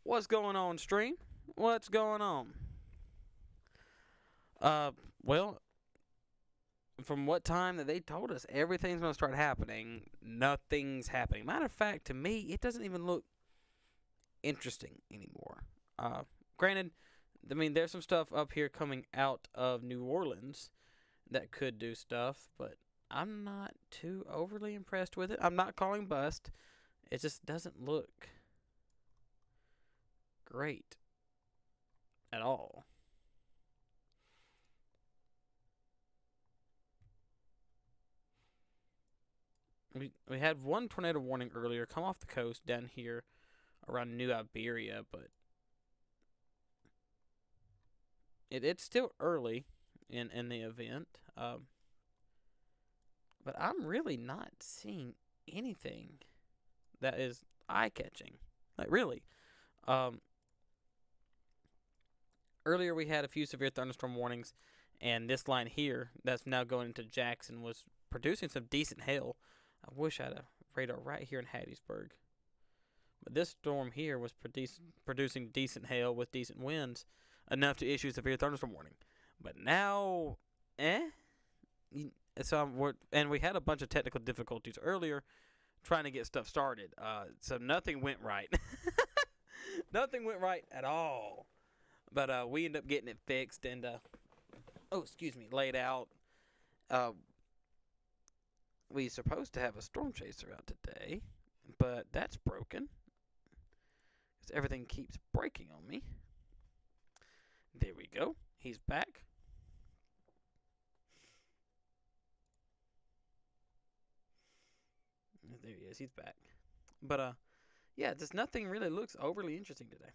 What's going on, stream? What's going on? Well, from what time that they told us everything's gonna start happening, nothing's happening. Matter of fact, to me, it doesn't even look interesting anymore. Granted, I mean, there's some stuff up here coming out of New Orleans that could do stuff, but I'm not too overly impressed with it. I'm not calling bust. It just doesn't look great at all. We had one tornado warning earlier come off the coast down here around New Iberia, but it's still early in the event. But I'm really not seeing anything that is eye catching. Like, really. Um, Earlier we had a few severe thunderstorm warnings, and this line here that's now going into Jackson was producing some decent hail. I wish I had a radar right here in Hattiesburg. But this storm here was producing decent hail with decent winds, enough to issue a severe thunderstorm warning. But now, and we had a bunch of technical difficulties earlier trying to get stuff started. So nothing went right. Nothing went right at all. But we ended up getting it fixed and laid out. We supposed to have a storm chaser out today, but that's broken because everything keeps breaking on me. There we go. He's back. There he is. He's back. But yeah, just nothing really looks overly interesting today.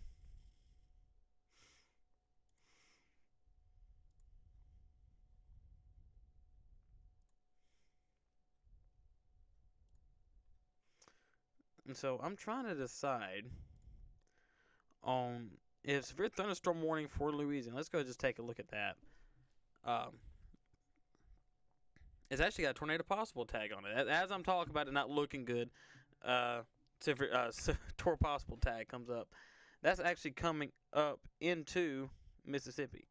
And so I'm trying to decide on if severe thunderstorm warning for Louisiana. Let's go just take a look at that. It's actually got a tornado possible tag on it. As I'm talking about it not looking good, tornado possible tag comes up. That's actually coming up into Mississippi.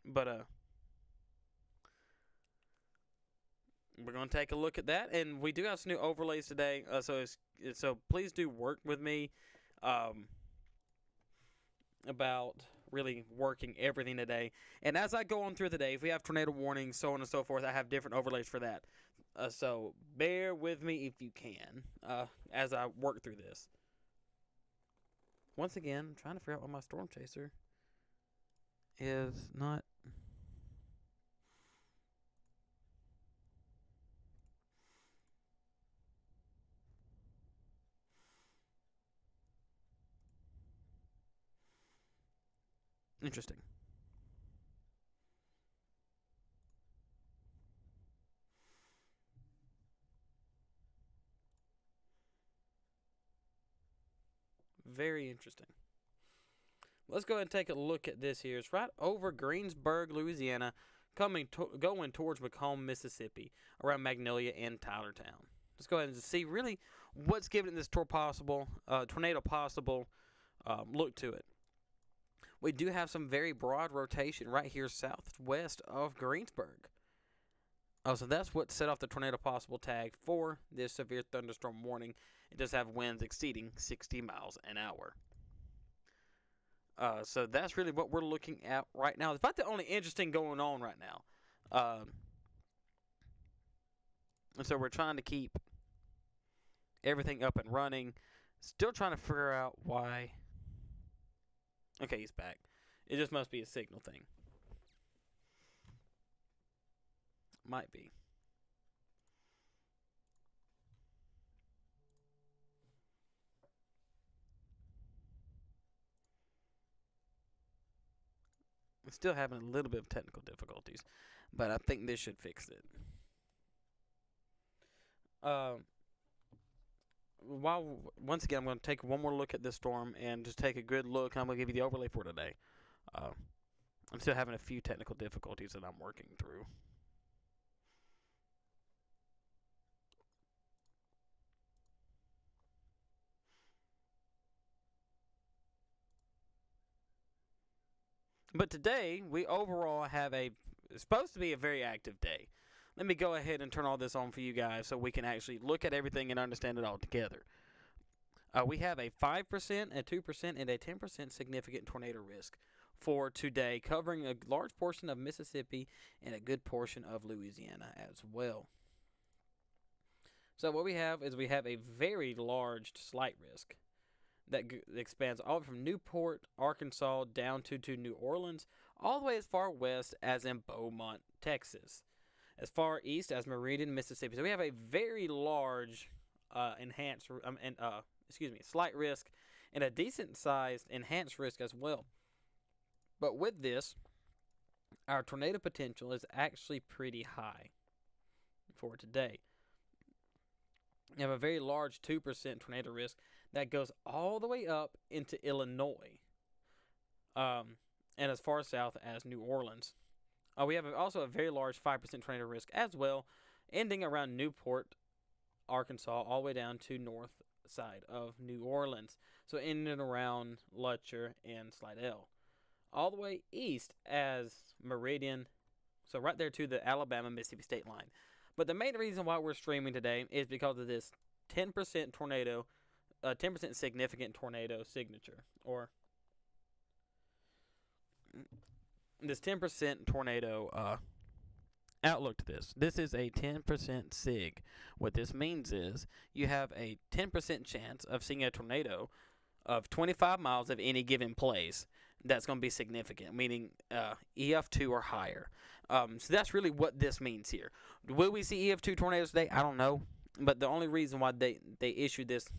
But we're going to take a look at that, and we do have some new overlays today. So please do work with me about really working everything today. And as I go on through the day, if we have tornado warnings, so on and so forth, I have different overlays for that. So bear with me if you can as I work through this. Once again, I'm trying to figure out why my storm chaser is not. Interesting. Very interesting. Let's go ahead and take a look at this here. It's right over Greensburg, Louisiana, going towards Macomb, Mississippi, around Magnolia and Tylertown. Let's go ahead and see really what's giving it this tornado possible look to it. We do have some very broad rotation right here southwest of Greensburg. So that's what set off the tornado possible tag for this severe thunderstorm warning. It does have winds exceeding 60 miles an hour. So that's really what we're looking at right now. It's about the only interesting going on right now. And so we're trying to keep everything up and running. Still trying to figure out why. Okay, he's back. It just must be a signal thing. Might be. I'm still having a little bit of technical difficulties, but I think this should fix it. Once again, I'm going to take one more look at this storm and just take a good look. I'm going to give you the overlay for today. I'm still having a few technical difficulties that I'm working through. But today, we overall have it's supposed to be a very active day. Let me go ahead and turn all this on for you guys so we can actually look at everything and understand it all together. We have a 5%, a 2%, and a 10% significant tornado risk for today, covering a large portion of Mississippi and a good portion of Louisiana as well. So what we have is we have a very large slight risk that expands all from Newport, Arkansas, down to New Orleans, all the way as far west as in Beaumont, Texas, as far east as Meridian, Mississippi. So we have a very large slight risk and a decent sized enhanced risk as well. But with this, our tornado potential is actually pretty high for today. You have a very large 2% tornado risk that goes all the way up into Illinois, and as far south as New Orleans. We have also a very large 5% tornado risk as well, ending around Newport, Arkansas, all the way down to north side of New Orleans. So in and around Lutcher and Slidell. All the way east as Meridian, so right there to the Alabama-Mississippi state line. But the main reason why we're streaming today is because of this 10% tornado, 10% significant tornado signature, or this 10% tornado outlook to this. This is a 10% SIG. What this means is you have a 10% chance of seeing a tornado of 25 miles of any given place. That's going to be significant, meaning EF2 or higher. So that's really what this means here. Will we see EF2 tornadoes today? I don't know. But the only reason why they issued this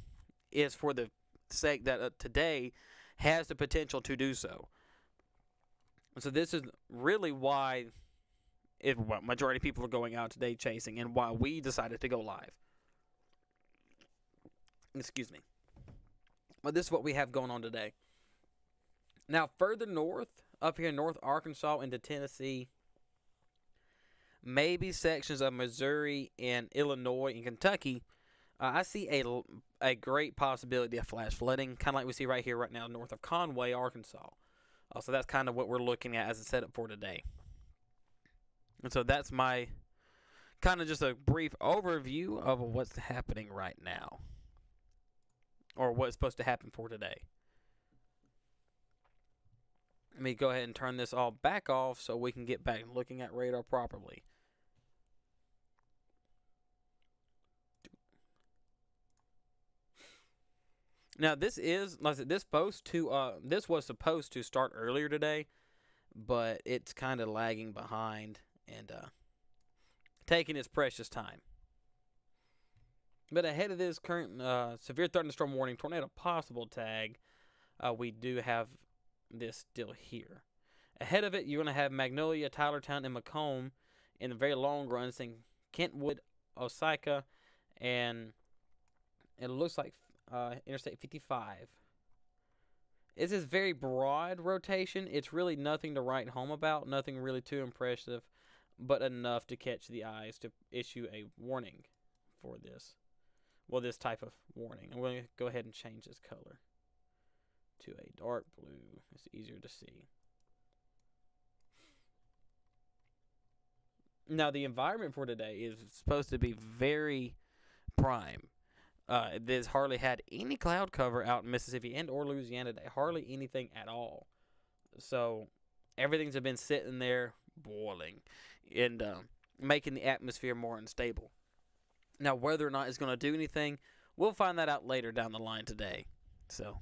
is for the sake that today has the potential to do so. So this is really why majority of people are going out today chasing, and why we decided to go live. Excuse me. But this is what we have going on today. Now, further north, up here in North Arkansas into Tennessee, maybe sections of Missouri and Illinois and Kentucky, I see a great possibility of flash flooding, kind of like we see right here, right now, north of Conway, Arkansas. So that's kind of what we're looking at as a setup for today. And so that's my kind of just a brief overview of what's happening right now, or what's supposed to happen for today. Let me go ahead and turn this all back off so we can get back looking at radar properly. Now this is, like I said, this was supposed to start earlier today, but it's kind of lagging behind and taking its precious time. But ahead of this current severe thunderstorm warning, tornado possible tag, we do have this still here. Ahead of it, you're going to have Magnolia, Tylertown, and Macomb in the very long run, saying Kentwood, Osaka, and it looks like Interstate 55. This is very broad rotation. It's really nothing to write home about, nothing really too impressive, but enough to catch the eyes to issue a warning for this. Well, this type of warning. I'm going to go ahead and change this color to a dark blue. It's easier to see. Now, the environment for today is supposed to be very prime. There's hardly had any cloud cover out in Mississippi and or Louisiana today. Hardly anything at all. So everything's been sitting there boiling and making the atmosphere more unstable. Now, whether or not it's going to do anything, we'll find that out later down the line today. So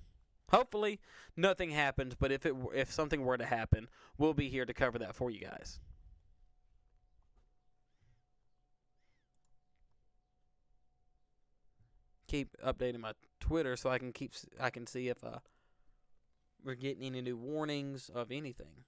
hopefully nothing happens, but if something were to happen, we'll be here to cover that for you guys. Keep updating my Twitter so I can see if we're getting any new warnings of anything.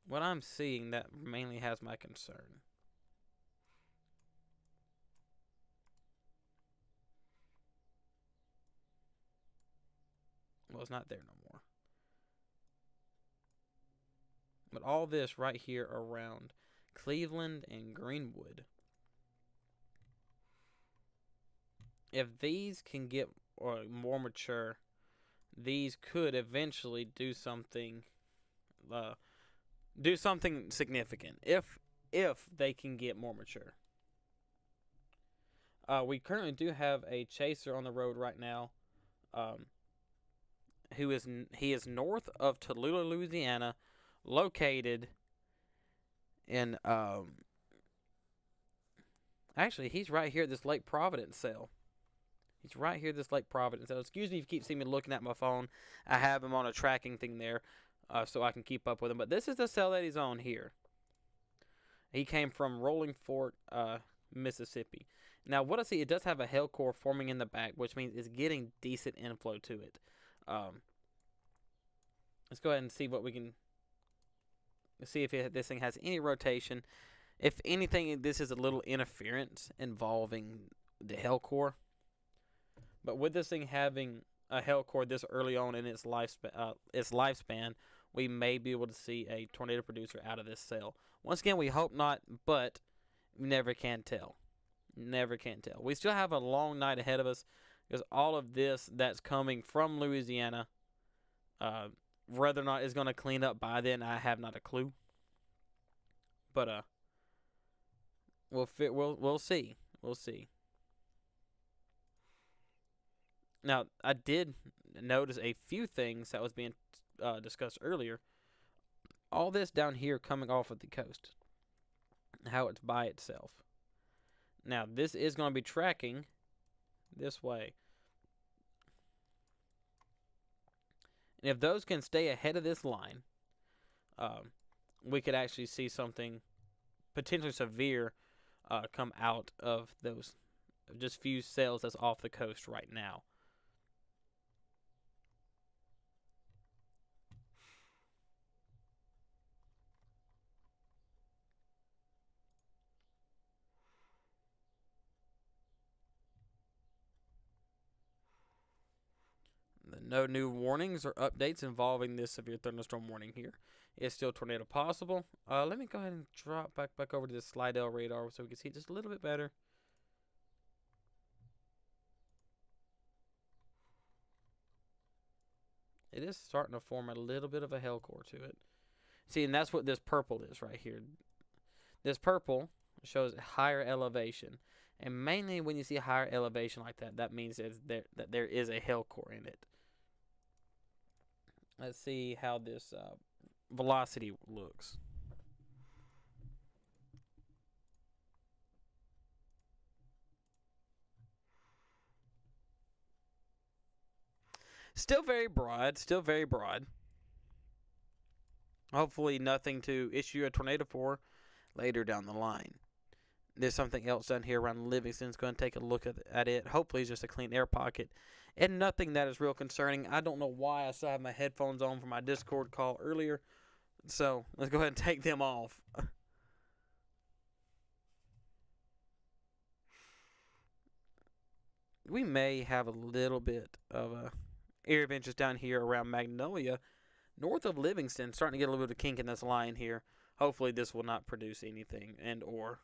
What I'm seeing that mainly has my concern. Well, it's not there no more. But all this right here around Cleveland and Greenwood, if these can get more mature, these could eventually do something significant if they can get more mature. We currently do have a chaser on the road right now. He is north of Tallulah, Louisiana, located in actually he's right here at this Lake Providence sale. He's right here at this Lake Providence sale. Excuse me if you keep seeing me looking at my phone. I have him on a tracking thing there, so I can keep up with him. But this is the sale that he's on here. He came from Rolling Fork, Mississippi. Now, what I see, it does have a hell core forming in the back, which means it's getting decent inflow to it. Let's go ahead and see what we can see if this thing has any rotation. If anything, this is a little interference involving the hell core. But with this thing having a hell core this early on in its lifespan, we may be able to see a tornado producer out of this cell. Once again, we hope not, but never can tell. Never can tell. We still have a long night ahead of us because all of this that's coming from Louisiana, whether or not it's going to clean up by then, I have not a clue. But we'll see. We'll see. Now, I did notice a few things that was being discussed earlier. All this down here coming off of the coast, how it's by itself. Now, this is going to be tracking this way. And if those can stay ahead of this line, we could actually see something potentially severe come out of those just few cells that's off the coast right now. No new warnings or updates involving this severe thunderstorm warning here. It's still tornado possible. Let me go ahead and drop back over to the Slidell radar so we can see just a little bit better. It is starting to form a little bit of a hell core to it. See, and that's what this purple is right here. This purple shows higher elevation. And mainly when you see higher elevation like that, that means that there is a hell core in it. Let's see how this velocity looks. Still very broad. Still very broad. Hopefully nothing to issue a tornado for later down the line. There's something else down here around Livingston. It's going to take a look at it. Hopefully it's just a clean air pocket. And nothing that is real concerning. I don't know why I still have my headphones on for my Discord call earlier. So let's go ahead and take them off. We may have a little bit of air adventures down here around Magnolia. North of Livingston, starting to get a little bit of kink in this line here. Hopefully this will not produce anything and or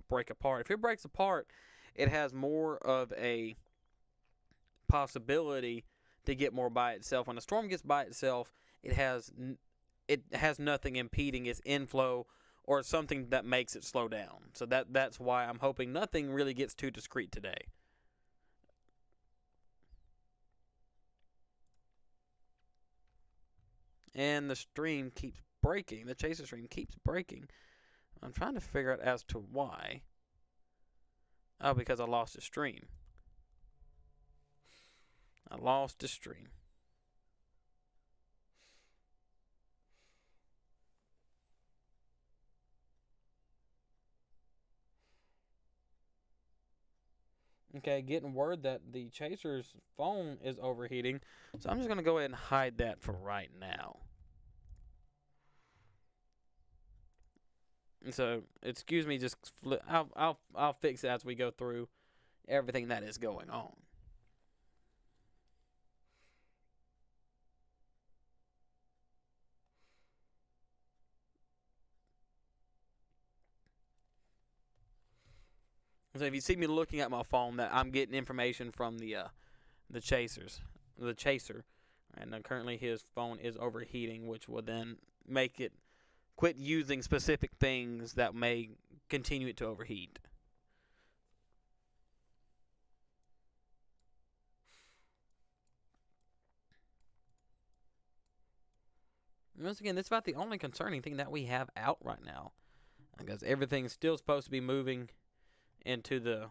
break apart. If it breaks apart, it has more of a possibility to get more by itself. When a storm gets by itself, it has nothing impeding its inflow or something that makes it slow down. So that's why I'm hoping nothing really gets too discreet today. And the stream keeps breaking. The chaser stream keeps breaking. I'm trying to figure out as to why. Oh, because I lost the stream. I lost the stream. Okay, getting word that the chaser's phone is overheating. So I'm just going to go ahead and hide that for right now. So, excuse me, just I'll fix it as we go through everything that is going on. So if you see me looking at my phone, that I'm getting information from the chaser, and currently his phone is overheating, which will then make it quit using specific things that may continue it to overheat. Once again, that's about the only concerning thing that we have out right now, because everything's still supposed to be moving into the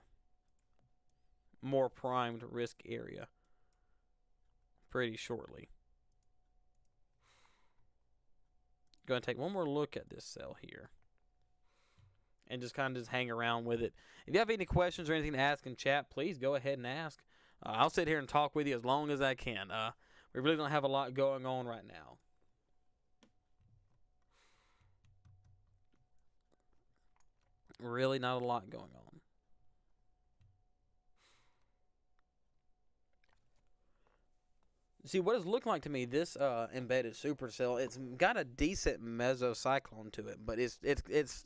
more primed risk area pretty shortly. Going to take one more look at this cell here and just kind of just hang around with it. If you have any questions or anything to ask in chat, please go ahead and ask. I'll sit here and talk with you as long as I can. We really don't have a lot going on right now. Really not a lot going on. See, what it's looking like to me, this embedded supercell, it's got a decent mesocyclone to it, but it's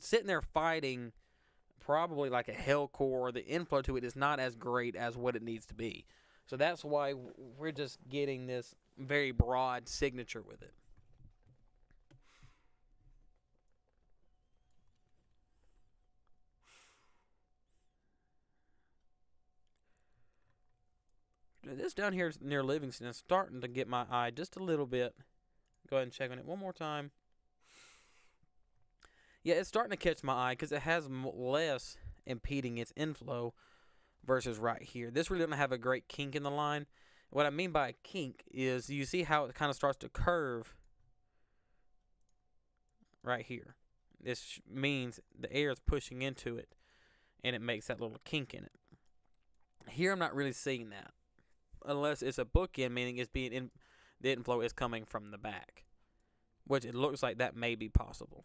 sitting there fighting probably like a hell core. The inflow to it is not as great as what it needs to be. So that's why we're just getting this very broad signature with it. This down here near Livingston is starting to get my eye just a little bit. Go ahead and check on it one more time. Yeah, it's starting to catch my eye because it has less impeding its inflow versus right here. This really doesn't have a great kink in the line. What I mean by a kink is you see how it kind of starts to curve right here. This means the air is pushing into it, and it makes that little kink in it. Here I'm not really seeing that, unless it's a bookend, meaning it's being the inflow is coming from the back, which it looks like that may be possible.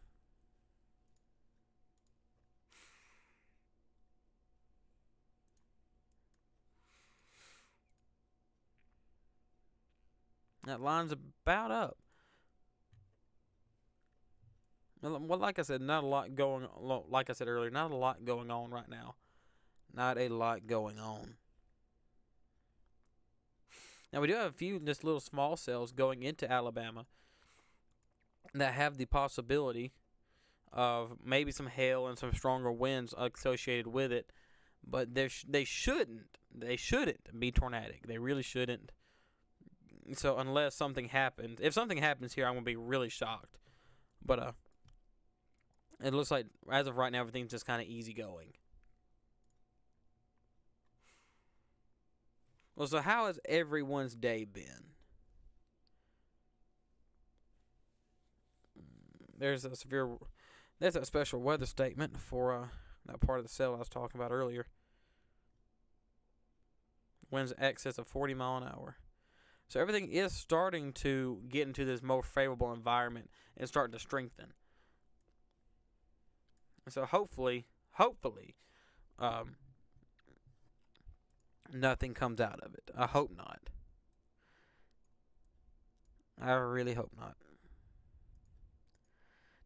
That line's about up. Well, like I said, not a lot going on. Like I said earlier, not a lot going on right now. Not a lot going on. Now, we do have a few just little small cells going into Alabama that have the possibility of maybe some hail and some stronger winds associated with it, but they shouldn't be tornadic. They really shouldn't. So unless something happens, if something happens here, I'm gonna be really shocked. But it looks like as of right now, everything's just kind of easy going. Well, so how has everyone's day been? There's a special weather statement for that part of the cell I was talking about earlier. Winds excess of 40 mile an hour. So everything is starting to get into this more favorable environment and starting to strengthen. So hopefully, nothing comes out of it. I hope not. I really hope not.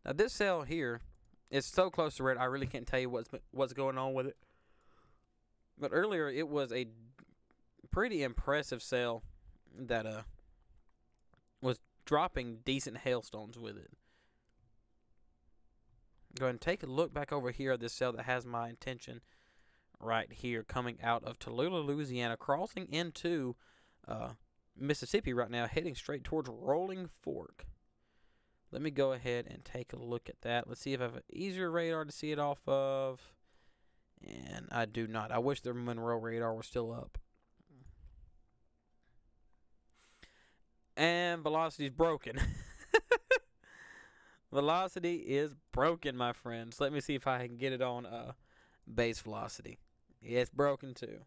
Now this cell here is so close to red, I really can't tell you what's going on with it. But earlier it was a pretty impressive cell that was dropping decent hailstones with it. Go ahead and take a look back over here at this cell that has my attention right here, coming out of Tallulah, Louisiana, crossing into Mississippi right now, heading straight towards Rolling Fork. Let me go ahead and take a look at that. Let's see if I have an easier radar to see it off of. And I do not. I wish the Monroe radar was still up. And velocity is broken. Velocity is broken, my friends. Let me see if I can get it on base velocity. Yeah, it's broken too.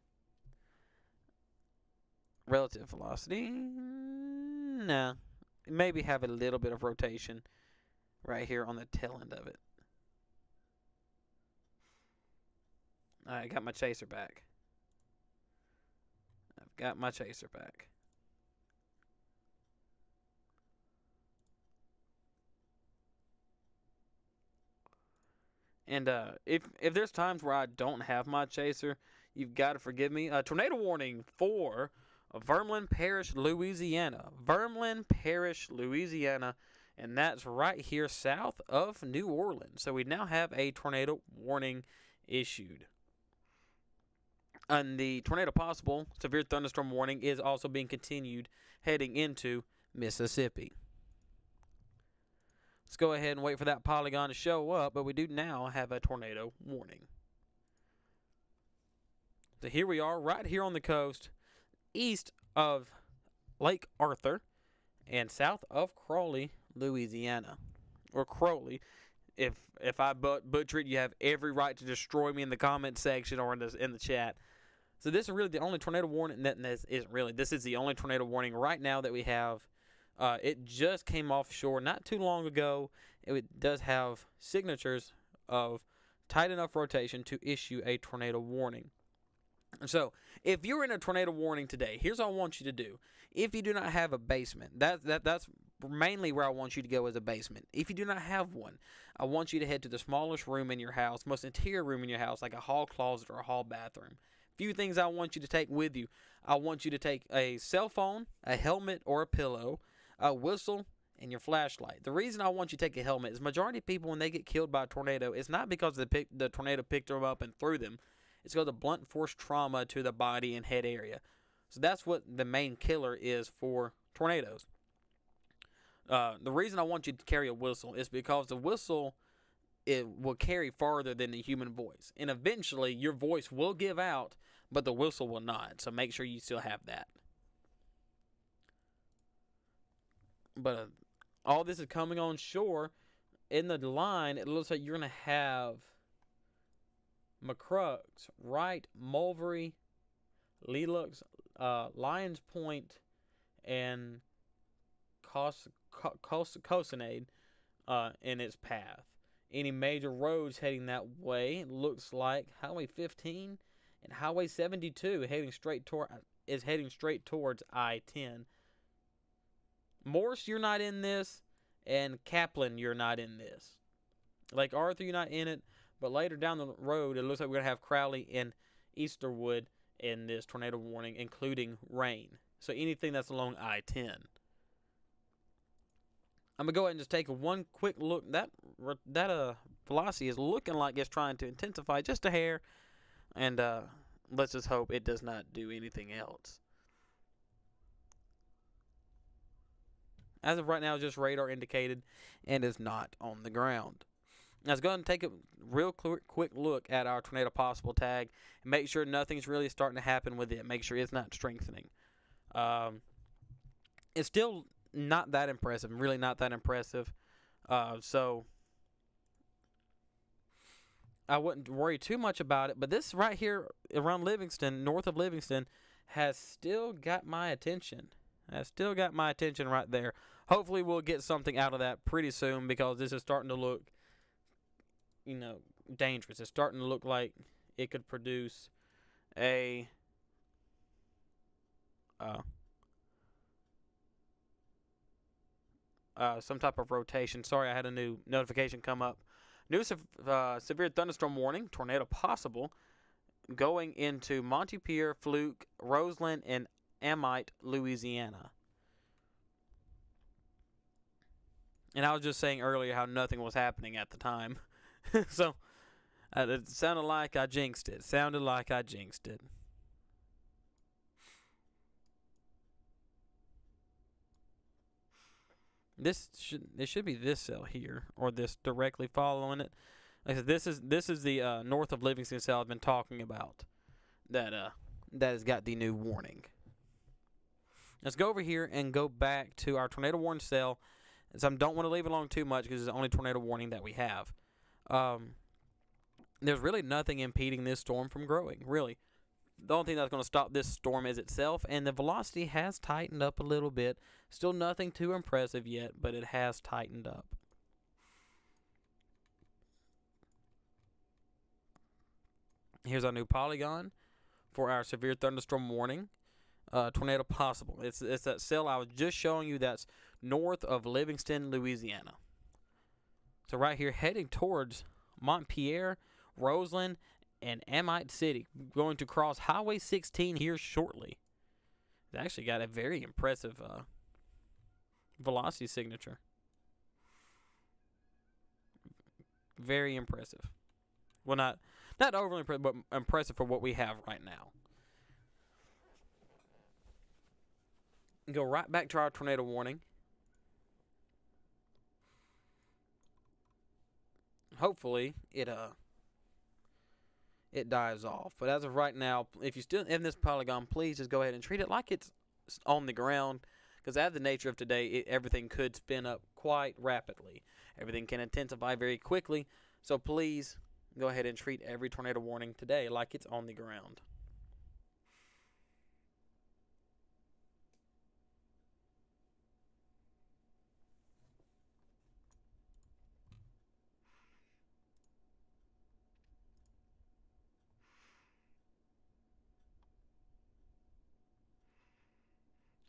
Relative velocity, no. Maybe have a little bit of rotation right here on the tail end of it. I got my chaser back. I've got my chaser back. And if there's times where I don't have my chaser, you've got to forgive me. Tornado warning for Vermilion Parish, Louisiana. Vermilion Parish, Louisiana. And that's right here south of New Orleans. So we now have a tornado warning issued. And the tornado possible severe thunderstorm warning is also being continued heading into Mississippi. Let's go ahead and wait for that polygon to show up, but we do now have a tornado warning. So here we are, right here on the coast, east of Lake Arthur and south of Crowley, Louisiana. Or Crowley. If I butcher it, you have every right to destroy me in the comment section or in the chat. So this is really the only tornado warning. This isn't really. This is the only tornado warning right now that we have. It just came offshore not too long ago. It does have signatures of tight enough rotation to issue a tornado warning. So if you're in a tornado warning today, here's what I want you to do. If you do not have a basement, that's mainly where I want you to go, as a basement. If you do not have one, I want you to head to the smallest room in your house, most interior room in your house, like a hall closet or a hall bathroom. Few things I want you to take with you. I want you to take a cell phone, a helmet or a pillow, a whistle, and your flashlight. The reason I want you to take a helmet is majority of people, when they get killed by a tornado, it's not because the tornado picked them up and threw them. It's because of blunt force trauma to the body and head area. So that's what the main killer is for tornadoes. The reason I want you to carry a whistle is because the whistle, it will carry farther than the human voice. And eventually your voice will give out, but the whistle will not. So make sure you still have that. But all this is coming on shore. In the line, it looks like you're going to have McCrux, Wright, Mulberry, Lelux, Lions Point, and Cosenade in its path. Any major roads heading that way, it looks like Highway 15 and Highway 72 is heading straight towards I-10. Morse, you're not in this, and Kaplan, you're not in this. Lake Arthur, you're not in it, but later down the road, it looks like we're going to have Crowley and Easterwood in this tornado warning, including rain. So anything that's along I-10. I'm going to go ahead and just take one quick look. That velocity is looking like it's trying to intensify just a hair, and let's just hope it does not do anything else. As of right now, it's just radar indicated and is not on the ground. Now, let's go ahead and take a real quick look at our tornado possible tag and make sure nothing's really starting to happen with it. Make sure it's not strengthening. It's still not that impressive, really not that impressive. So I wouldn't worry too much about it. But this right here around Livingston, north of Livingston, has still got my attention. Has still got my attention right there. Hopefully we'll get something out of that pretty soon, because this is starting to look, dangerous. It's starting to look like it could produce a some type of rotation. Sorry, I had a new notification come up. New severe thunderstorm warning, tornado possible, going into Montpelier, Fluke, Roseland, and Amite, Louisiana. And I was just saying earlier how nothing was happening at the time. So, it sounded like I jinxed it. It should be this cell here, or this directly following it. Like I said, this is the north of Livingston cell I've been talking about. That has got the new warning. Let's go over here and go back to our tornado warning cell. So I don't want to leave it alone too much, because it's the only tornado warning that we have. There's really nothing impeding this storm from growing, really. The only thing that's going to stop this storm is itself, and the velocity has tightened up a little bit. Still nothing too impressive yet, but it has tightened up. Here's our new polygon for our severe thunderstorm warning. Tornado possible. It's that cell I was just showing you that's north of Livingston, Louisiana. So right here, heading towards Montpelier, Roseland, and Amite City, going to cross Highway 16 here shortly. They actually got a very impressive velocity signature. Very impressive. Well, not overly impressive, but impressive for what we have right now. Go right back to our tornado warning. Hopefully, it dies off. But as of right now, if you're still in this polygon, please just go ahead and treat it like it's on the ground. Because as the nature of today, everything could spin up quite rapidly. Everything can intensify very quickly. So please go ahead and treat every tornado warning today like it's on the ground.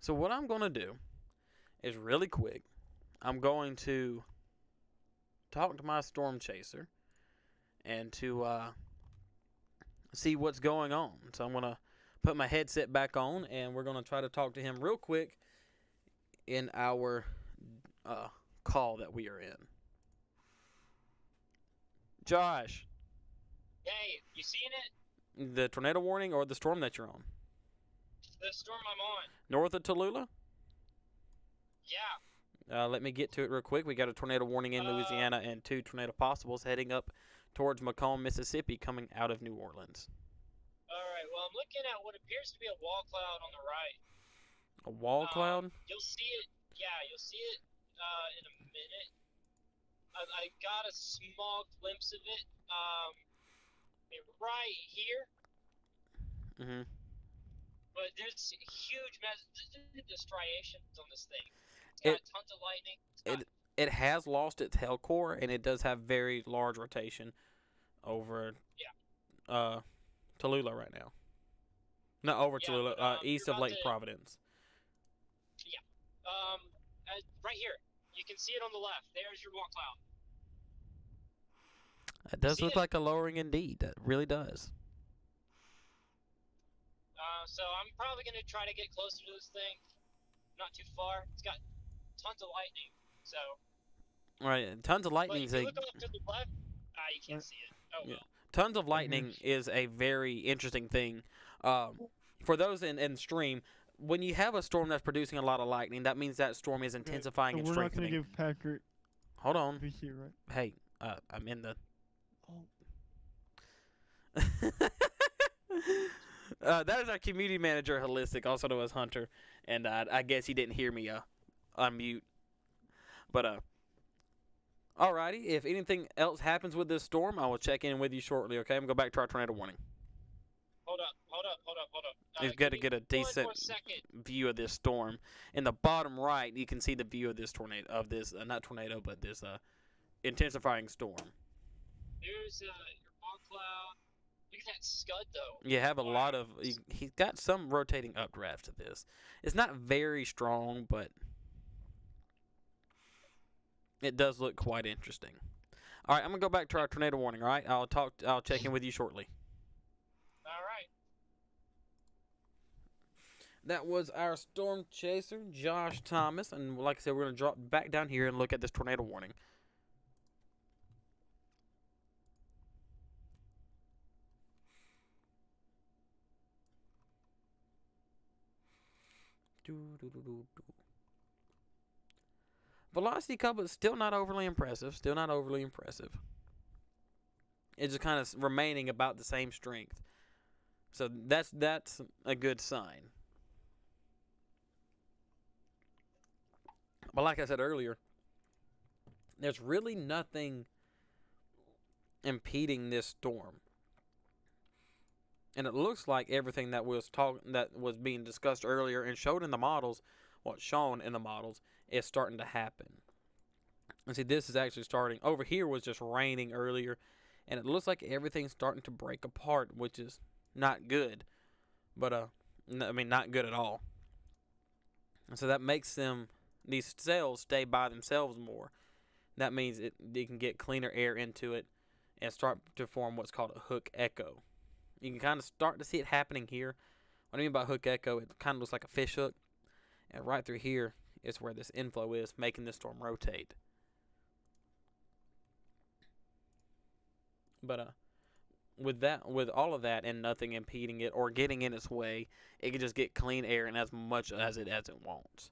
So what I'm going to do is really quick. I'm going to talk to my storm chaser and to see what's going on. So I'm going to put my headset back on, and we're going to try to talk to him real quick in our call that we are in. Josh. Hey, you seen it? The tornado warning or the storm that you're on? The storm I'm on. North of Tallulah? Yeah. Let me get to it real quick. We got a tornado warning in Louisiana and 2 tornado possibles heading up towards Macomb, Mississippi, coming out of New Orleans. All right. Well, I'm looking at what appears to be a wall cloud on the right. A wall cloud? You'll see it. Yeah, you'll see it in a minute. I got a small glimpse of it. Right here. Mm-hmm. But there's huge the striations on this thing. It's got tons of lightning. It has lost its hell core, and it does have very large rotation over Tallulah right now. Not over Tallulah, east of Lake Providence. Yeah. Right here. You can see it on the left. There's your wall cloud. It does look like a lowering indeed. That really does. So I'm probably going to try to get closer to this thing. Not too far. It's got tons of lightning. So. Right, tons of lightning. But if you look up to the left, you can't see it. Oh, yeah. Well. Tons of lightning is a very interesting thing. For those in stream, when you have a storm that's producing a lot of lightning, that means that storm is intensifying and strengthening. We're not going to give Patrick. Hold on. PC, right? Hey, I'm in the. That is our community manager, Holistic, also known as Hunter, and I guess he didn't hear me unmute. But alrighty, if anything else happens with this storm, I will check in with you shortly. Okay, I'm gonna go back to our tornado warning. Hold up. He's got to get a decent view of this storm. In the bottom right, you can see the view of this tornado, not tornado, but this intensifying storm. There's your fog cloud. Look at that scud, though. You have a lot of. He's got some rotating updraft to this. It's not very strong, but it does look quite interesting. All right, I'm gonna go back to our tornado warning. All right, I'll check in with you shortly. All right. That was our storm chaser, Josh Thomas, and like I said, we're gonna drop back down here and look at this tornado warning. Velocity couple is still not overly impressive. It's just kind of remaining about the same strength. So that's a good sign. But like I said earlier, there's really nothing impeding this storm. And it looks like everything that was being discussed earlier and showed in the models, what's shown in the models, is starting to happen. And see, this is actually starting. Over here was just raining earlier, and it looks like everything's starting to break apart, which is not good. But not good at all. And so that makes these cells stay by themselves more. That means they can get cleaner air into it, and start to form what's called a hook echo. You can kind of start to see it happening here. What I mean by hook echo, it kind of looks like a fish hook. And right through here is where this inflow is, making this storm rotate. But with all of that and nothing impeding it or getting in its way, it can just get clean air and as much as it wants.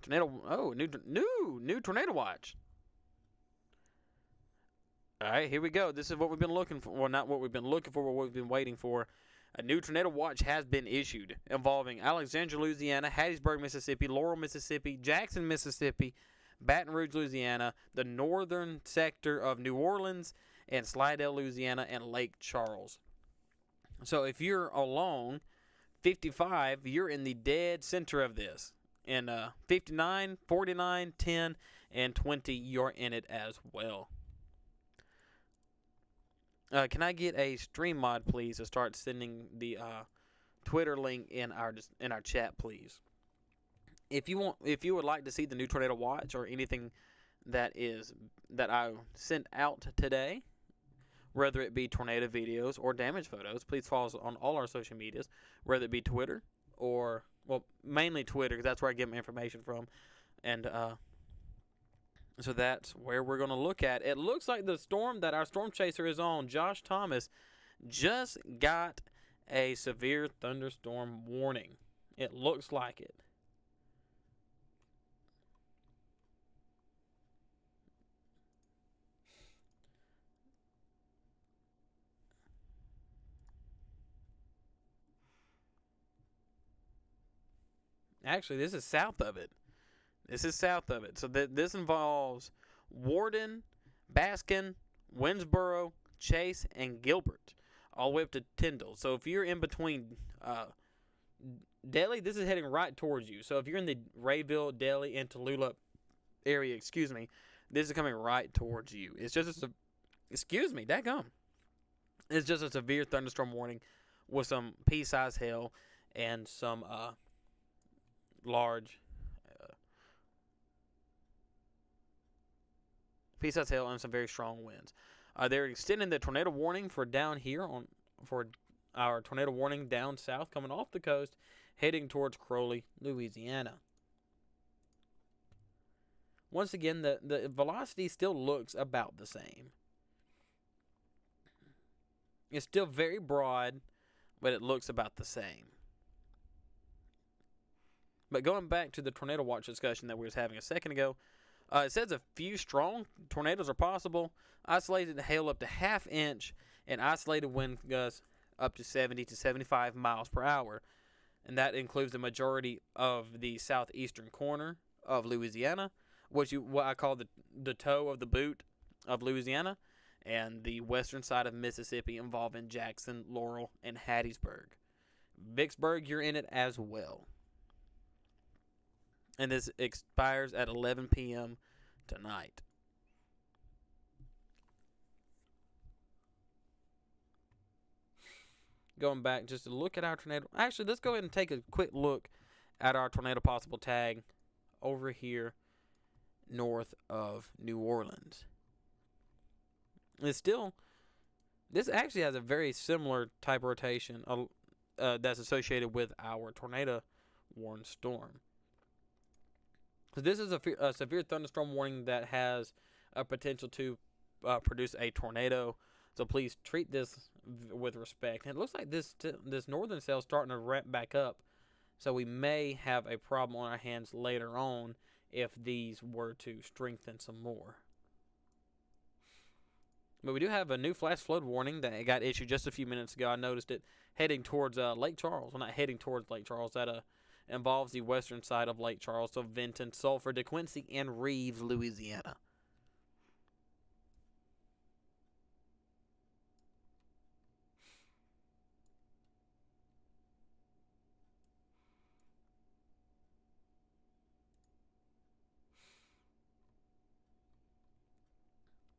Tornado. Oh, new tornado watch. All right, here we go. This is what we've been looking for. Well, not what we've been looking for, but what we've been waiting for. A new tornado watch has been issued involving Alexandria, Louisiana, Hattiesburg, Mississippi, Laurel, Mississippi, Jackson, Mississippi, Baton Rouge, Louisiana, the northern sector of New Orleans, and Slidell, Louisiana, and Lake Charles. So if you're along 55, you're in the dead center of this. And 59, 49, 10, and 20, you're in it as well. Can I get a stream mod, please, to start sending the Twitter link in our chat, please? If you would like to see the new tornado watch or anything that I sent out today, whether it be tornado videos or damage photos, please follow us on all our social medias, whether it be Twitter or mainly Twitter, because that's where I get my information from, and so that's where we're going to look at. It looks like the storm that our storm chaser is on, Josh Thomas, just got a severe thunderstorm warning. It looks like it. Actually, this is south of it. So this involves Warden, Baskin, Winsboro, Chase, and Gilbert, all the way up to Tyndall. So if you're in between Delhi, this is heading right towards you. So if you're in the Rayville, Delhi, and Tallulah area, this is coming right towards you. It's just It's just a severe thunderstorm warning with some pea-sized hail and some large pea-sized hail and some very strong winds. They're extending the tornado warning for our tornado warning down south, coming off the coast, heading towards Crowley, Louisiana. Once again, the velocity still looks about the same. It's still very broad, but it looks about the same. But going back to the tornado watch discussion that we was having a second ago, it says a few strong tornadoes are possible, isolated hail up to ½ inch, and isolated wind gusts up to 70 to 75 miles per hour. And that includes the majority of the southeastern corner of Louisiana, what I call the toe of the boot of Louisiana, and the western side of Mississippi, involving Jackson, Laurel, and Hattiesburg. Vicksburg, you're in it as well. And this expires at 11 p.m. tonight. Going back just to look at our tornado. Actually, let's go ahead and take a quick look at our tornado possible tag over here north of New Orleans. This actually has a very similar type of rotation that's associated with our tornado warned storm. So this is a severe thunderstorm warning that has a potential to produce a tornado. So please treat this with respect. And it looks like this northern cell is starting to ramp back up. So we may have a problem on our hands later on if these were to strengthen some more. But we do have a new flash flood warning that got issued just a few minutes ago. I noticed it heading towards Lake Charles. Well, not heading towards Lake Charles. That involves the western side of Lake Charles, so Vinton, Sulphur, DeQuincy, and Reeves, Louisiana.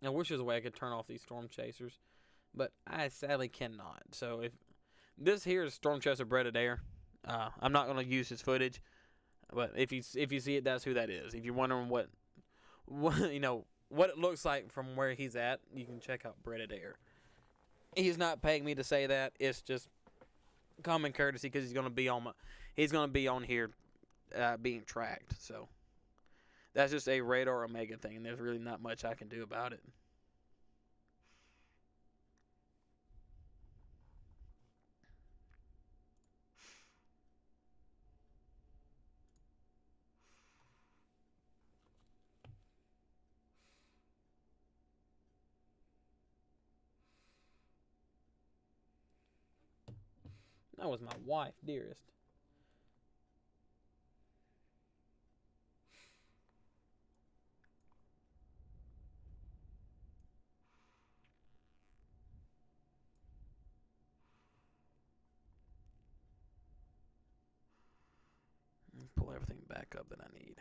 I wish there was a way I could turn off these storm chasers, but I sadly cannot. So if this here is storm chaser breaded air, I'm not going to use his footage, but if you see it, that's who that is. If you're wondering what what it looks like from where he's at, you can check out Breaded Air. He's not paying me to say that. It's just common courtesy because he's going to be on here being tracked. So that's just a Radar Omega thing, and there's really not much I can do about it. That was my wife, dearest. Pull everything back up that I need.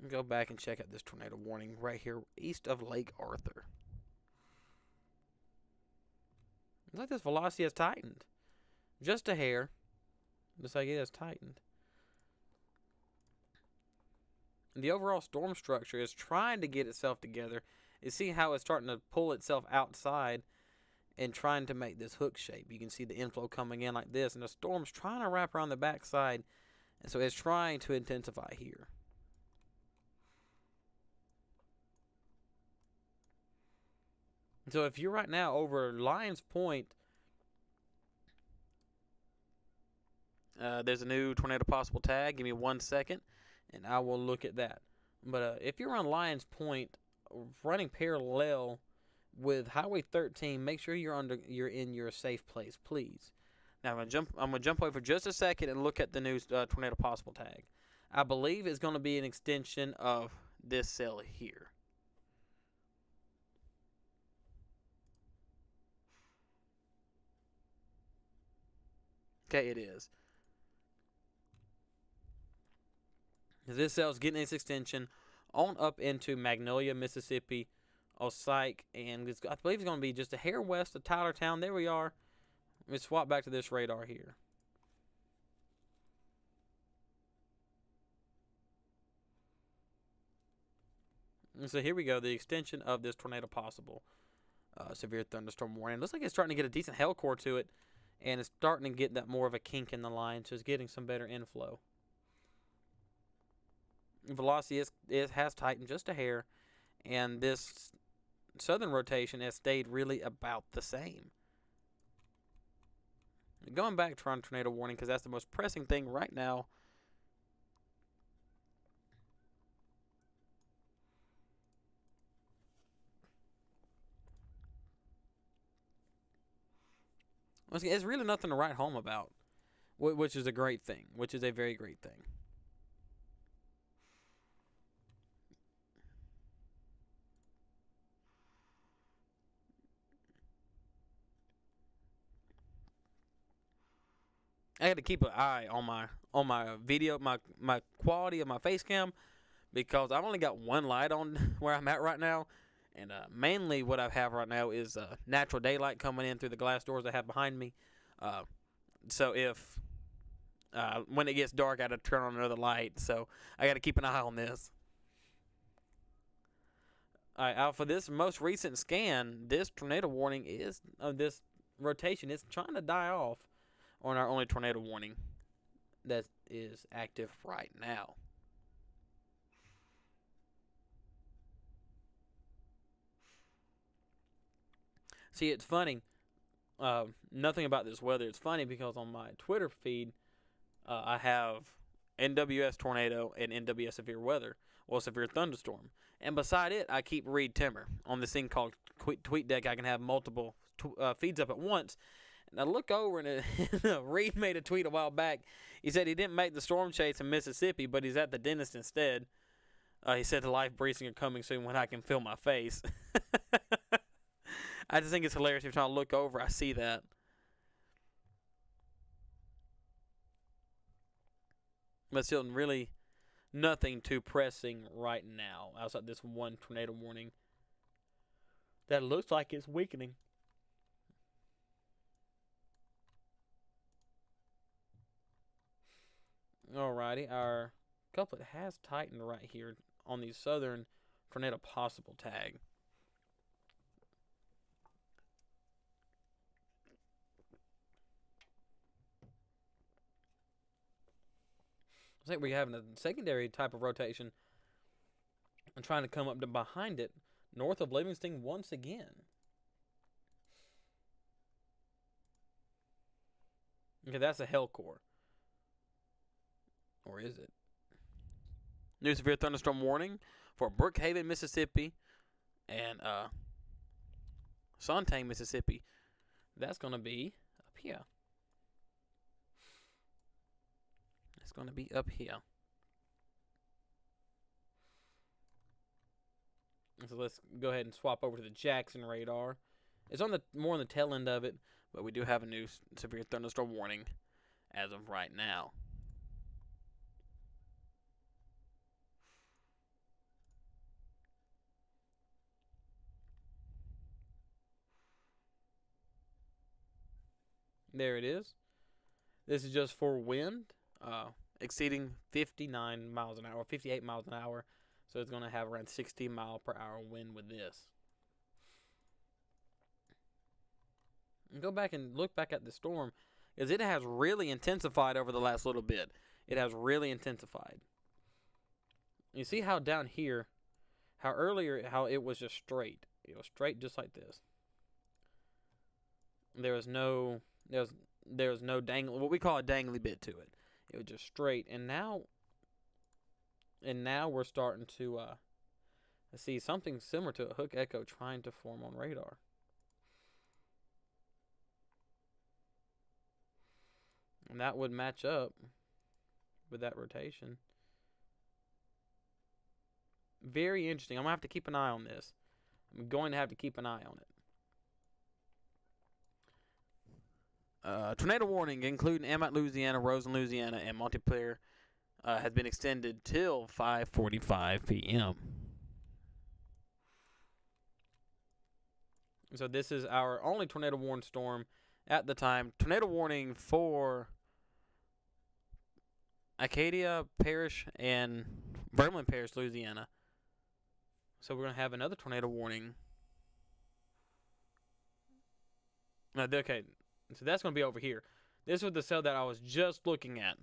Go back and check out this tornado warning right here east of Lake Arthur. Looks like this velocity has tightened. Just a hair. Looks like it has tightened. And the overall storm structure is trying to get itself together. You see how it's starting to pull itself outside and trying to make this hook shape. You can see the inflow coming in like this, and the storm's trying to wrap around the backside, and so it's trying to intensify here. So if you're right now over Lions Point, there's a new tornado possible tag. Give me 1 second, and I will look at that. But if you're on Lions Point, running parallel with Highway 13, make sure you're in your safe place, please. Now I'm gonna jump away for just a second and look at the new tornado possible tag. I believe it's going to be an extension of this cell here. Okay, it is. This cell is getting its extension on up into Magnolia, Mississippi, Osike, and I believe it's going to be just a hair west of Tylertown. There we are. Let me swap back to this radar here. And so here we go, the extension of this tornado possible severe thunderstorm warning. Looks like it's starting to get a decent hail core to it, and it's starting to get that more of a kink in the line, so it's getting some better inflow. Velocity has tightened just a hair, and this southern rotation has stayed really about the same. Going back to our tornado warning because that's the most pressing thing right now. It's really nothing to write home about, which is a great thing, which is a very great thing. I had to keep an eye on my video, my quality of my face cam, because I've only got one light on where I'm at right now, and mainly what I have right now is natural daylight coming in through the glass doors I have behind me. So if when it gets dark, I got to turn on another light. So I got to keep an eye on this. All right, for this most recent scan, this tornado warning is this rotation is trying to die off on our only tornado warning that is active right now. See, it's funny. Nothing about this weather. It's funny because on my Twitter feed, I have NWS tornado and NWS severe weather, well, severe thunderstorm. And beside it, I keep Reed Timmer on this thing called TweetDeck. I can have multiple feeds up at once. And I look over, and Reed made a tweet a while back. He said he didn't make the storm chase in Mississippi, but he's at the dentist instead. He said the life briefings are coming soon when I can feel my face. I just think it's hilarious. Every time I look over, I see that. But still, really nothing too pressing right now outside this one tornado warning that looks like it's weakening. Alrighty, our couplet has tightened right here on the southern tornado possible tag. I think we're having a secondary type of rotation and trying to come up to behind it north of Livingston once again. Okay, that's a hell core. Or is it? New severe thunderstorm warning for Brookhaven, Mississippi, and Sontang, Mississippi. That's going to be up here. It's going to be up here. So let's go ahead and swap over to the Jackson radar. It's on the more on the tail end of it, but we do have a new severe thunderstorm warning as of right now. There it is. This is just for wind, exceeding 59 miles an hour, 58 miles an hour. So it's going to have around 60 mile per hour wind with this. And go back and look back at the storm, because it has really intensified over the last little bit. It has really intensified. You see how down here, how it was just straight. It was straight just like this. There was no dangly, what we call a dangly bit to it. It was just straight, and now we're starting to see something similar to a hook echo trying to form on radar. And that would match up with that rotation. Very interesting. I'm going to have to keep an eye on this. I'm going to have to keep an eye on it. Tornado warning, including Ammon, Louisiana, Roseland, Louisiana, and Montpelier, has been extended till 5:45 p.m. So this is our only tornado warned storm at the time. Tornado warning for Acadia Parish and Vermont Parish, Louisiana. So we're going to have another tornado warning. Okay, so that's going to be over here. This was the cell that I was just looking at.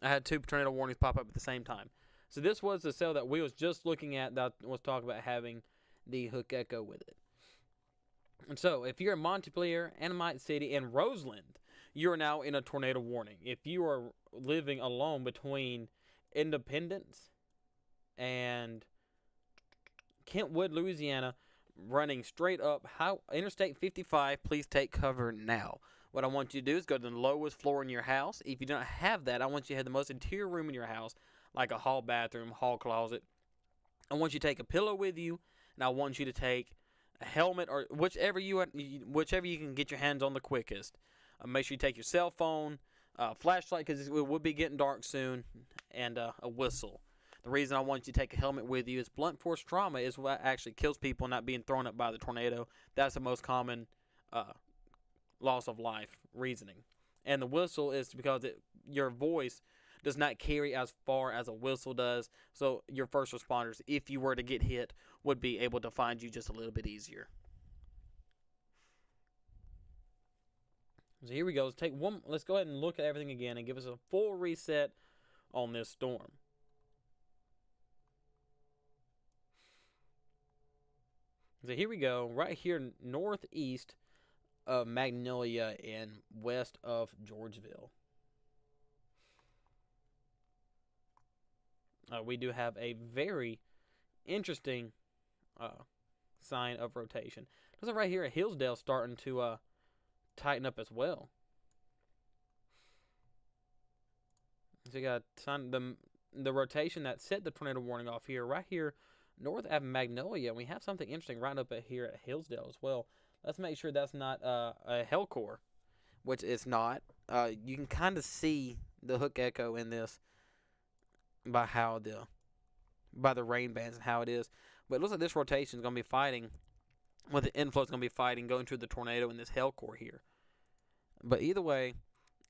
I had two tornado warnings pop up at the same time. So this was the cell that we was just looking at that was talking about having the hook echo with it. And so if you're in Montpelier, Annamite City, and Roseland, you're now in a tornado warning. If you are living alone between Independence and Kentwood, Louisiana, running straight up Interstate 55, please take cover now. What I want you to do is go to the lowest floor in your house. If you don't have that, I want you to have the most interior room in your house, like a hall bathroom, hall closet. I want you to take a pillow with you, and I want you to take a helmet or whichever you can get your hands on the quickest. Make sure you take your cell phone, flashlight because it will be getting dark soon, and a whistle. The reason I want you to take a helmet with you is blunt force trauma is what actually kills people, not being thrown up by the tornado. That's the most common loss of life reasoning. And the whistle is because your voice does not carry as far as a whistle does. So your first responders, if you were to get hit, would be able to find you just a little bit easier. So here we go. Let's go ahead and look at everything again and give us a full reset on this storm. So here we go, right here northeast of Magnolia and west of Georgeville. We do have a very interesting sign of rotation. Looks like right here at Hillsdale starting to tighten up as well. So you got the rotation that set the tornado warning off here, right here north of Magnolia. We have something interesting right up here at Hillsdale as well. Let's make sure that's not a hell core, which it's not. You can kind of see the hook echo in this. by how the rain bands and how it is. But it looks like this rotation is going to be fighting. Well, the inflow is going to be fighting going through the tornado in this hell core here. But either way,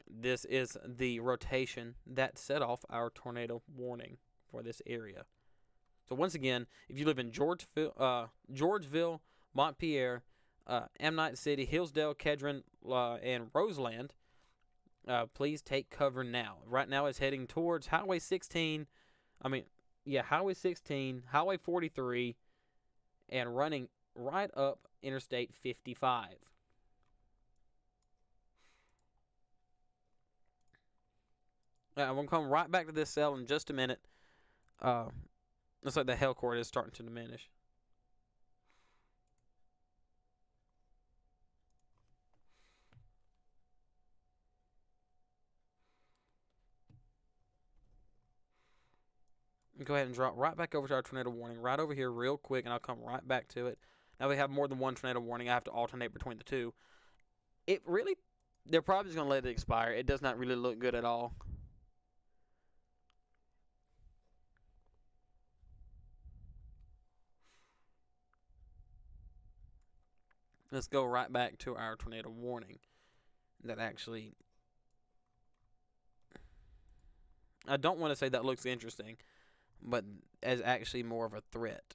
this is the rotation that set off our tornado warning for this area. So once again, if you live in Georgeville, Montpelier, Amnite City, Hillsdale, Kedron, and Roseland, please take cover now. Right now it's heading towards Highway 16. Highway 16, Highway 43, and running right up Interstate 55. I'm going to come right back to this cell in just a minute. Looks like the hell core is starting to diminish. Go ahead and drop right back over to our tornado warning right over here real quick, and I'll come right back to it. Now we have more than one tornado warning. I have to alternate between the two. They're probably just going to let it expire. It does not really look good at all. Let's go right back to our tornado warning. That actually, I don't want to say that looks interesting, but as actually more of a threat.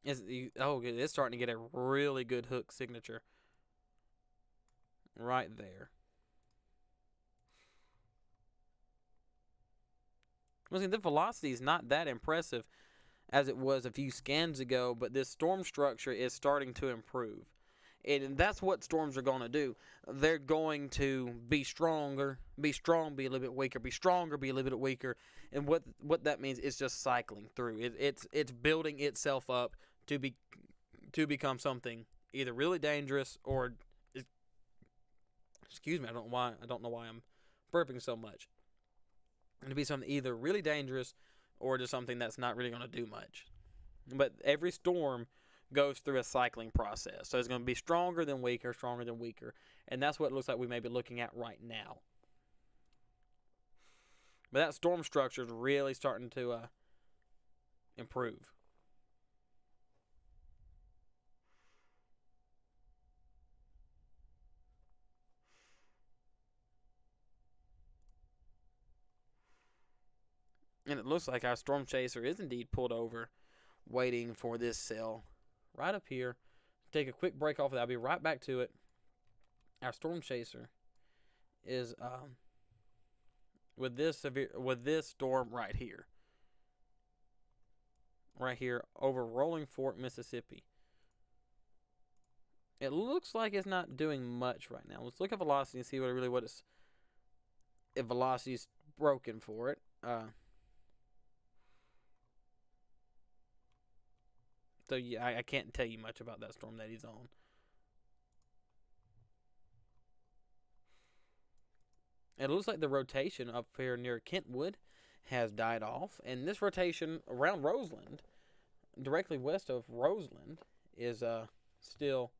It's starting to get a really good hook signature right there. The velocity is not that impressive as it was a few scans ago, but this storm structure is starting to improve. And that's what storms are going to do. They're going to be stronger, be strong, be a little bit weaker, be stronger, be a little bit weaker. And what that means is just cycling through. It's building itself up to become something either really dangerous or, excuse me, I don't know why I'm burping so much. To be something either really dangerous or just something that's not really going to do much. But every storm goes through a cycling process. So it's going to be stronger than weaker, stronger than weaker. And that's what it looks like we may be looking at right now. But that storm structure is really starting to improve. And it looks like our storm chaser is indeed pulled over, waiting for this cell right up here. Take a quick break off of that. I'll be right back to it. Our storm chaser is with this storm right here over Rolling Fork, Mississippi. It looks like it's not doing much right now. Let's look at velocity and see if velocity's broken for it. So yeah, I can't tell you much about that storm that he's on. It looks like the rotation up here near Kentwood has died off, and this rotation around Roseland, directly west of Roseland, is still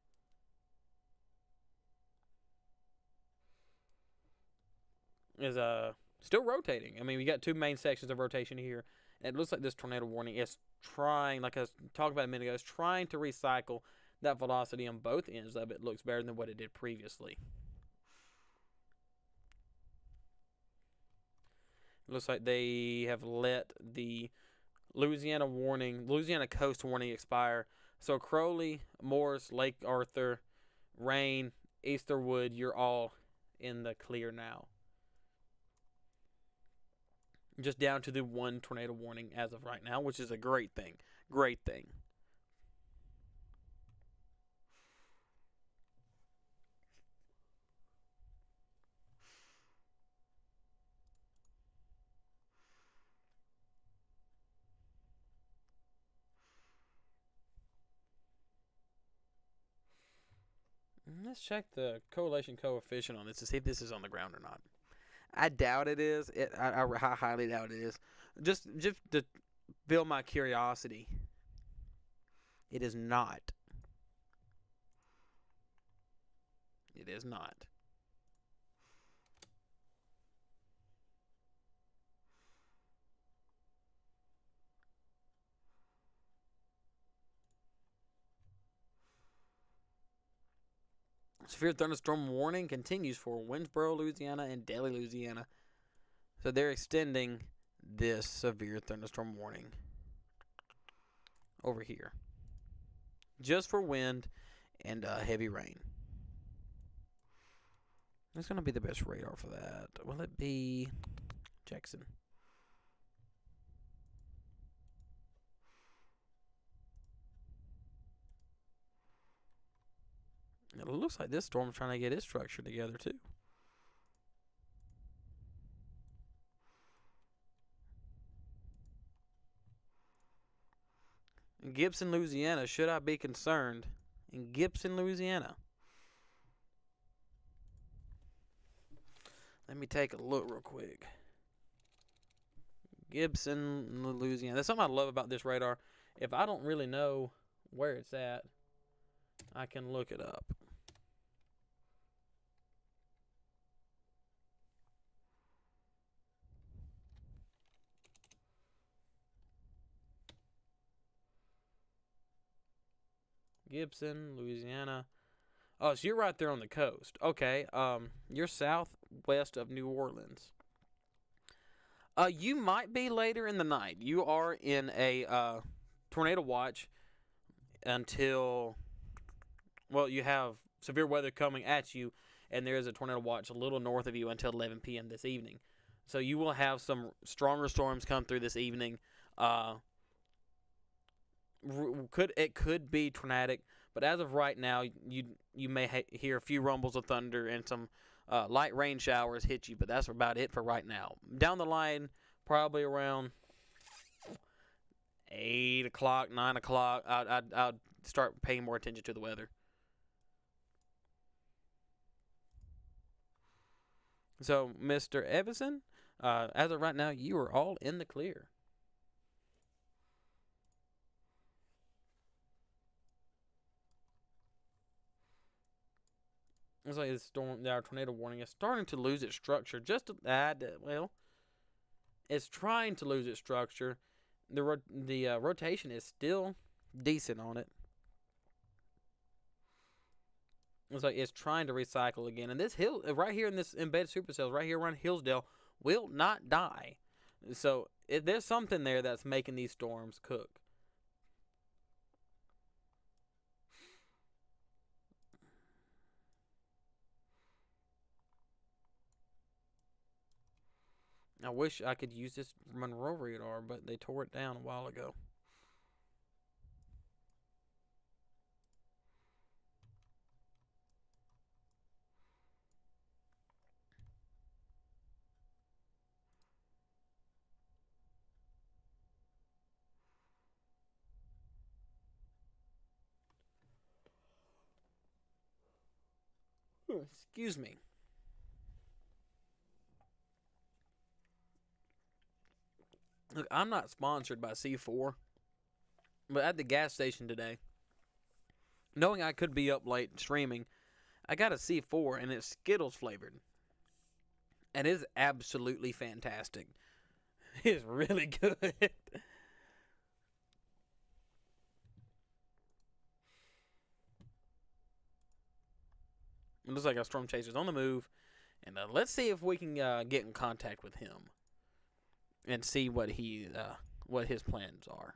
rotating. I mean, we got two main sections of rotation here. And it looks like this tornado warning is trying, like I was talking about a minute ago, is trying to recycle that velocity on both ends of it. Looks better than what it did previously. It looks like they have let the Louisiana coast warning expire. So Crowley, Morris, Lake Arthur, Rain, Easterwood, you're all in the clear now. Just down to the one tornado warning as of right now, which is a great thing. Great thing. Let's check the correlation coefficient on this to see if this is on the ground or not. I doubt it is. I highly doubt it is. Just to build my curiosity. It is not. It is not. Severe thunderstorm warning continues for Winsboro, Louisiana, and Daly, Louisiana. So they're extending this severe thunderstorm warning over here, just for wind and heavy rain. What's going to be the best radar for that? Will it be Jackson? It looks like this storm's trying to get its structure together too. In Gibson, Louisiana, should I be concerned? In Gibson, Louisiana. Let me take a look real quick. Gibson, Louisiana. That's something I love about this radar. If I don't really know where it's at, I can look it up. Gibson, Louisiana. Oh, so you're right there on the coast. Okay. You're southwest of New Orleans. You might be later in the night. You are in a tornado watch until, well, you have severe weather coming at you, and there is a tornado watch a little north of you until 11 p.m. this evening. So you will have some stronger storms come through this evening. It could be tornadic, but as of right now, you may hear a few rumbles of thunder and some light rain showers hit you, but that's about it for right now. Down the line, probably around 8 o'clock, 9 o'clock, I'd start paying more attention to the weather. So, Mr. Everson, as of right now, you are all in the clear. It's like our tornado warning is starting to lose its structure. It's trying to lose its structure. The rotation is still decent on it. It's like it's trying to recycle again. And this hill, right here in this embedded supercells, right here around Hillsdale, will not die. So there's something there that's making these storms cook. I wish I could use this Monroe radar, but they tore it down a while ago. Excuse me. Look, I'm not sponsored by C4, but at the gas station today, knowing I could be up late streaming, I got a C4 and it's Skittles flavored. And it's absolutely fantastic. It's really good. It looks like a storm chaser's on the move. And let's see if we can get in contact with him and see what his plans are.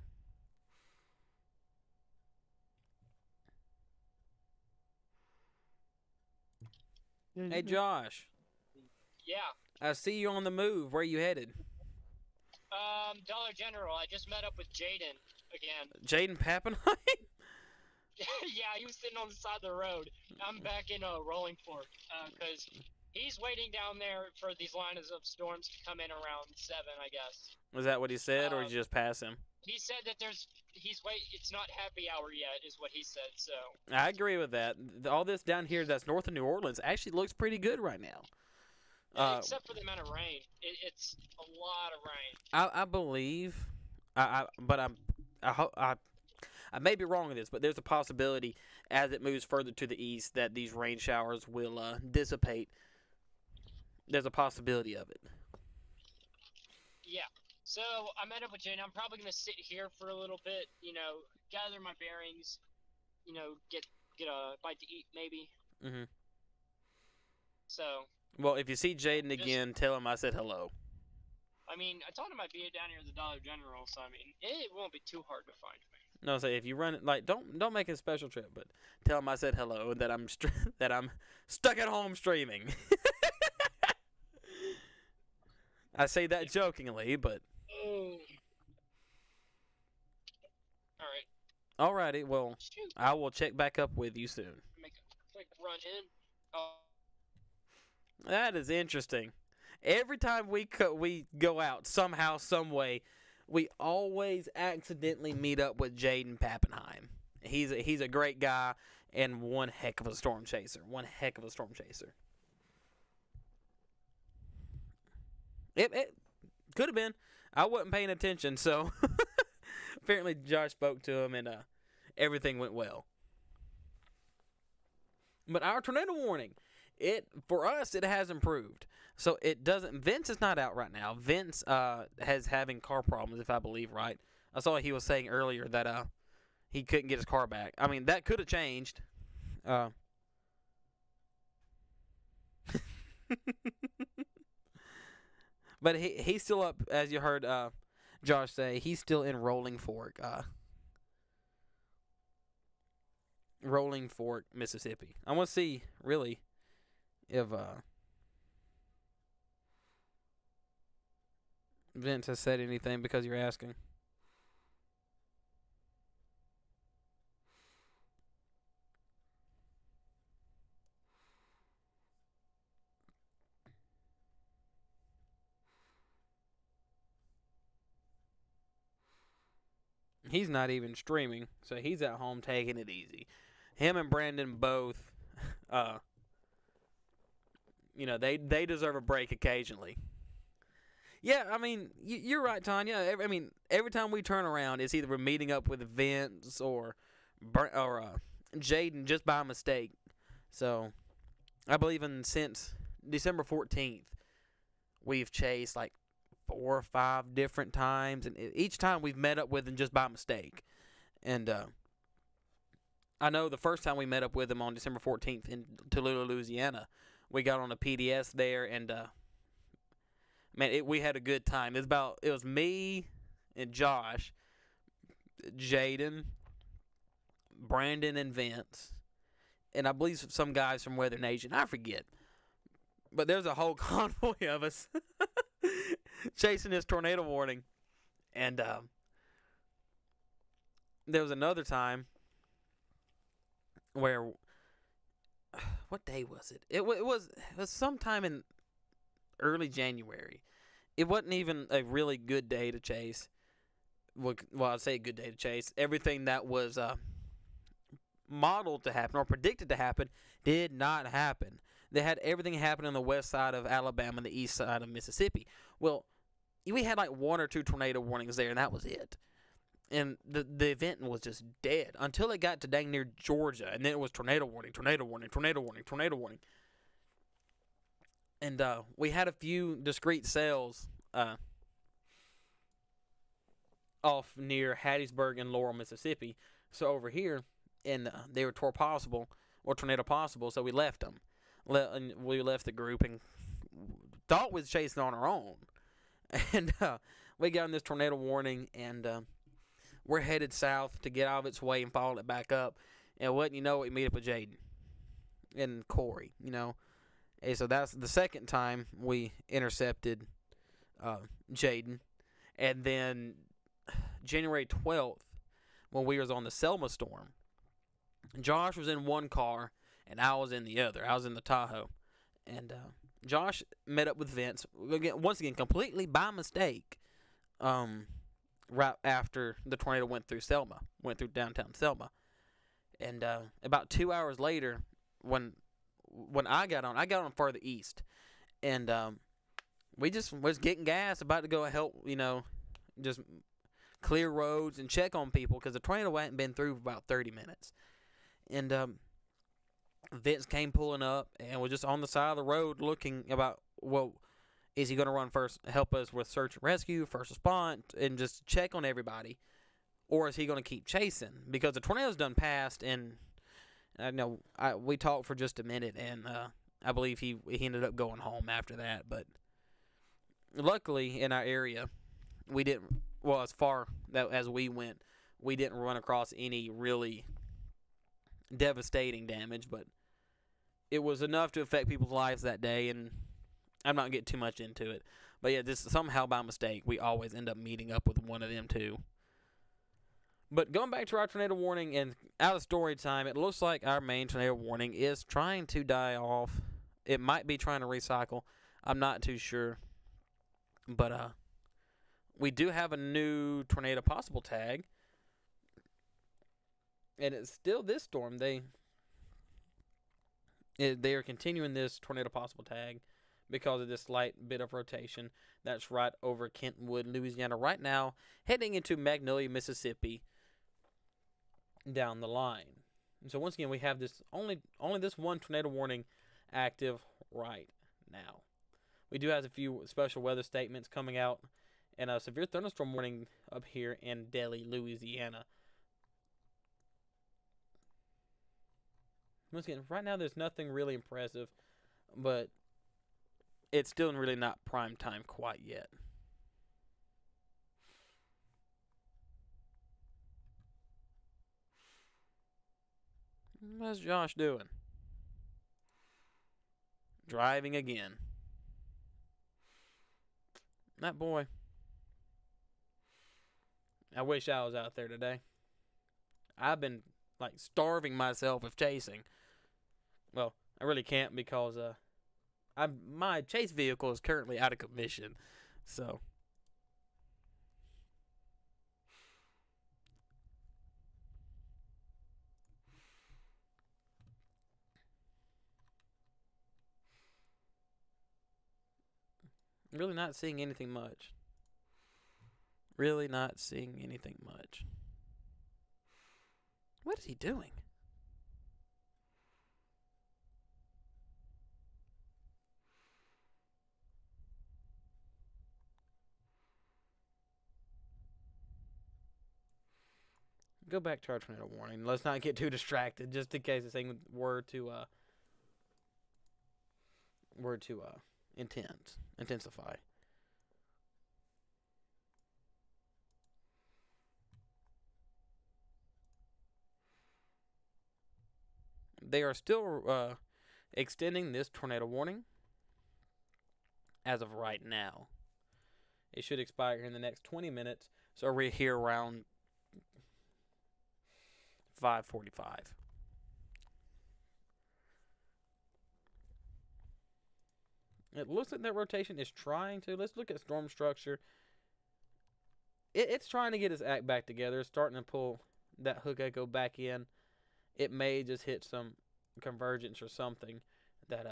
Hey, Josh. Yeah. I see you on the move. Where you headed? Dollar General. I just met up with Jaden again. Jaden Pappenheim? Yeah, he was sitting on the side of the road. I'm back in Rolling Fork, because he's waiting down there for these lines of storms to come in around 7, I guess. Was that what he said, or did you just pass him? He said that it's not happy hour yet, is what he said, so. I agree with that. All this down here that's north of New Orleans actually looks pretty good right now. Except for the amount of rain. It's a lot of rain. I believe, I may be wrong in this, but there's a possibility as it moves further to the east that these rain showers will dissipate. There's a possibility of it. Yeah. So I met up with Jane. I'm probably gonna sit here for a little bit, gather my bearings, get a bite to eat maybe. Mhm. So, Well, if you see Jaden just, again, tell him I said hello. I mean, I told him I'd be down here at the Dollar General, so I mean, it won't be too hard to find me. No, say if you run it, like don't make it a special trip, but tell him I said hello and that that I'm stuck at home streaming. I say that jokingly, but Oh. All right. alrighty. Well, Shoot. I will check back up with you soon. Make a quick run in. Oh. That is interesting. Every time we go out somehow, some way, we always accidentally meet up with Jaden Pappenheim. He's a great guy and one heck of a storm chaser. One heck of a storm chaser. It could have been. I wasn't paying attention, so apparently Josh spoke to him and everything went well. But our tornado warning, for us it has improved. So it doesn't. Vince is not out right now. Vince has having car problems, if I believe right. I saw he was saying earlier that he couldn't get his car back. I mean, that could have changed. But he's still up, as you heard Josh say. He's still in Rolling Fork, Mississippi. I want to see really if Vince has said anything because you're asking. He's not even streaming, so he's at home taking it easy. Him and Brandon both, they deserve a break occasionally. Yeah, I mean, you're right, Tanya. I mean, every time we turn around, it's either we're meeting up with Vince or Jaden just by mistake. So, I believe since December 14th, we've chased like 4 or 5 different times, and each time we've met up with him just by mistake. And I know the first time we met up with him on December 14th in Toledo, Louisiana, we got on a PDS there, and man, we had a good time. It was me and Josh, Jaden, Brandon, and Vince, and I believe some guys from Weather Nation. I forget, but there's a whole convoy of us chasing this tornado warning, and there was another time where, what day was it? It was sometime in early January. It wasn't even a really good day to chase. Well, I'd say a good day to chase. Everything that was modeled to happen or predicted to happen did not happen. They had everything happen on the west side of Alabama and the east side of Mississippi. Well, we had like 1 or 2 tornado warnings there, and that was it. And the event was just dead until it got to dang near Georgia, and then it was tornado warning, tornado warning, tornado warning, tornado warning. And we had a few discrete cells off near Hattiesburg and Laurel, Mississippi. So over here, and they were tornado possible, so we left them. We left the group and thought we was chasing on our own. And we got in this tornado warning, and we're headed south to get out of its way and follow it back up. And wouldn't you know it, we meet up with Jaden and Corey, And so that's the second time we intercepted Jaden. And then January 12th, when we was on the Selma storm, Josh was in one car and I was in the other. I was in the Tahoe. And Josh met up with Vince, once again, completely by mistake, right after the tornado went through downtown Selma. And about 2 hours later, when I got on further east, and we just was getting gas, about to go help, just clear roads and check on people because the tornado hadn't been through for about 30 minutes. And Vince came pulling up and was just on the side of the road looking about, well, is he going to run first, help us with search and rescue, first response, and just check on everybody, or is he going to keep chasing? Because the tornado's done passed, and I know we talked for just a minute, and I believe he ended up going home after that. But luckily, in our area, we didn't. Well, as far as we went, we didn't run across any really devastating damage. But it was enough to affect people's lives that day, and I'm not getting too much into it. But yeah, this somehow by mistake, we always end up meeting up with one of them too. But going back to our tornado warning and out of story time, it looks like our main tornado warning is trying to die off. It might be trying to recycle. I'm not too sure. But we do have a new tornado possible tag. And it's still this storm. They are continuing this tornado possible tag because of this slight bit of rotation. That's right over Kentwood, Louisiana right now, heading into Magnolia, Mississippi down the line. And so once again, we have this only this one tornado warning active right now. We do have a few special weather statements coming out and a severe thunderstorm warning up here in Delhi, Louisiana. Once again, right now there's nothing really impressive, but it's still really not prime time quite yet. What's Josh doing? Driving again. That boy. I wish I was out there today. I've been starving myself with chasing. Well, I really can't because my chase vehicle is currently out of commission. So really not seeing anything much. Really not seeing anything much. What is he doing? Go back to our tornado warning. Let's not get too distracted, just in case this thing were to intensify. They are still extending this tornado warning as of right now. It should expire in the next 20 minutes, so we're here around 5:45. It looks like that rotation is trying to. Let's look at storm structure. It's trying to get its act back together. It's starting to pull that hook echo back in. It may just hit some convergence or something that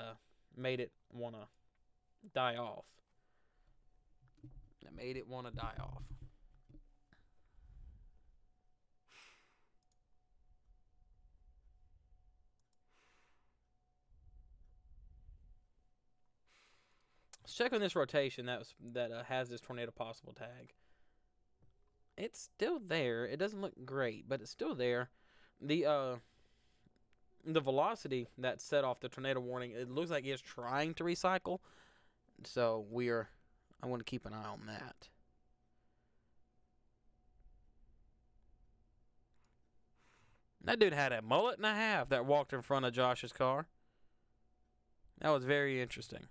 made it want to die off. That made it want to die off. Let's check on this rotation that has this tornado possible tag. It's still there. It doesn't look great, but it's still there. The velocity that set off the tornado warning, it looks like it's trying to recycle. So I want to keep an eye on that. That dude had a mullet and a half that walked in front of Josh's car. That was very interesting.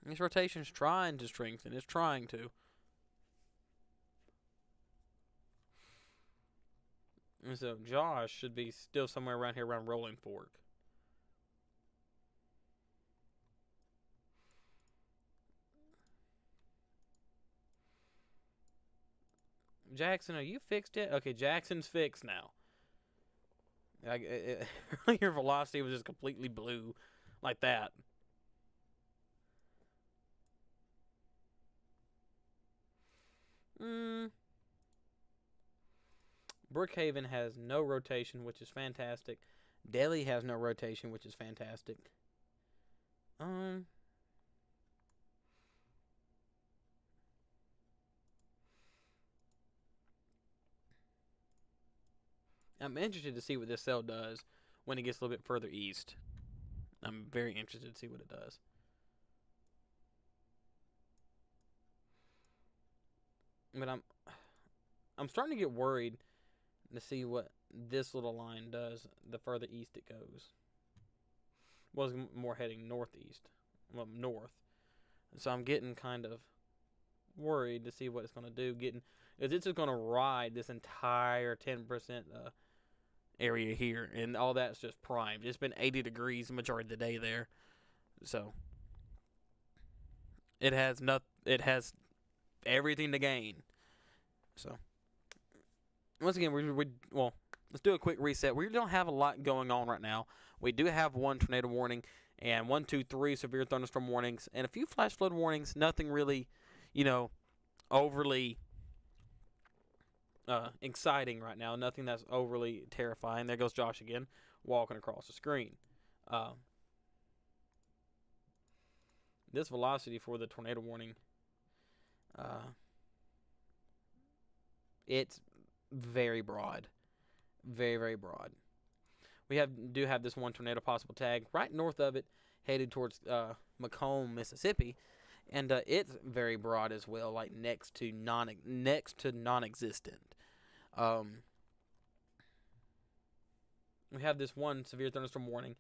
This rotation's trying to strengthen. It's trying to. And so Josh should be still somewhere around here around Rolling Fork. Jackson, are you fixed yet? Okay, Jackson's fixed now. Your velocity was just completely blue like that. Brookhaven has no rotation, which is fantastic. Delhi has no rotation, which is fantastic. I'm interested to see what this cell does when it gets a little bit further east. I'm very interested to see what it does. But I'm starting to get worried to see what this little line does the further east it goes. Was more heading northeast, well, north. So I'm getting kind of worried to see what it's going to do. Is it's just going to ride this entire 10% area here, and all that's just primed. It's been 80 degrees the majority of the day there, so it has everything to gain. So once again, well, let's do a quick reset. We don't have a lot going on right now. We do have one tornado warning and 1, 2, 3 severe thunderstorm warnings and a few flash flood warnings. Nothing really, overly exciting right now. Nothing that's overly terrifying. There goes Josh again, walking across the screen. This velocity for the tornado warning, it's very broad, very, very broad. We do have this one tornado possible tag right north of it, headed towards Macomb, Mississippi, and it's very broad as well, like next to non-existent. We have this one severe thunderstorm warning.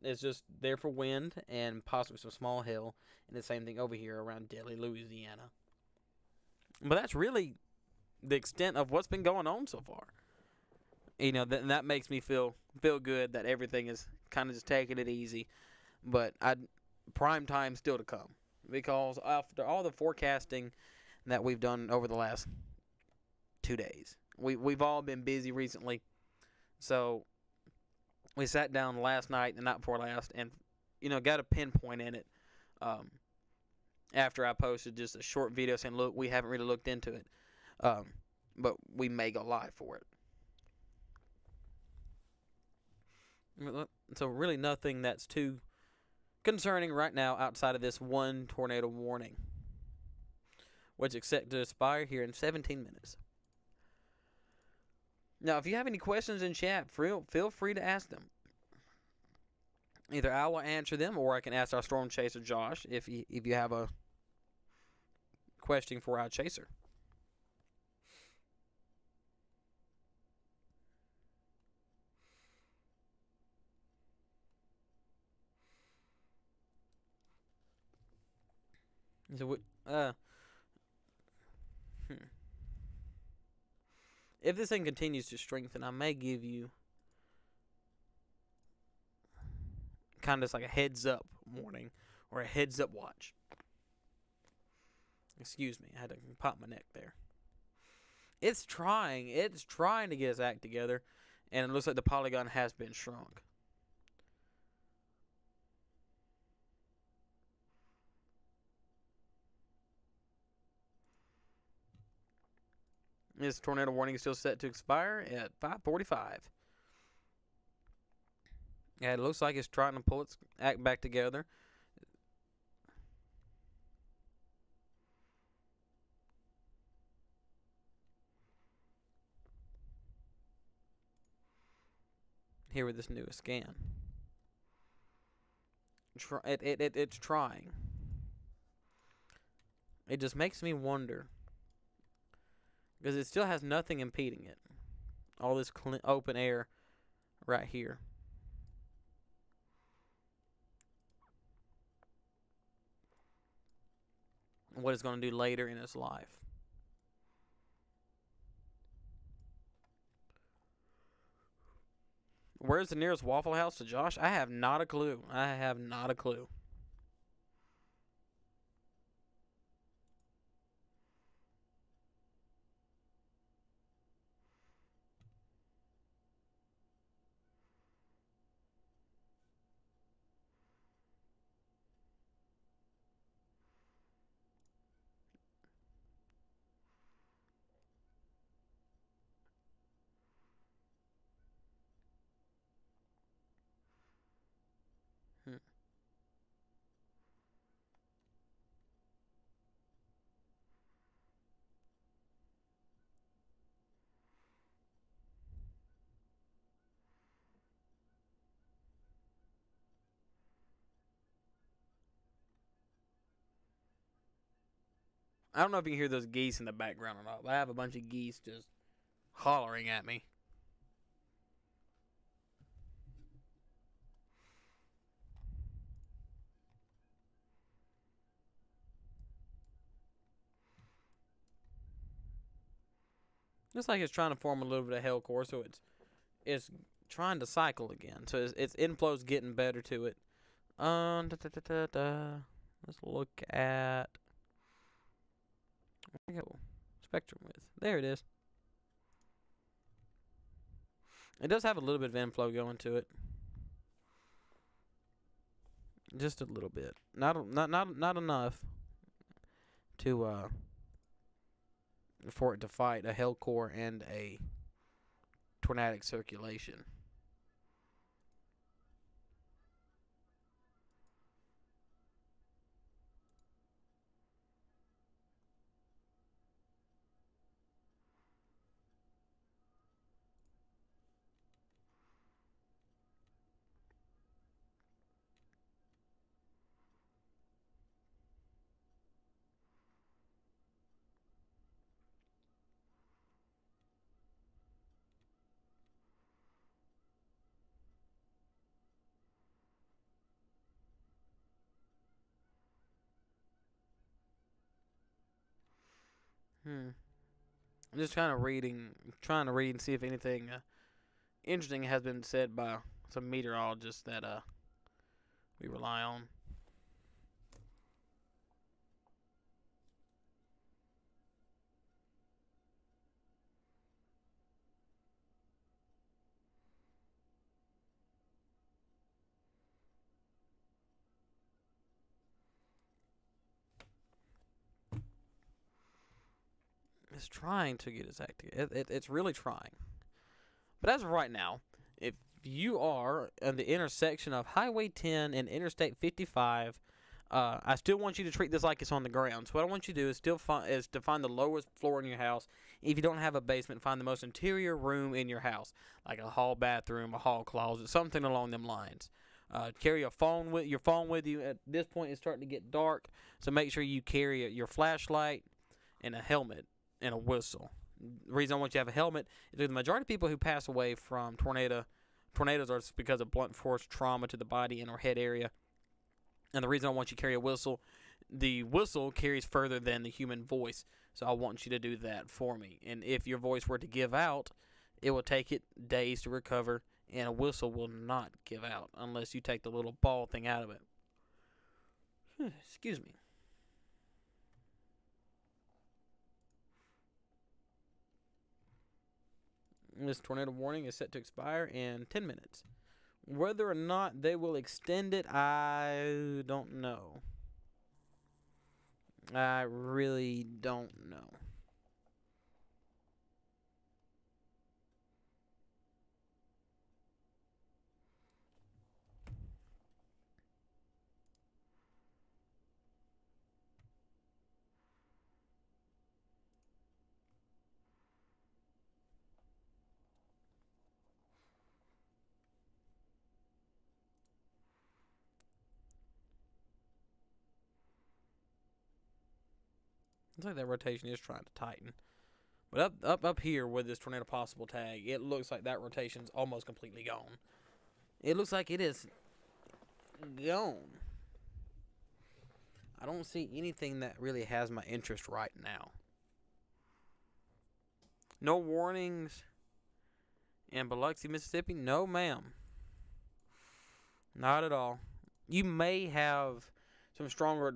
It's just there for wind and possibly some small hail, and the same thing over here around Delhi, Louisiana. But that's really the extent of what's been going on so far. That makes me feel good that everything is kind of just taking it easy. But prime time still to come, because after all the forecasting that we've done over the last 2 days, we've all been busy recently. So we sat down last night, the night before last, and got a pinpoint in it. After I posted just a short video saying, look, we haven't really looked into it, but we may go live for it. So really nothing that's too concerning right now outside of this one tornado warning, which is expected to expire here in 17 minutes. Now, if you have any questions in chat, feel free to ask them. Either I will answer them, or I can ask our storm chaser Josh if you have a question for our chaser. So if this thing continues to strengthen, I may give you kind of just like a heads up warning or a heads up watch. Excuse me, I had to pop my neck there. It's trying to get its act together, and it looks like the polygon has been shrunk. This tornado warning is still set to expire at 5:45. Yeah, it looks like it's trying to pull its act back together. Here with this newest scan. It's trying. It just makes me wonder, because it still has nothing impeding it. All this open air right here. What it's going to do later in its life. Where's the nearest Waffle House to Josh? I have not a clue. I don't know if you can hear those geese in the background or not, but I have a bunch of geese just hollering at me. Looks like it's trying to form a little bit of hell core, so it's trying to cycle again. So its inflow's getting better to it. Da, da, da, da, da. Let's look at, where we go? Spectrum width. There it is. It does have a little bit of inflow going to it. Just a little bit. Not enough to for it to fight a hell core and a tornadic circulation. I'm just kind of trying to read and see if anything interesting has been said by some meteorologists that we rely on. It's trying to get its act together. It's really trying. But as of right now, if you are at the intersection of Highway 10 and Interstate 55, I still want you to treat this like it's on the ground. So what I want you to do is to find the lowest floor in your house. If you don't have a basement, find the most interior room in your house, like a hall bathroom, a hall closet, something along them lines. Carry your phone with you. At this point, it's starting to get dark, so make sure you carry your flashlight and a helmet and a whistle. The reason I want you to have a helmet is because the majority of people who pass away from tornadoes are because of blunt force trauma to the body and or head area. And the reason I want you to carry a whistle, the whistle carries further than the human voice. So I want you to do that for me. And if your voice were to give out, it will take it days to recover, and a whistle will not give out unless you take the little ball thing out of it. Excuse me. This tornado warning is set to expire in 10 minutes. Whether or not they will extend it, I don't know. I really don't know. Looks like that rotation is trying to tighten. But up here with this tornado possible tag, it looks like that rotation's almost completely gone. It looks like it is gone. I don't see anything that really has my interest right now. No warnings in Biloxi, Mississippi? No, ma'am. Not at all. You may have some stronger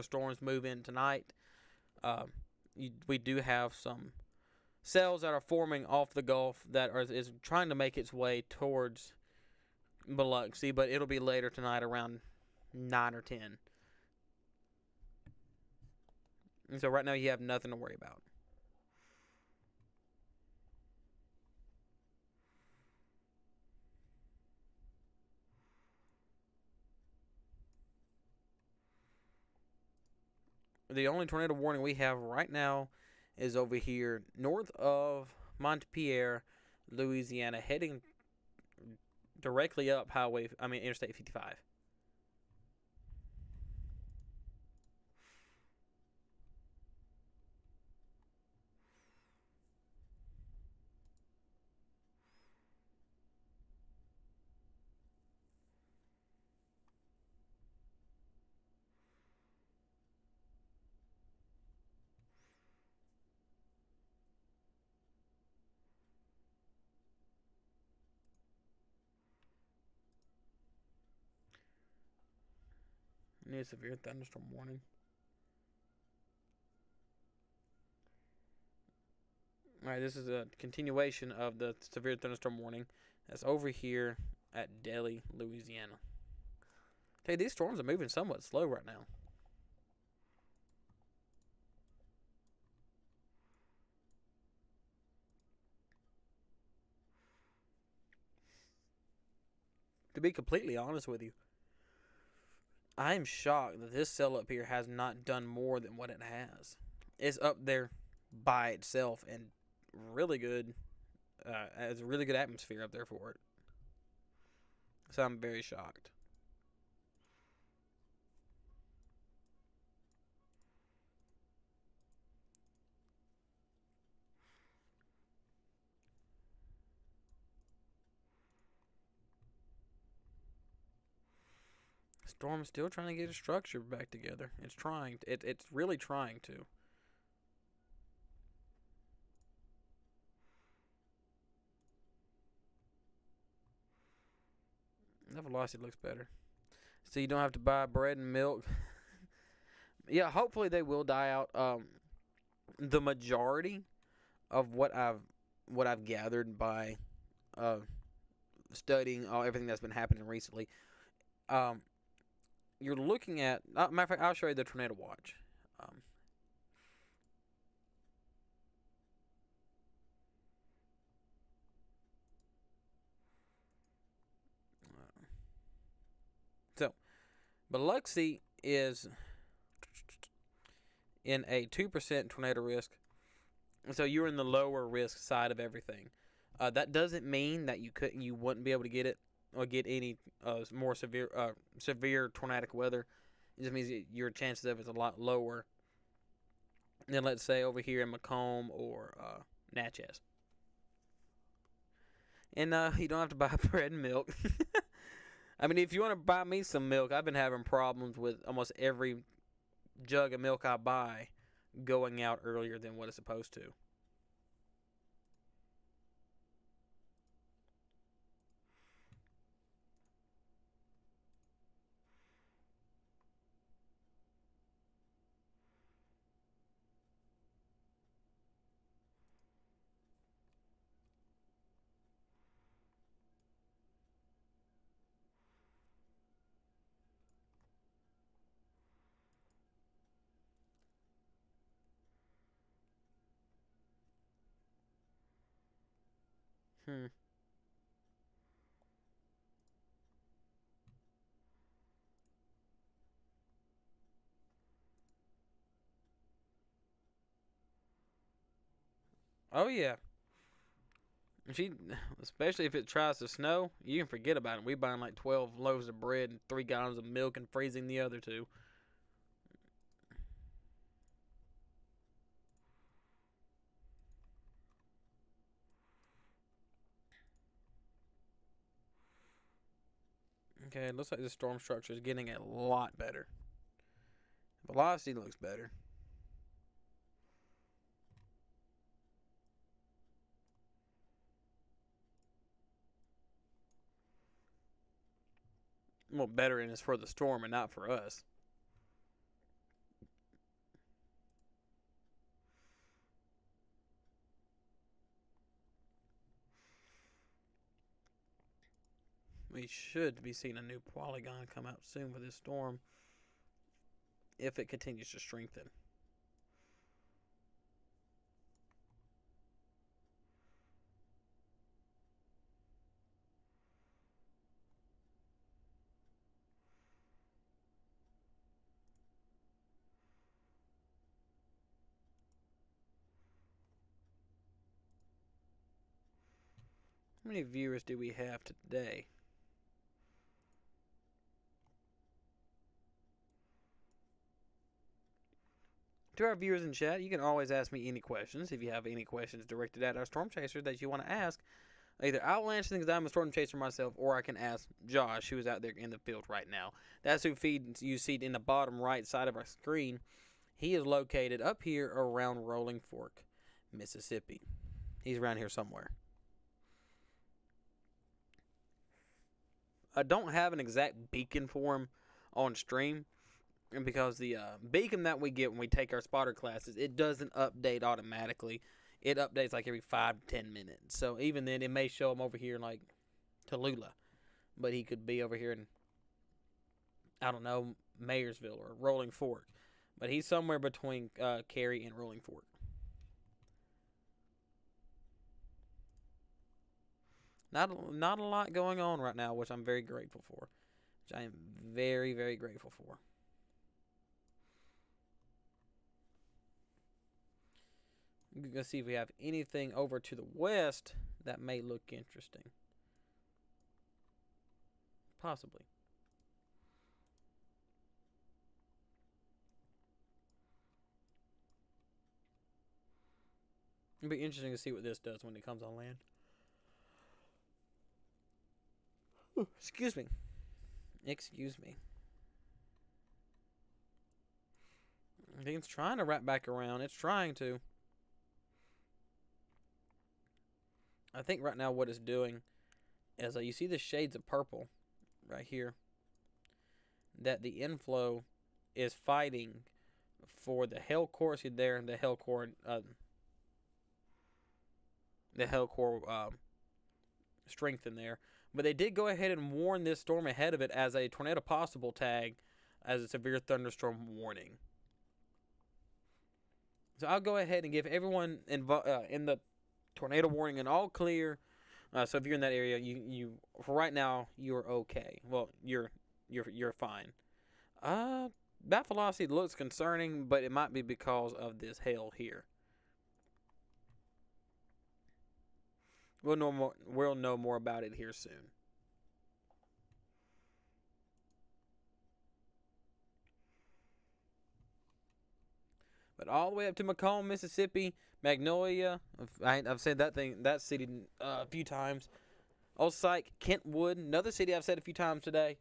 storms move in tonight. We do have some cells that are forming off the Gulf that is trying to make its way towards Biloxi, but it'll be later tonight around 9 or 10. And so right now you have nothing to worry about. The only tornado warning we have right now is over here north of Montpelier, Louisiana, heading directly up Interstate 55. Near severe thunderstorm warning. Alright, this is a continuation of the severe thunderstorm warning that's over here at Delhi, Louisiana. Hey, these storms are moving somewhat slow right now. To be completely honest with you, I'm shocked that this cell up here has not done more than what it has. It's up there by itself and really good. Has a really good atmosphere up there for it. So I'm very shocked. Storm's still trying to get its structure back together. It's trying. It's really trying to. The velocity looks better. So you don't have to buy bread and milk. Yeah, hopefully they will die out. The majority of what I've gathered by uh, studying everything that's been happening recently, you're looking at. Matter of fact, I'll show you the tornado watch. Um, so, Biloxi is in a 2% tornado risk. So you're in the lower risk side of everything. That doesn't mean that you wouldn't be able to get it or get any more severe tornadic weather. It just means your chances of it's a lot lower than, let's say, over here in Macomb or Natchez. And you don't have to buy bread and milk. I mean, if you want to buy me some milk, I've been having problems with almost every jug of milk I buy going out earlier than what it's supposed to. Hmm. Oh yeah. She, especially if it tries to snow, you can forget about it. We buying like 12 loaves of bread and 3 gallons of milk and freezing the other two. Okay, it looks like the storm structure is getting a lot better. Velocity looks better. Well, better and it's for the storm and not for us. We should be seeing a new polygon come out soon with this storm if it continues to strengthen. How many viewers do we have today? To our viewers in chat, you can always ask me any questions. If you have any questions directed at our storm chaser that you want to ask, either I will answer things because I'm a storm chaser myself, or I can ask Josh, who is out there in the field right now. That's who you see in the bottom right side of our screen. He is located up here around Rolling Fork, Mississippi. He's around here somewhere. I don't have an exact beacon for him on stream, And because the beacon that we get when we take our spotter classes, it doesn't update automatically. It updates like every 5 to 10 minutes. So even then, it may show him over here in like Tallulah, but he could be over here in, I don't know, Mayersville or Rolling Fork. But he's somewhere between Cary and Rolling Fork. Not a lot going on right now, which I'm very grateful for. Which I am very, very grateful for. Let's see if we have anything over to the west that may look interesting. Possibly. It'll be interesting to see what this does when it comes on land. Ooh, excuse me. Excuse me. I think it's trying to wrap back around. It's trying to. I think right now what it's doing is you see the shades of purple right here. That the inflow is fighting for the hell core. See there, the hell core. The hell core strength in there. But they did go ahead and warn this storm ahead of it as a tornado possible tag, as a severe thunderstorm warning. So I'll go ahead and give everyone in the tornado warning an all clear. So if you're in that area, you for right now you're okay. Well, you're fine. Bat velocity looks concerning, but it might be because of this hail here. We'll know more about it here soon. But all the way up to Macomb, Mississippi, Magnolia. I've said that city a few times. Osike, Kentwood, another city I've said a few times today.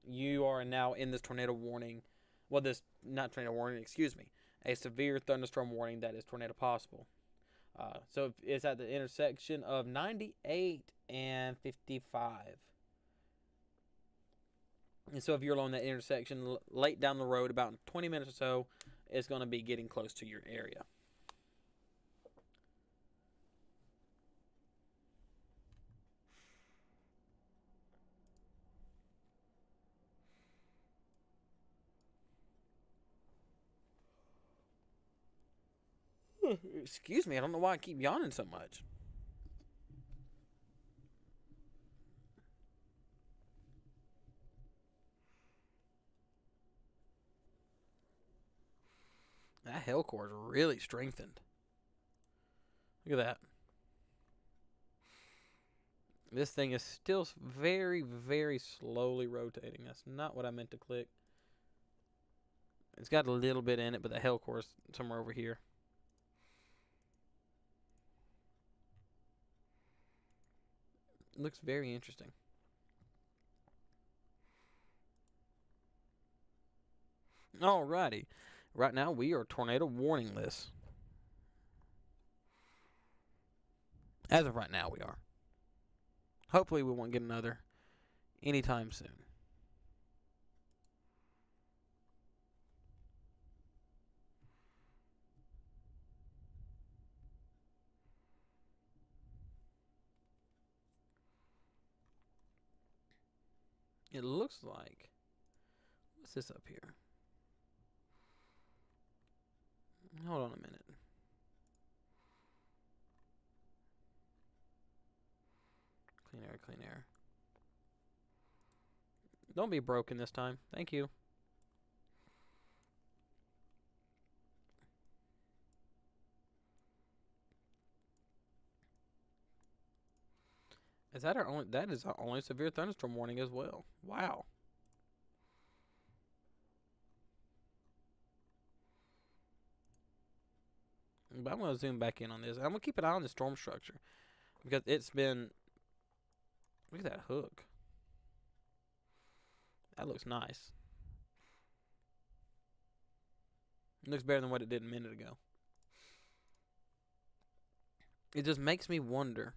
You are now in this tornado warning. Well, this not tornado warning. Excuse me, a severe thunderstorm warning that is tornado possible. So it's at the intersection of 98 and 55. And so if you're along that intersection late down the road, about 20 minutes or so, it's going to be getting close to your area. Excuse me, I don't know why I keep yawning so much. That hell core is really strengthened. Look at that. This thing is still very, very slowly rotating. That's not what I meant to click. It's got a little bit in it, but the hell core is somewhere over here. It looks very interesting. Alrighty. Right now, we are tornado warning list. As of right now, we are. Hopefully, we won't get another anytime soon. It looks like... What's this up here? Hold on a minute. Clean air, clean air. Don't be broken this time. Thank you. Is that our only? That is our only severe thunderstorm warning as well. Wow. But I'm going to zoom back in on this. I'm going to keep an eye on the storm structure. Because it's been... Look at that hook. That looks nice. It looks better than what it did a minute ago. It just makes me wonder.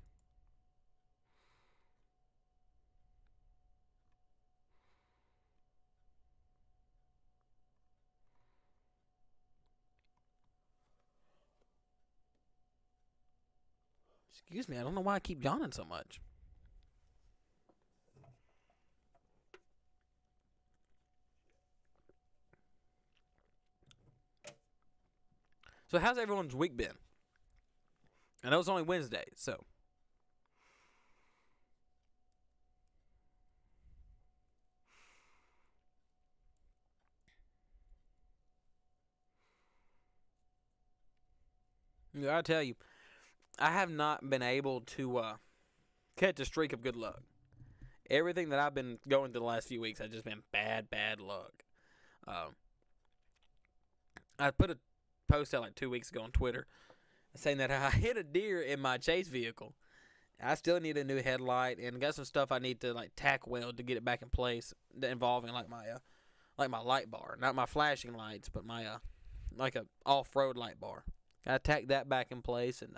Excuse me, I don't know why I keep yawning so much. So how's everyone's week been? I know it's only Wednesday, so. Yeah, I tell you, I have not been able to catch a streak of good luck. Everything that I've been going through the last few weeks has just been bad luck. I put a post out like 2 weeks ago on Twitter saying that I hit a deer in my chase vehicle. I still need a new headlight and got some stuff I need to like tack weld to get it back in place, involving like my light bar, not my flashing lights, but my like a off-road light bar. I tacked that back in place, and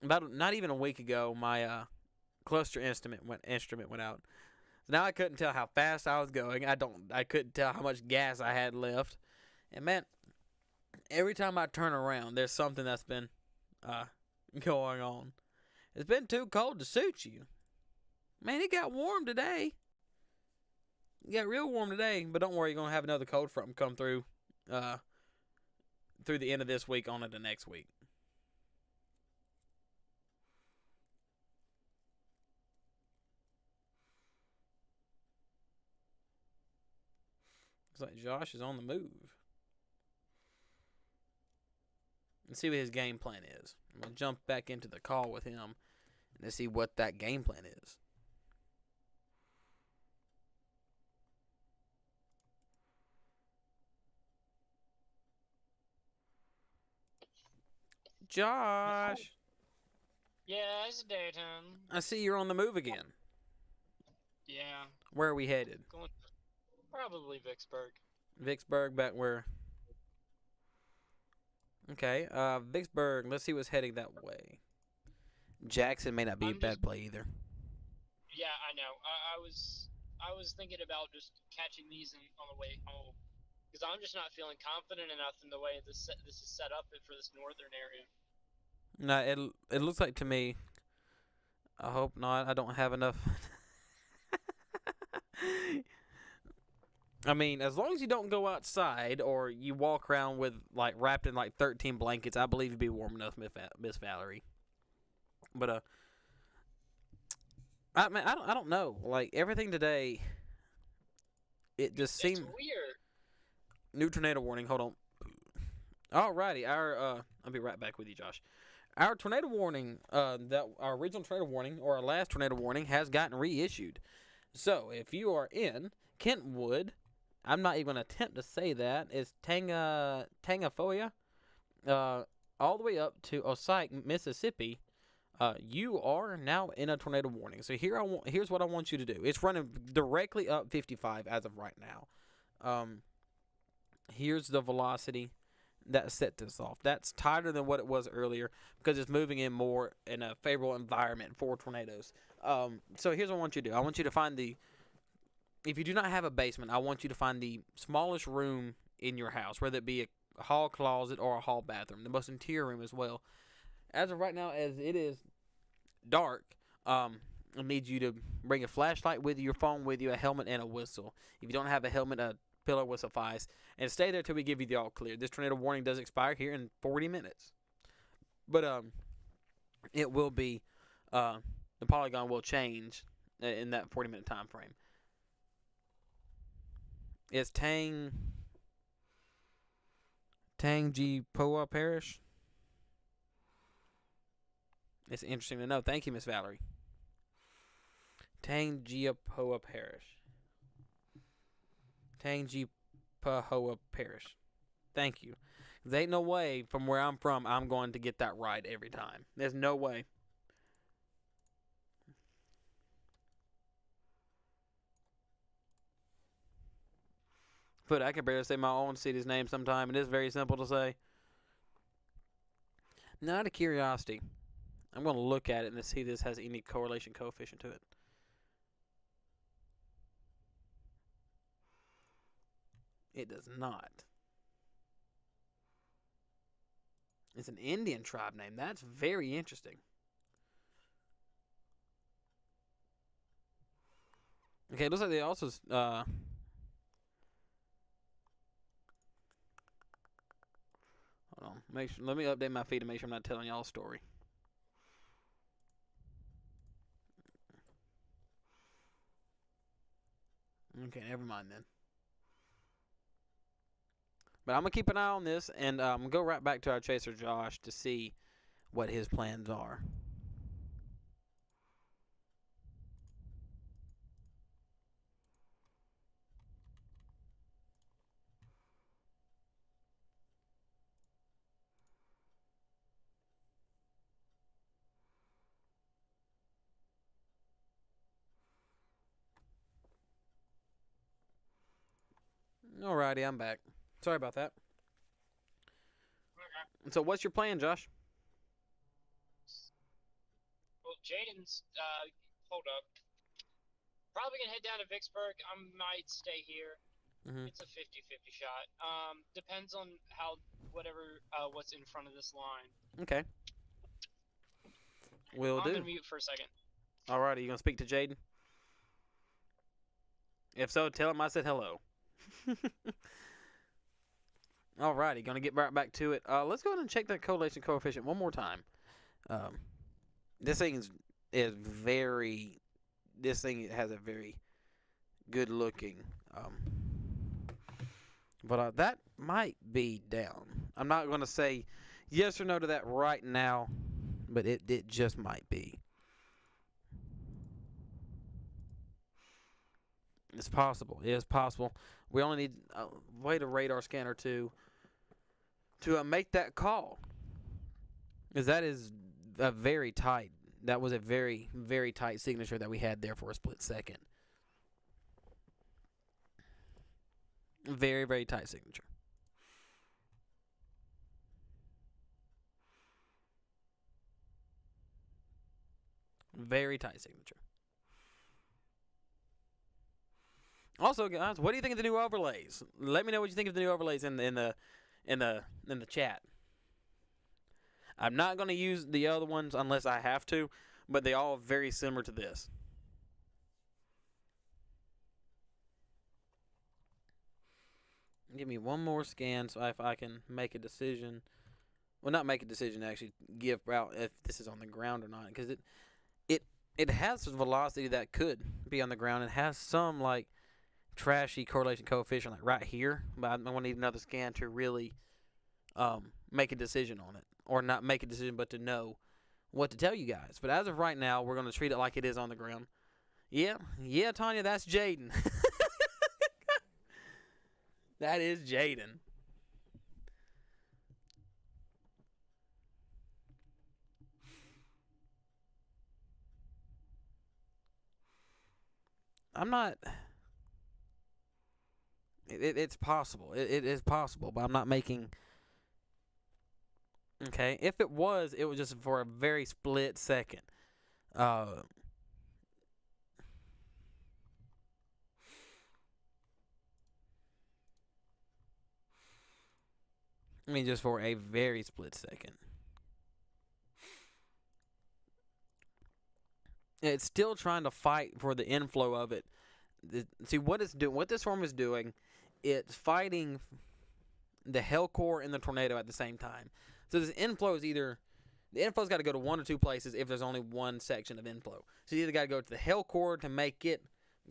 about not even a week ago, my cluster instrument went out. So now I couldn't tell how fast I was going. I couldn't tell how much gas I had left. And man, every time I turn around, there's something that's been going on. It's been too cold to suit you. Man, it got warm today. It got real warm today, but don't worry, you're gonna have another cold front come through the end of this week on into next week. Looks like Josh is on the move. Let's see what his game plan is. I'm going to jump back into the call with him and see what that game plan is. Josh! Yeah, it's daytime. I see you're on the move again. Yeah. Where are we headed? Going probably Vicksburg. Vicksburg, back where? Okay, Vicksburg, let's see what's heading that way. Jackson may not be a bad play either. Yeah, I know. I was thinking about just catching these on the way home, because I'm just not feeling confident enough in the way this is set up for this northern area. No, it looks like to me. I hope not. I don't have enough. I mean, as long as you don't go outside or you walk around with like wrapped in like 13 blankets, I believe you'd be warm enough, Miss Valerie. But I don't know. Like everything today, it just seemed weird. New tornado warning. Hold on. Alrighty, I'll be right back with you, Josh. Our tornado warning, our original tornado warning or our last tornado warning has gotten reissued. So if you are in Kentwood, I'm not even going to attempt to say that. It's Tangafoya, all the way up to Osage, Mississippi. You are now in a tornado warning. So here's what I want you to do. It's running directly up 55 as of right now. Here's the velocity that set this off. That's tighter than what it was earlier because it's moving in more in a favorable environment for tornadoes. So here's what I want you to do. I want you to find if you do not have a basement, I want you to find the smallest room in your house, whether it be a hall closet or a hall bathroom, the most interior room as well. As of right now, as it is dark, I need you to bring a flashlight with you, your phone with you, a helmet, and a whistle. If you don't have a helmet, a pillow will suffice. And stay there till we give you the all clear. This tornado warning does expire here in 40 minutes. But it will be, the polygon will change in that 40-minute time frame. It's Tangjipoa Parish. It's interesting to know. Thank you, Miss Valerie. Tangjipoa Parish. Tangjipoa Parish. Thank you. There ain't no way from where I'm from I'm going to get that right every time. There's no way. But I can barely say my own city's name sometime. It is very simple to say. Now, out of curiosity, I'm going to look at it and see if this has any correlation coefficient to it. It does not. It's an Indian tribe name. That's very interesting. Okay, it looks like they also hold on. Let me update my feed to make sure I'm not telling y'all a story. Okay, never mind then. But I'm gonna keep an eye on this and go right back to our chaser Josh to see what his plans are. Alrighty, I'm back. Sorry about that. Okay. So, what's your plan, Josh? Well, Jaden's, hold up. Probably gonna head down to Vicksburg. I might stay here. Mm-hmm. It's a 50-50 shot. Depends on whatever, what's in front of this line. Okay. Will I'm do. gonna mute for a second. Alrighty, you gonna speak to Jaden? If so, tell him I said hello. Alrighty, gonna get right back to it. Let's go ahead and check that correlation coefficient one more time. This thing is very. This thing has a very good looking. But that might be down. I'm not gonna say yes or no to that right now, but it just might be. It's possible. It is possible. We only need a way to radar scanner to make that call. Because that is a very tight. That was a very, very tight signature that we had there for a split second. Very, very tight signature. Very tight signature. Also, guys, what do you think of the new overlays? Let me know what you think of the new overlays in the chat. I'm not going to use the other ones unless I have to, but they all very similar to this. Give me one more scan so if I can make a decision. Well, not make a decision, actually give out if this is on the ground or not, because it has velocity that could be on the ground. It has some like trashy correlation coefficient like right here, but I'm going to need another scan to really make a decision on it, or not make a decision, but to know what to tell you guys. But as of right now, we're going to treat it like it is on the ground. Yeah, Tanya, that's Jaden. That is Jaden. I'm not. It's possible. It is possible, but I'm not making. Okay, if it was just for a very split second. I mean, just for a very split second. It's still trying to fight for the inflow of it. See what it's doing. What this storm is doing, it's fighting the hell core and the tornado at the same time. So this inflow is either the inflow's got to go to one or two places if there's only one section of inflow. So you either got to go to the hell core to make it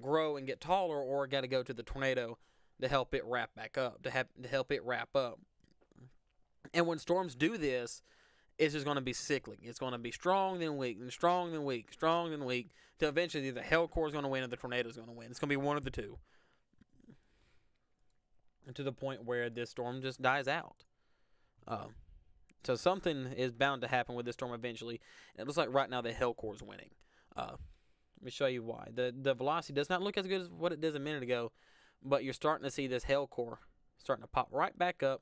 grow and get taller, or got to go to the tornado to help it wrap back up, to help it wrap up. And when storms do this, it's just going to be cycling. It's going to be strong, then weak, and strong, then weak, strong, then weak, till eventually the hell core is going to win or the tornado is going to win. It's going to be one of the two. To the point where this storm just dies out. So something is bound to happen with this storm eventually. And it looks like right now the hell core is winning. Let me show you why. The velocity does not look as good as what it did a minute ago, but you're starting to see this hell core starting to pop right back up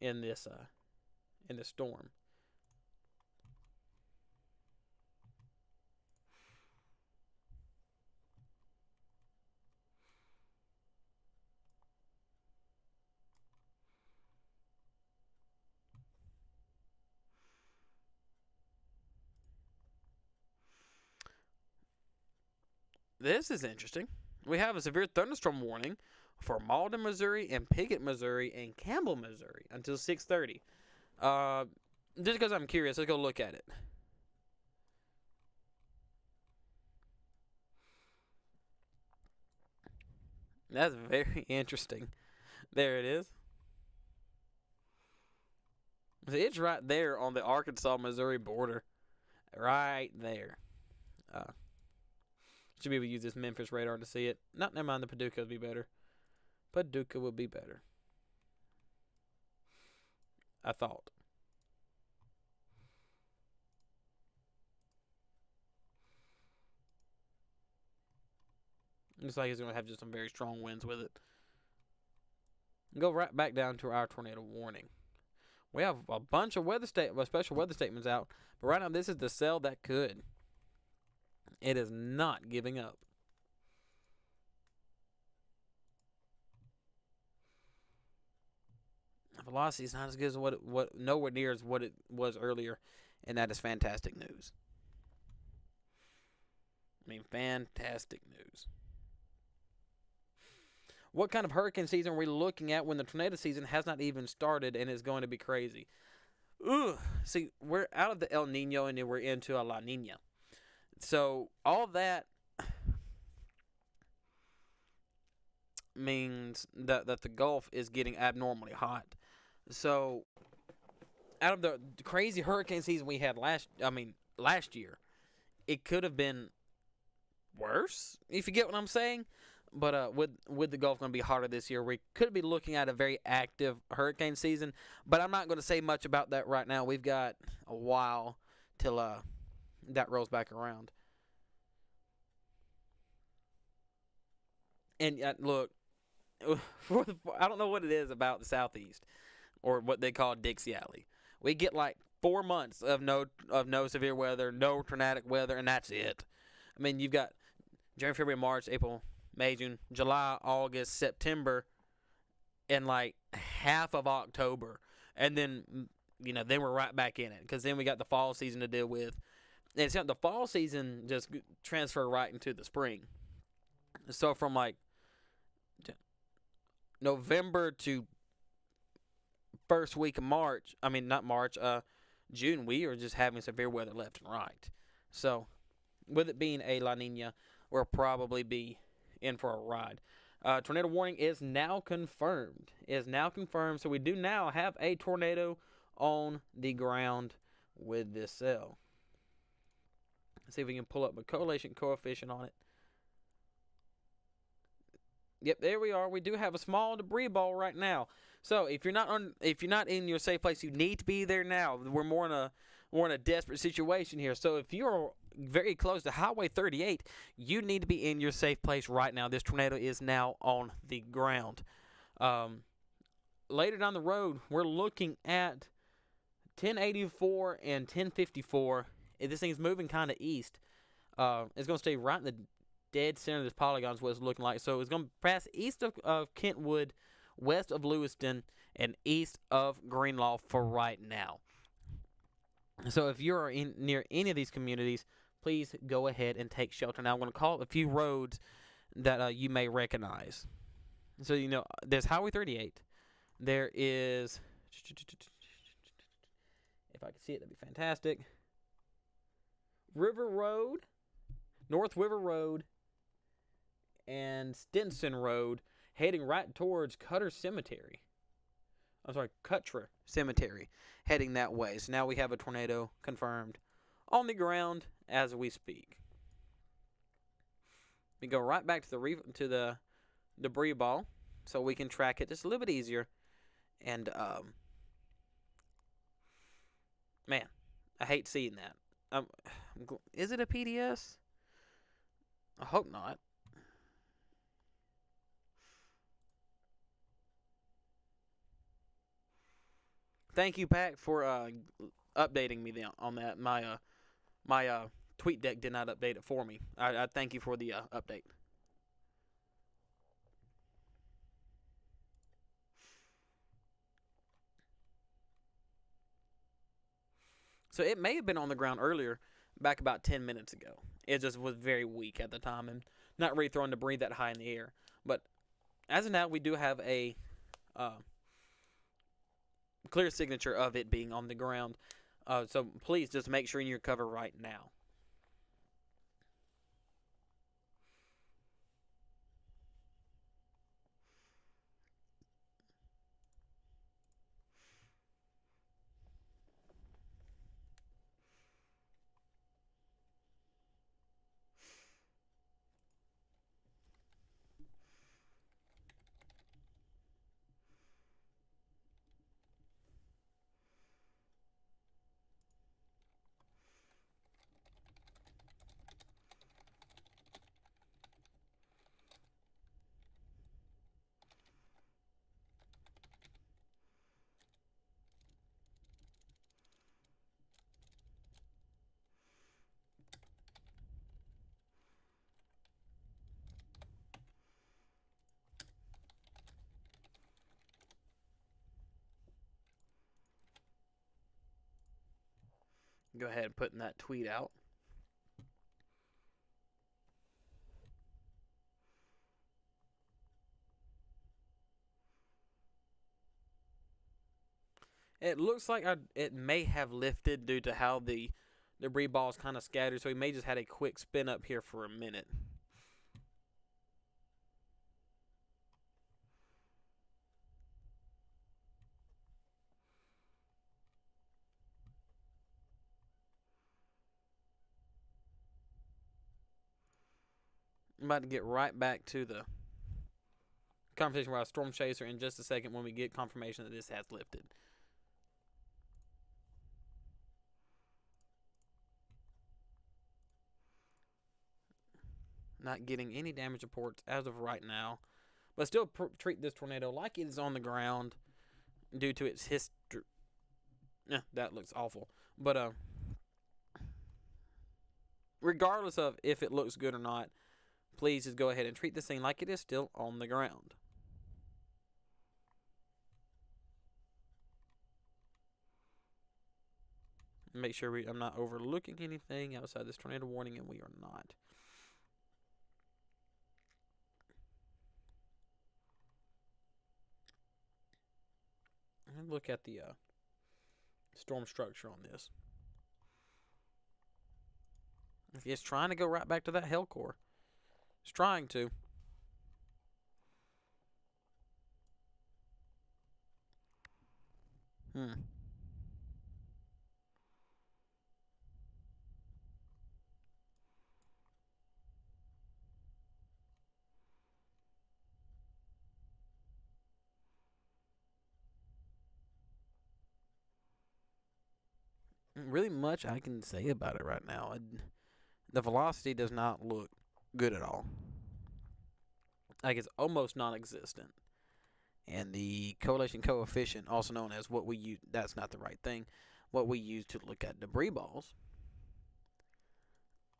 in this storm. This is interesting. We have a severe thunderstorm warning for Malden, Missouri, and Piggott, Missouri, and Campbell, Missouri until 6:30. Just because I'm curious, let's go look at it. That's very interesting. There it is. It's right there on the Arkansas-Missouri border. Right there. Uh, should be able to use this Memphis radar to see it. Not, never mind, the Paducah would be better. Paducah would be better. I thought. Looks like he's going to have just some very strong winds with it. Go right back down to our tornado warning. We have a bunch of special weather statements out, but right now this is the cell that could. It is not giving up. Velocity is not as good as what nowhere near as what it was earlier, and that is fantastic news. I mean, fantastic news. What kind of hurricane season are we looking at when the tornado season has not even started and is going to be crazy? See, we're out of the El Nino and then we're into a La Nina. So all that means that the Gulf is getting abnormally hot. So out of the crazy hurricane season we had last year, it could have been worse, if you get what I'm saying. But with the Gulf going to be hotter this year, we could be looking at a very active hurricane season. But I'm not going to say much about that right now. We've got a while till that rolls back around. And look, I don't know what it is about the Southeast, or what they call Dixie Alley. We get like 4 months of no severe weather, no tornadic weather, and that's it. I mean, you've got January, February, March, April, May, June, July, August, September, and like half of October. And then, then we're right back in it, because then we got the fall season to deal with. And it's the fall season just transfer right into the spring. So from like November to first week of March, June, we are just having severe weather left and right. So with it being a La Nina, we'll probably be in for a ride. Tornado warning is now confirmed. So we do now have a tornado on the ground with this cell. Let's see if we can pull up a correlation coefficient on it. Yep, there we are. We do have a small debris ball right now. So if you're not in your safe place, you need to be there now. We're more in a desperate situation here. So if you're very close to Highway 38, you need to be in your safe place right now. This tornado is now on the ground. Later down the road, we're looking at 1084 and 1054. This thing's moving kind of east. It's going to stay right in the dead center of this polygon is what it's looking like. So it's going to pass east of Kentwood, west of Lewiston, and east of Greenlaw for right now. So if you're near any of these communities, please go ahead and take shelter. Now I'm going to call a few roads that you may recognize. So there's Highway 38. There is, if I can see it, that'd be fantastic. River Road, North River Road, and Stinson Road, heading right towards Cutrer Cemetery, heading that way. So now we have a tornado confirmed on the ground as we speak. We go right back to the debris ball so we can track it just a little bit easier. And man, I hate seeing that. Is it a PDS? I hope not. Thank you, Pack, for updating me on that. My tweet deck did not update it for me. I thank you for the update. So it may have been on the ground earlier, back about 10 minutes ago. It just was very weak at the time and not really throwing debris that high in the air. But as of now, we do have a clear signature of it being on the ground. So please just make sure you're in your cover right now. Go ahead and put that tweet out. It looks like it may have lifted due to how the debris balls kind of scattered, so he may just had a quick spin up here for a minute. I'm about to get right back to the conversation about Storm Chaser in just a second when we get confirmation that this has lifted. Not getting any damage reports as of right now, but still treat this tornado like it is on the ground due to its history. That looks awful. But regardless of if it looks good or not, please just go ahead and treat this thing like it is still on the ground. Make sure I'm not overlooking anything outside this tornado warning, and we are not. And look at the storm structure on this. It's trying to go right back to that hell core. It's trying to. Really much I can say about it right now. The velocity does not look good at all. Like it's almost non-existent. And the correlation coefficient, also known as what we use, that's not the right thing, what we use to look at debris balls,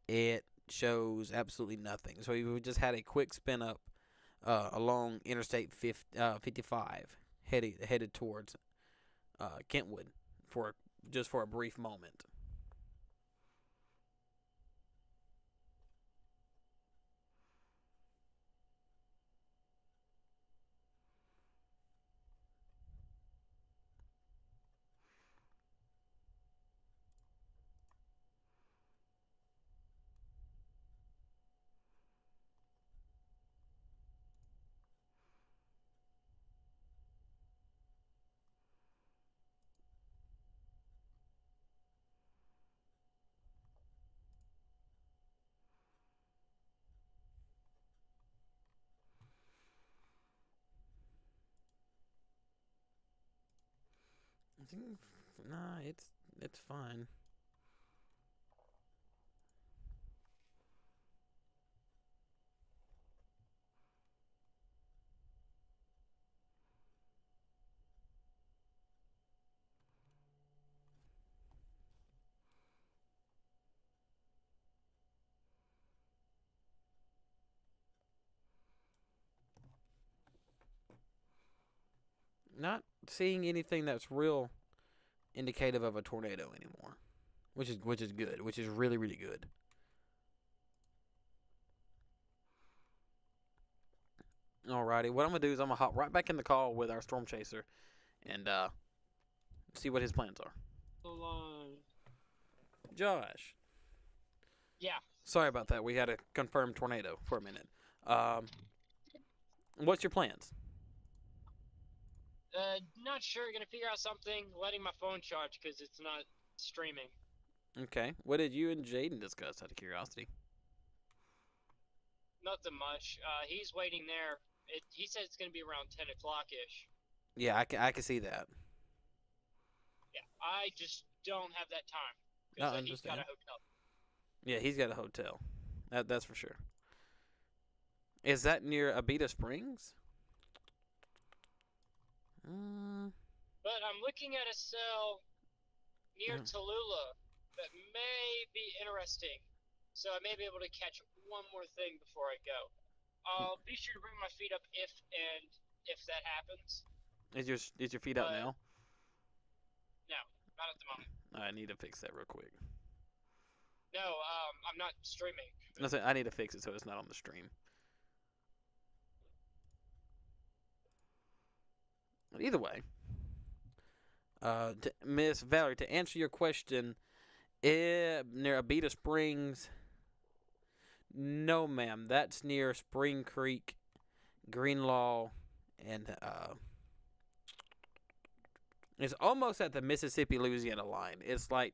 it shows absolutely nothing. So we just had a quick spin up along Interstate 55 headed towards Kentwood for a brief moment. Nah, it's fine. Not seeing anything that's real indicative of a tornado anymore, which is good, which is really really good. Alrighty, what I'm gonna do is I'm gonna hop right back in the call with our storm chaser, and see what his plans are. Hold on. Josh, Yeah. sorry about that. We had a confirmed tornado for a minute. Um, what's your plans? Not sure. Gonna figure out something. Letting my phone charge because it's not streaming. Okay, what did you and Jaden discuss out of curiosity? Nothing much. He's waiting there. He said it's gonna be around 10 o'clock ish. Yeah, I can see that. Yeah. I just don't have that time I because he's got understand. a hotel. Yeah, he's got a hotel. That's for sure. Is that near Abita Springs? Mm, But I'm looking at a cell near mm. Tallulah that may be interesting. So I may be able to catch one more thing before I go. I'll be sure to bring my feet up if that happens. Is your feet up But now? no, not at the moment. I need to fix that real quick. No, I'm not streaming. I need to fix it so it's not on the stream. But either way, Miss Valerie, to answer your question, near Abita Springs, no, ma'am. That's near Spring Creek, Greenlaw, and it's almost at the Mississippi-Louisiana line. It's like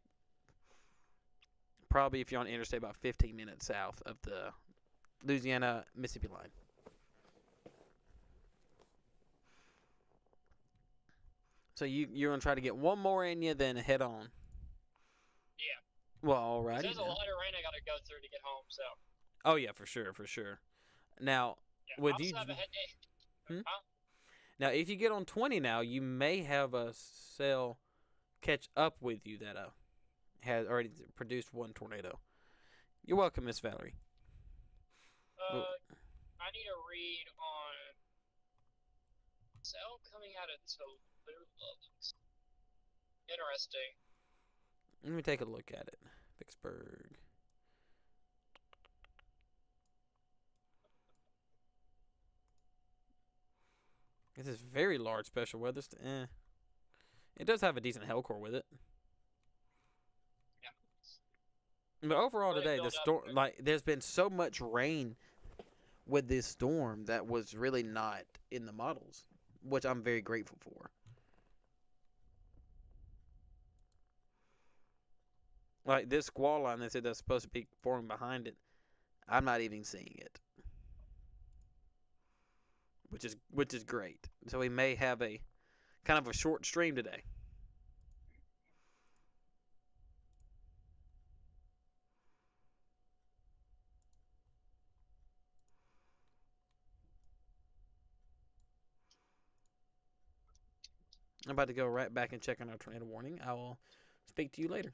probably if you're on interstate about 15 minutes south of the Louisiana-Mississippi line. So you're gonna try to get one more in you, then head on. Yeah. Well, alrighty. There's a lot of rain I gotta go through to get home, so. Oh yeah, for sure, for sure. Now, Yeah, with I'll you, still have a head. Hmm? Huh? now if you get on 20 now, you may have a cell catch up with you that has already produced one tornado. You're welcome, Miss Valerie. I need a read on cell coming out of Tallulah. Interesting. Let me take a look at it. Vicksburg. This is very large special weather. It does have a decent hell core with it. Yeah. But overall Let it today, the build up. storm, like, there's been so much rain with this storm that was really not in the models, which I'm very grateful for. Like this squall line they said that's supposed to be forming behind it, I'm not even seeing it, which is great. So we may have a kind of a short stream today. I'm about to go right back and check on our tornado warning. I will speak to you later.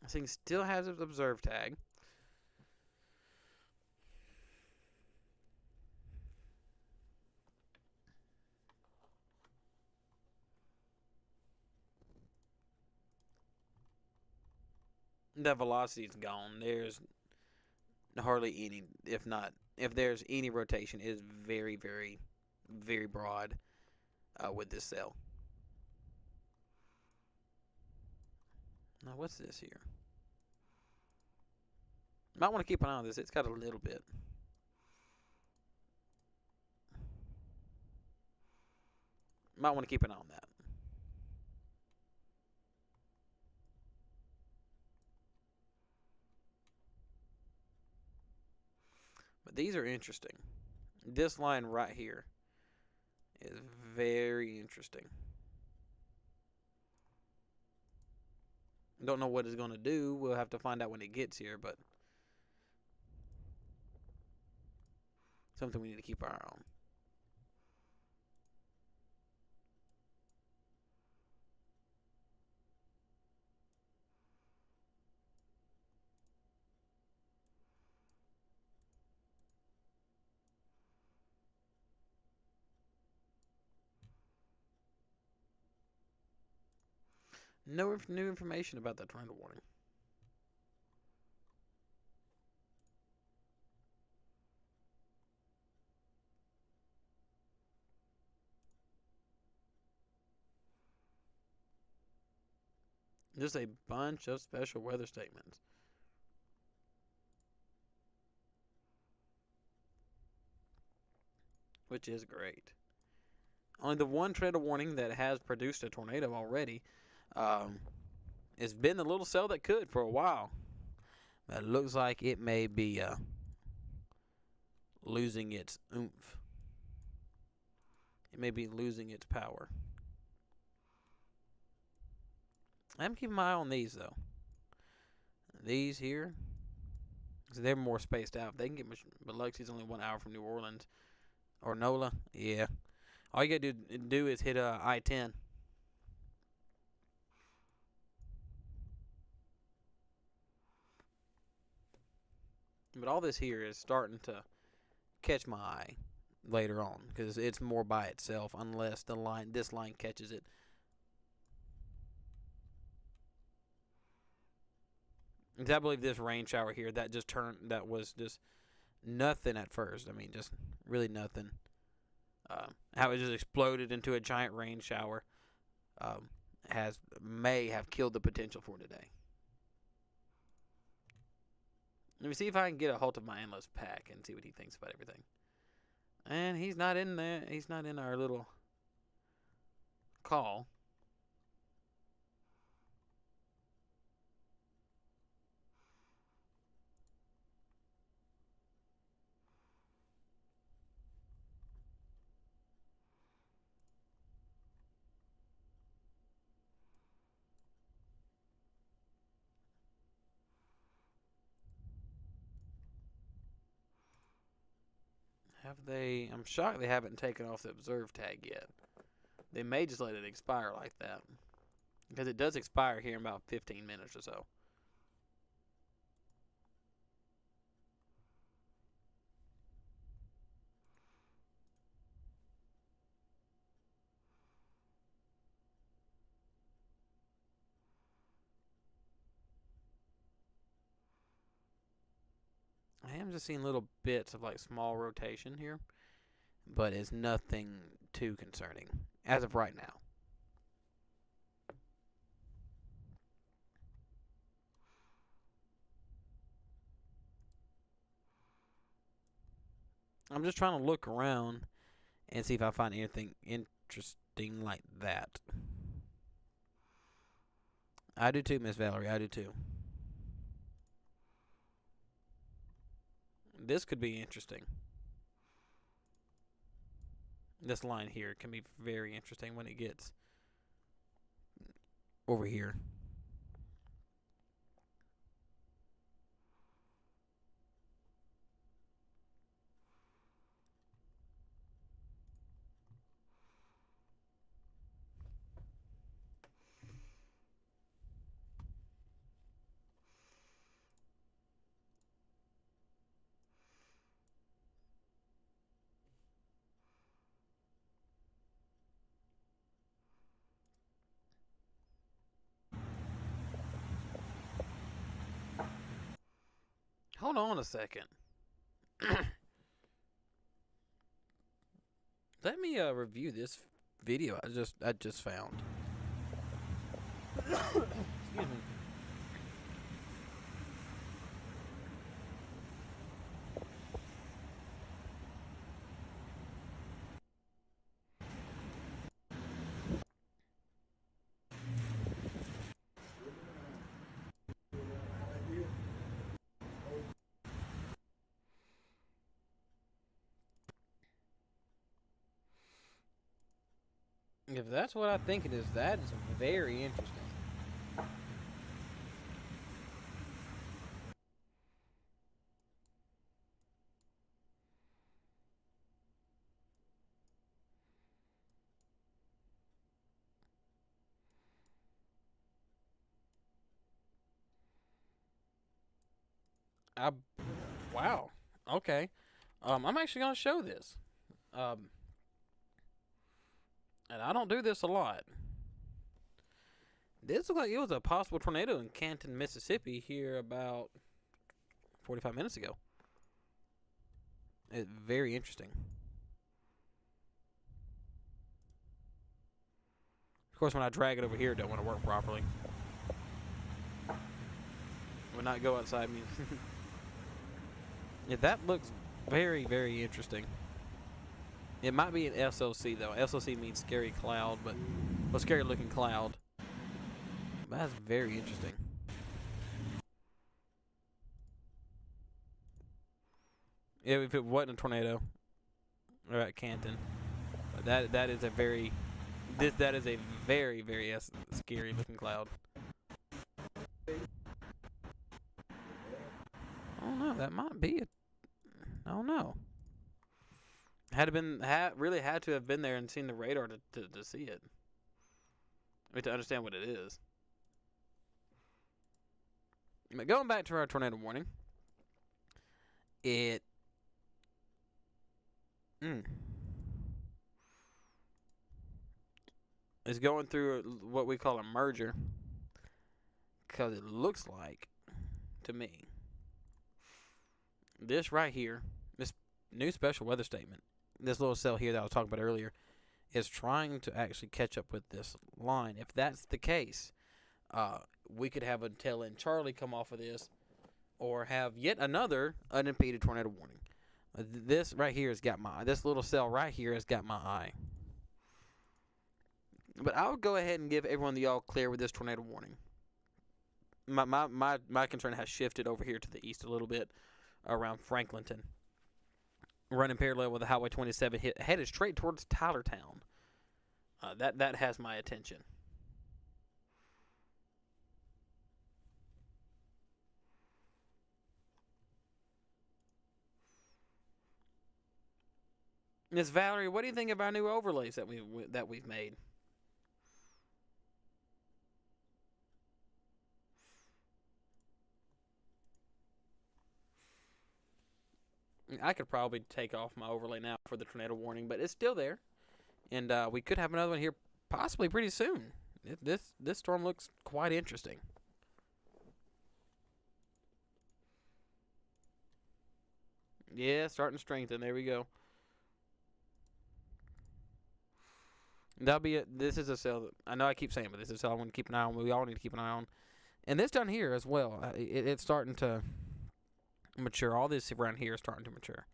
This thing still has its observe tag. The velocity's gone. There's hardly any, if there's any rotation, it is very, very, very broad with this cell. Now, what's this here? Might want to keep an eye on this. It's got a little bit. Might want to keep an eye on that. But these are interesting. This line right here is very interesting. Don't know what it's going to do. We'll have to find out when it gets here, but something we need to keep our eye on. No new information about that tornado warning. Just a bunch of special weather statements. Which is great. Only the one tornado warning that has produced a tornado already. Um, it's been the little cell that could for a while. But it looks like it may be losing its oomph. It may be losing its power. I'm keeping my eye on these, though. These here, because they're more spaced out. They can get much, Biloxi's only 1 hour from New Orleans. Or NOLA, yeah. All you gotta do is hit I-10. But all this here is starting to catch my eye later on, because it's more by itself unless this line catches it. And I believe this rain shower here that was just nothing at first. I mean, just really nothing. How it just exploded into a giant rain shower may have killed the potential for today. Let me see if I can get a hold of my endless pack and see what he thinks about everything. And he's not in there. He's not in our little call. Have they? I'm shocked they haven't taken off the observe tag yet. They may just let it expire like that. Because it does expire here in about 15 minutes or so. I am just seeing little bits of like small rotation here. But it's nothing too concerning as of right now. I'm just trying to look around and see if I find anything interesting like that. I do too, Miss Valerie. I do too. This could be interesting. This line here can be very interesting when it gets over here. Hold on a second. Let me review this video I just found. Excuse me. If that's what I think it is, that is very interesting. I Wow. Okay. I'm actually gonna show this. And I don't do this a lot. This looked like it was a possible tornado in Canton, Mississippi here about 45 minutes ago. It's very interesting. Of course, when I drag it over here, it don't want to work properly. Will not go outside me. Yeah, that looks very, very interesting. It might be an SOC though. SOC means scary cloud, but a scary looking cloud. That's very interesting. Yeah, if it wasn't a tornado, or at Canton, that is a very that is a very, very scary looking cloud. I don't know. That might be it. I don't know. Really had to have been there and seen the radar to see it. I mean, to understand what it is. But going back to our tornado warning, it is going through what we call a merger, because it looks like, to me, this right here, this new special weather statement, this little cell here that I was talking about earlier, is trying to actually catch up with this line. If that's the case, we could have a tail end Charlie come off of this, or have yet another unimpeded tornado warning. This right here has got my eye. This little cell right here has got my eye. But I would go ahead and give everyone the all clear with this tornado warning. My concern has shifted over here to the east a little bit, around Franklinton, running parallel with the Highway 27, headed straight towards Tylertown. That has my attention. Miss Valerie, what do you think of our new overlays that we've made? I could probably take off my overlay now for the tornado warning, but it's still there, and we could have another one here possibly pretty soon. This storm looks quite interesting. Yeah, starting to strengthen. There we go. That'll be it. This is a cell that I know I keep saying, but this is a cell I want to keep an eye on. We all need to keep an eye on. And this down here as well, it's starting to mature. All this around here is starting to mature.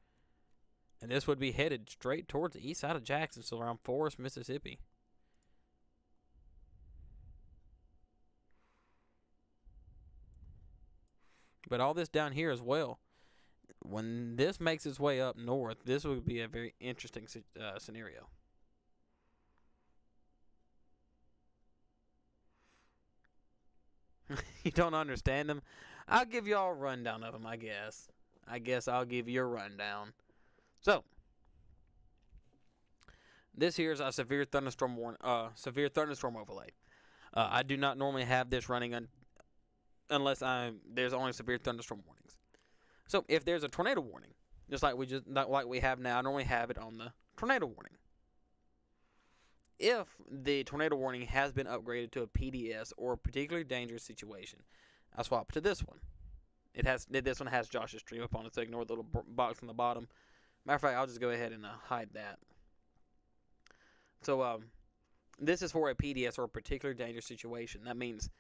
And this would be headed straight towards the east side of Jackson, so around Forest, Mississippi. But all this down here as well, when this makes its way up north, this would be a very interesting scenario. You don't understand them? I'll give you all a rundown of them, I guess. I'll give you a rundown. So, this here is a severe thunderstorm overlay. I do not normally have this running unless there's only severe thunderstorm warnings. So, if there's a tornado warning, just like we have now, I normally have it on the tornado warning. If the tornado warning has been upgraded to a PDS or a particularly dangerous situation, I swap to this one. This one has Josh's tree up on it, so ignore the little box on the bottom. Matter of fact, I'll just go ahead and hide that. So this is for a PDS or a particularly dangerous situation. That means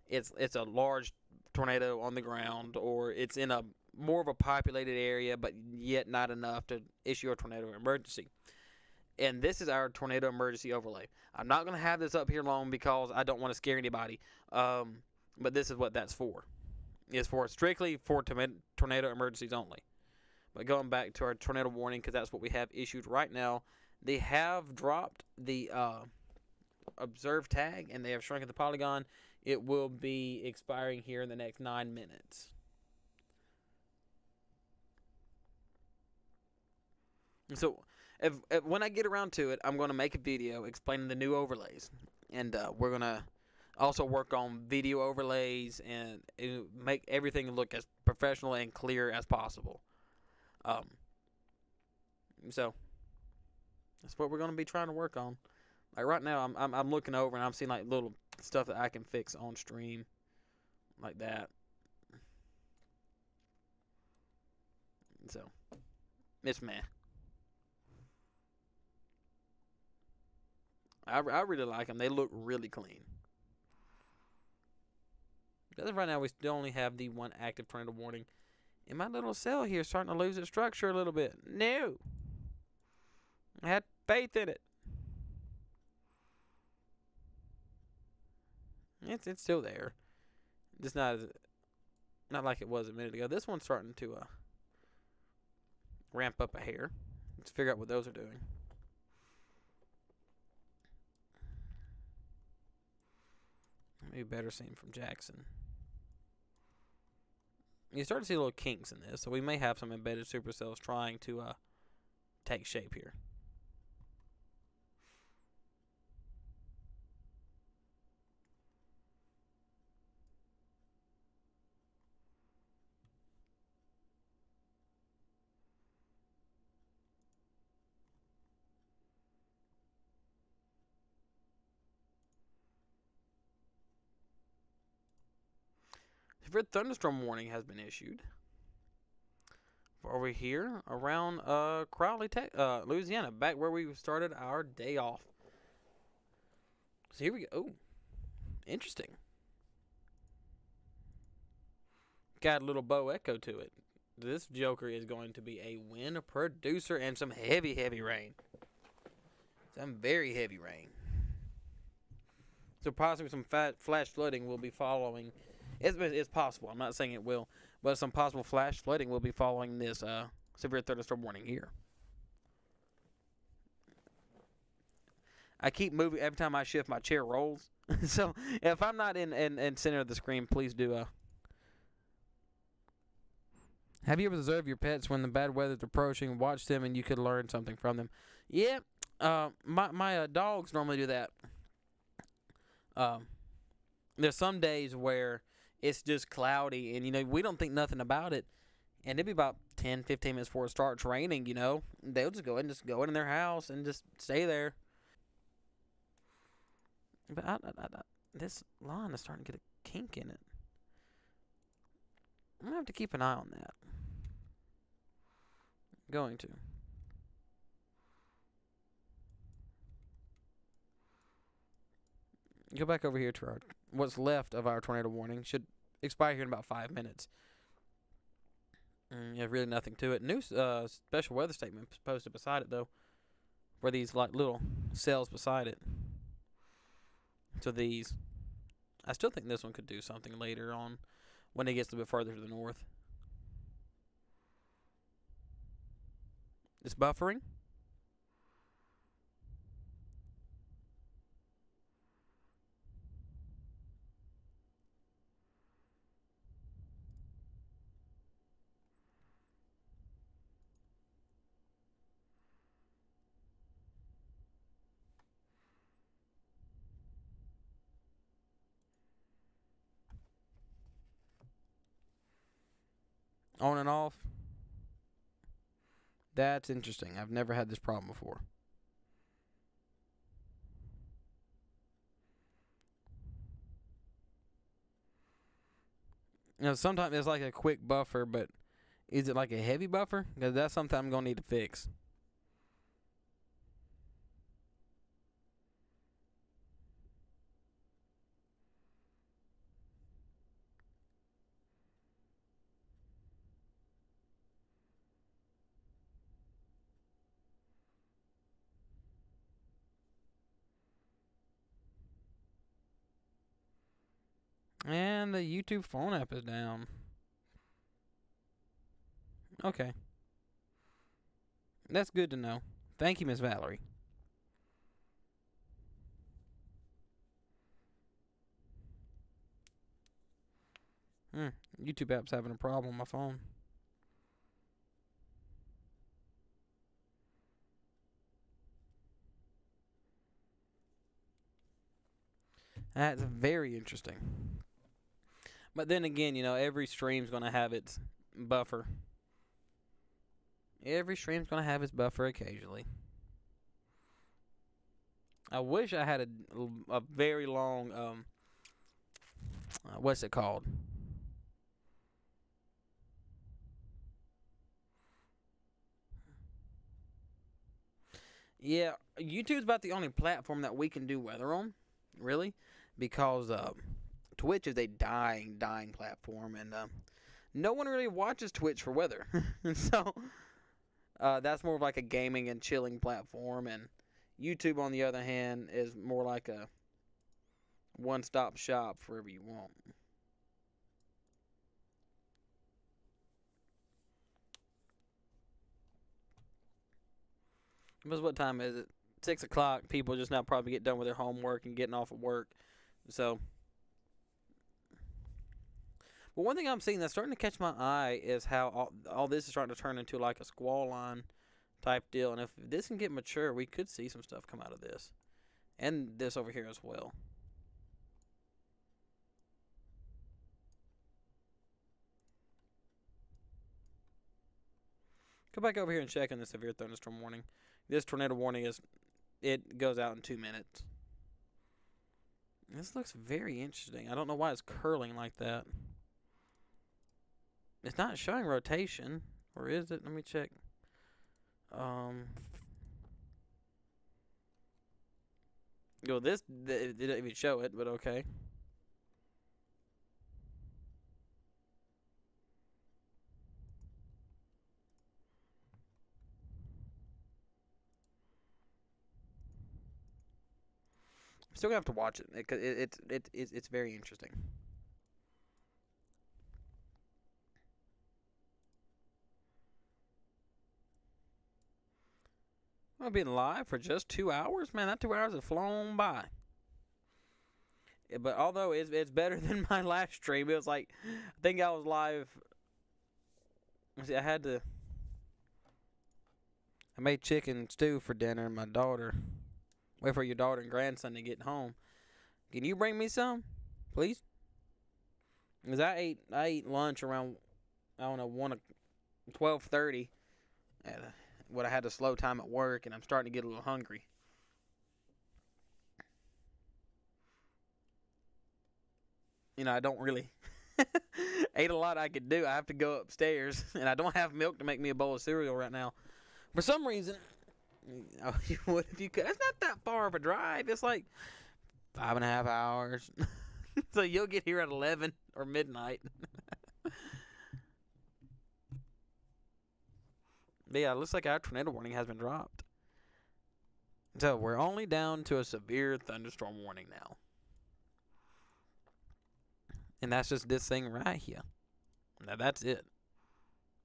it's a large tornado on the ground, or it's in a more of a populated area, but yet not enough to issue a tornado emergency. And this is our tornado emergency overlay. I'm not going to have this up here long because I don't want to scare anybody. But this is what that's for. It's strictly for tornado emergencies only. But going back to our tornado warning, because that's what we have issued right now, they have dropped the observe tag and they have shrunken the polygon. It will be expiring here in the next 9 minutes. So, when I get around to it, I'm going to make a video explaining the new overlays. And we're going to also work on video overlays and make everything look as professional and clear as possible. So, that's what we're going to be trying to work on. Like right now, I'm looking over and I'm seeing like little stuff that I can fix on stream like that. So, it's meh. I really like them. They look really clean. As of right now, we still only have the one active tornado warning. And my little cell here is starting to lose its structure a little bit. No. I had faith in it. It's still there. Just not like it was a minute ago. This one's starting to ramp up a hair. Let's figure out what those are doing. Maybe better seen from Jackson. You start to see little kinks in this, so we may have some embedded supercells trying to take shape here. Severe thunderstorm warning has been issued for over here around Crowley, Louisiana, back where we started our day off. So here we go. Oh, interesting. Got a little bow echo to it. This joker is going to be a wind producer and some heavy, heavy rain. Some very heavy rain. So possibly some flash flooding will be following. It's possible. I'm not saying it will, but some possible flash flooding will be following this severe thunderstorm warning here. I keep moving every time I shift. My chair rolls. So if I'm not in center of the screen, please do. Have you ever observed your pets when the bad weather's approaching? Watch them, and you could learn something from them. Yeah, my dogs normally do that. There's some days where it's just cloudy, and we don't think nothing about it, and it'll be about 10, 15 minutes before it starts raining. They'll just go in their house and just stay there. But this line is starting to get a kink in it. I'm gonna have to keep an eye on that. Going to. Go back over here to what's left of our tornado warning. Should expire here in about 5 minutes. You have really nothing to it. New special weather statement posted beside it, though, where these like little cells beside it. So these, I still think this one could do something later on when it gets a bit further to the north. It's buffering. On and off. That's interesting. I've never had this problem before. Sometimes it's like a quick buffer, but is it like a heavy buffer? Because that's something I'm going to need to fix. And the YouTube phone app is down. Okay. That's good to know. Thank you, Miss Valerie. YouTube app's having a problem on my phone. That's very interesting. But then again, every stream's going to have its buffer. Every stream's going to have its buffer occasionally. I wish I had a very long what's it called? Yeah, YouTube's about the only platform that we can do weather on, really, because Twitch is a dying platform, and no one really watches Twitch for weather. So that's more of like a gaming and chilling platform, and YouTube, on the other hand, is more like a one-stop shop for whatever you want. Because what time is it? 6 o'clock. People just now probably get done with their homework and getting off of work. So, but one thing I'm seeing that's starting to catch my eye is how all this is starting to turn into like a squall line type deal. And if this can get mature, we could see some stuff come out of this. And this over here as well. Go back over here and check on the severe thunderstorm warning. This tornado warning it goes out in 2 minutes. This looks very interesting. I don't know why it's curling like that. It's not showing rotation, or is it? Let me check. Well, it didn't even show it, but okay. Still gonna have to watch it because it's very interesting. I've been live for just 2 hours, man. That 2 hours has flown by. But although it's better than my last stream, it was like I think I was live. See, I made chicken stew for dinner, and my daughter. Wait for your daughter and grandson to get home. Can you bring me some, please? Because I ate lunch around, I don't know, 12:30. What I had to slow time at work, and I'm starting to get a little hungry. I don't really ate a lot I could do. I have to go upstairs, and I don't have milk to make me a bowl of cereal right now. For some reason, you would if you could. That's not that far of a drive. It's like 5.5 hours. So you'll get here at 11 or midnight. But yeah, it looks like our tornado warning has been dropped. So we're only down to a severe thunderstorm warning now. And that's just this thing right here. Now that's it.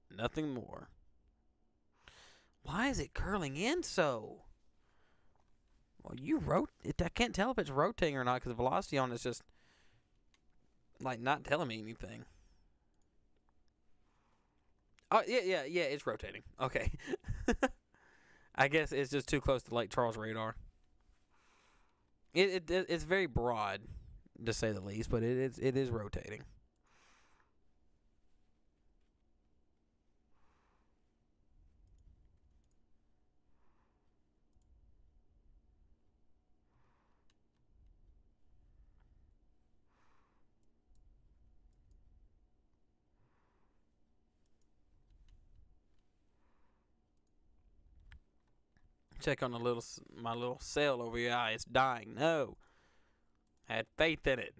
Nothing more. Why is it curling in so? Well, I can't tell if it's rotating or not because the velocity on it's just like not telling me anything. Oh yeah, it's rotating. Okay. I guess it's just too close to Lake Charles radar. It's very broad, to say the least, but it is rotating. Check on my little cell over your eye. It's dying. No, I had faith in it.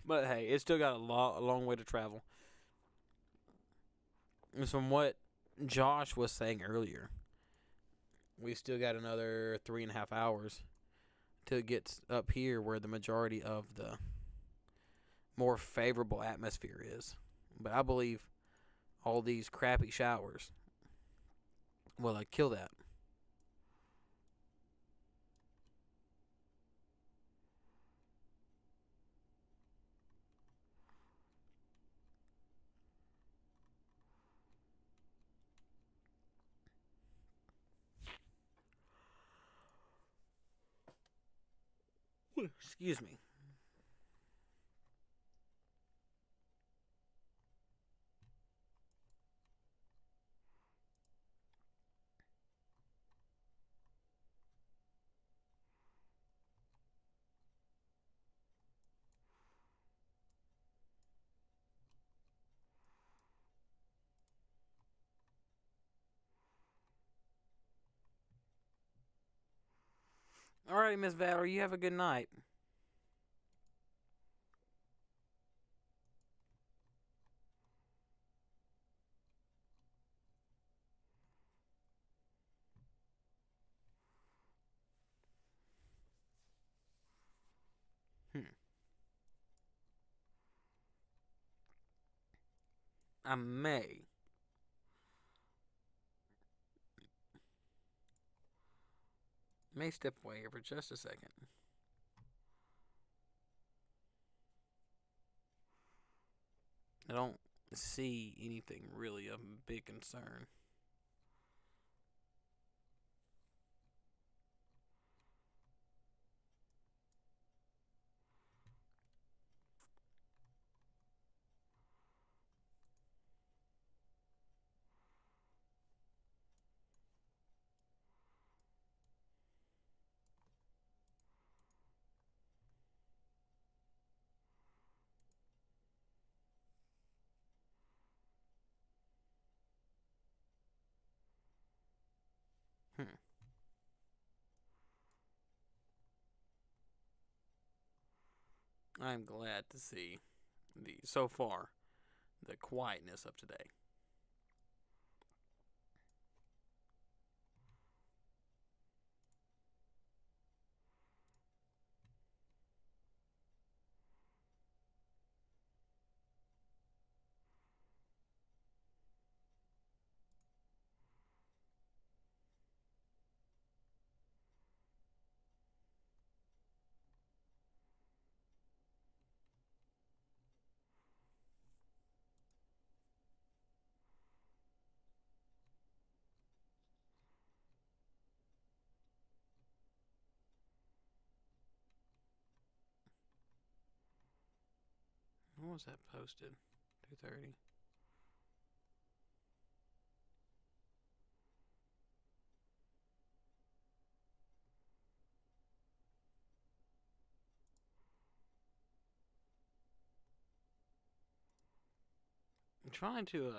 But hey, it's still got a long way to travel. And from what Josh was saying earlier, we still got another 3.5 hours till it gets up here where the majority of the more favorable atmosphere is. But I believe all these crappy showers will kill that. Excuse me. Alrighty, Miss Valerie, you have a good night. Hmm. I may step away here for just a second. I don't see anything really of big concern. Hmm. I'm glad to see so far the quietness of today. When was that posted? 2:30. I'm trying to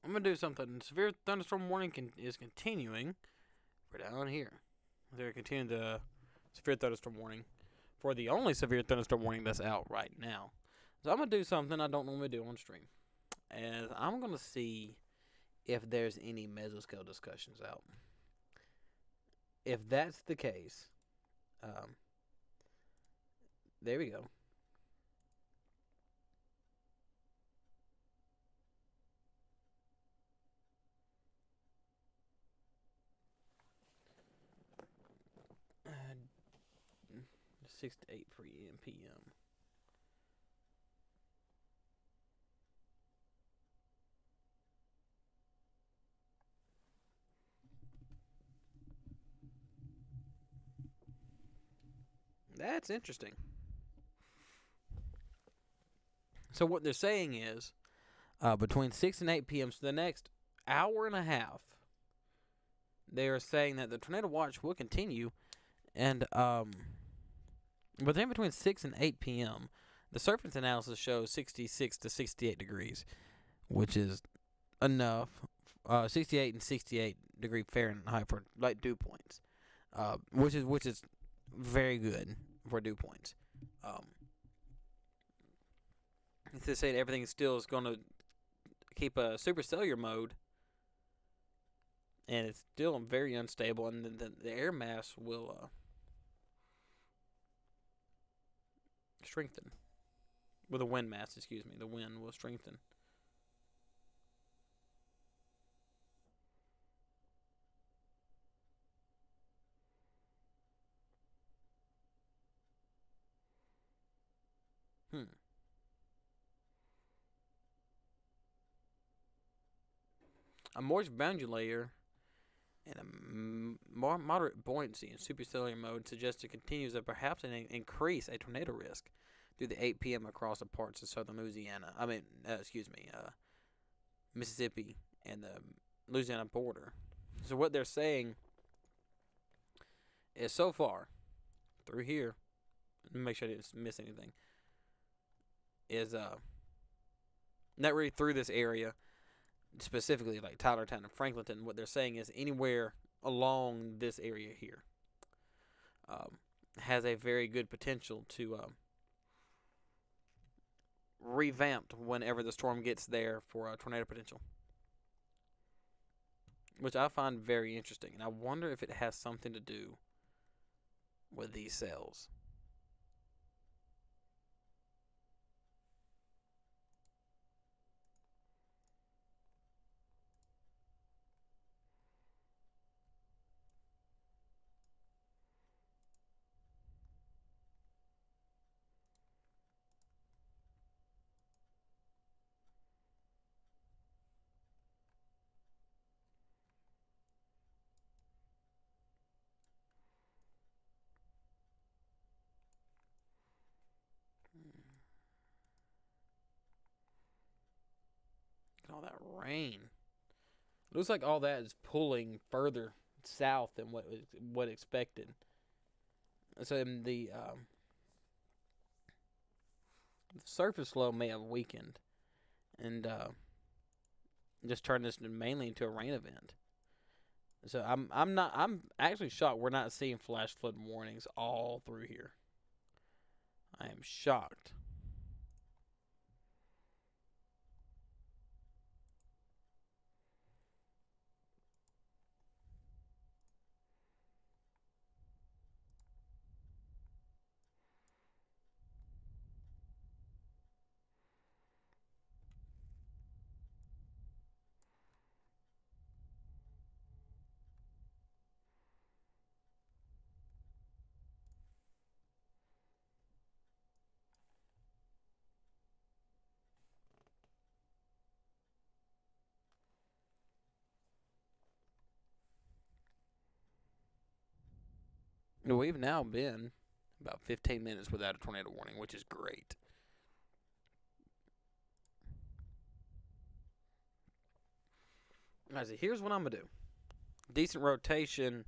I'm gonna do something. Severe thunderstorm warning is continuing for down here. They're continuing the severe thunderstorm warning for the only severe thunderstorm warning that's out right now. So I'm gonna do something I don't normally do on stream, and I'm gonna see if there's any mesoscale discussions out. If that's the case, um, there we go. Uh, 6 to 8 p.m. That's interesting. So what they're saying is, between 6 and 8 p.m., so the next hour and a half, they are saying that the tornado watch will continue, and but then between 6 and 8 p.m., the surface analysis shows 66 to 68 degrees, which is enough. 68 and 68-degree Fahrenheit for like dew points, which is very good for dew points. They say everything still is going to keep a supercellular mode, and it's still very unstable, and the air mass will strengthen. With the wind mass, excuse me, the wind will strengthen. Hmm. A moist boundary layer and a more moderate buoyancy in supercellular mode suggests it continues to perhaps increase a tornado risk through the 8 p.m. across the parts of southern Louisiana. Mississippi and the Louisiana border. So what they're saying is so far through here, let me make sure I didn't miss anything, is not really through this area, specifically like Tylertown and Franklinton. What they're saying is anywhere along this area here has a very good potential to revamped whenever the storm gets there for tornado potential, which I find very interesting. And I wonder if it has something to do with these cells. Look at all that rain. Looks like all that is pulling further south than what expected. So the surface flow may have weakened and just turned this mainly into a rain event. So I'm actually shocked we're not seeing flash flood warnings all through here. I am shocked. We've now been about 15 minutes without a tornado warning, which is great. Alright, so here's what I'm going to do. Decent rotation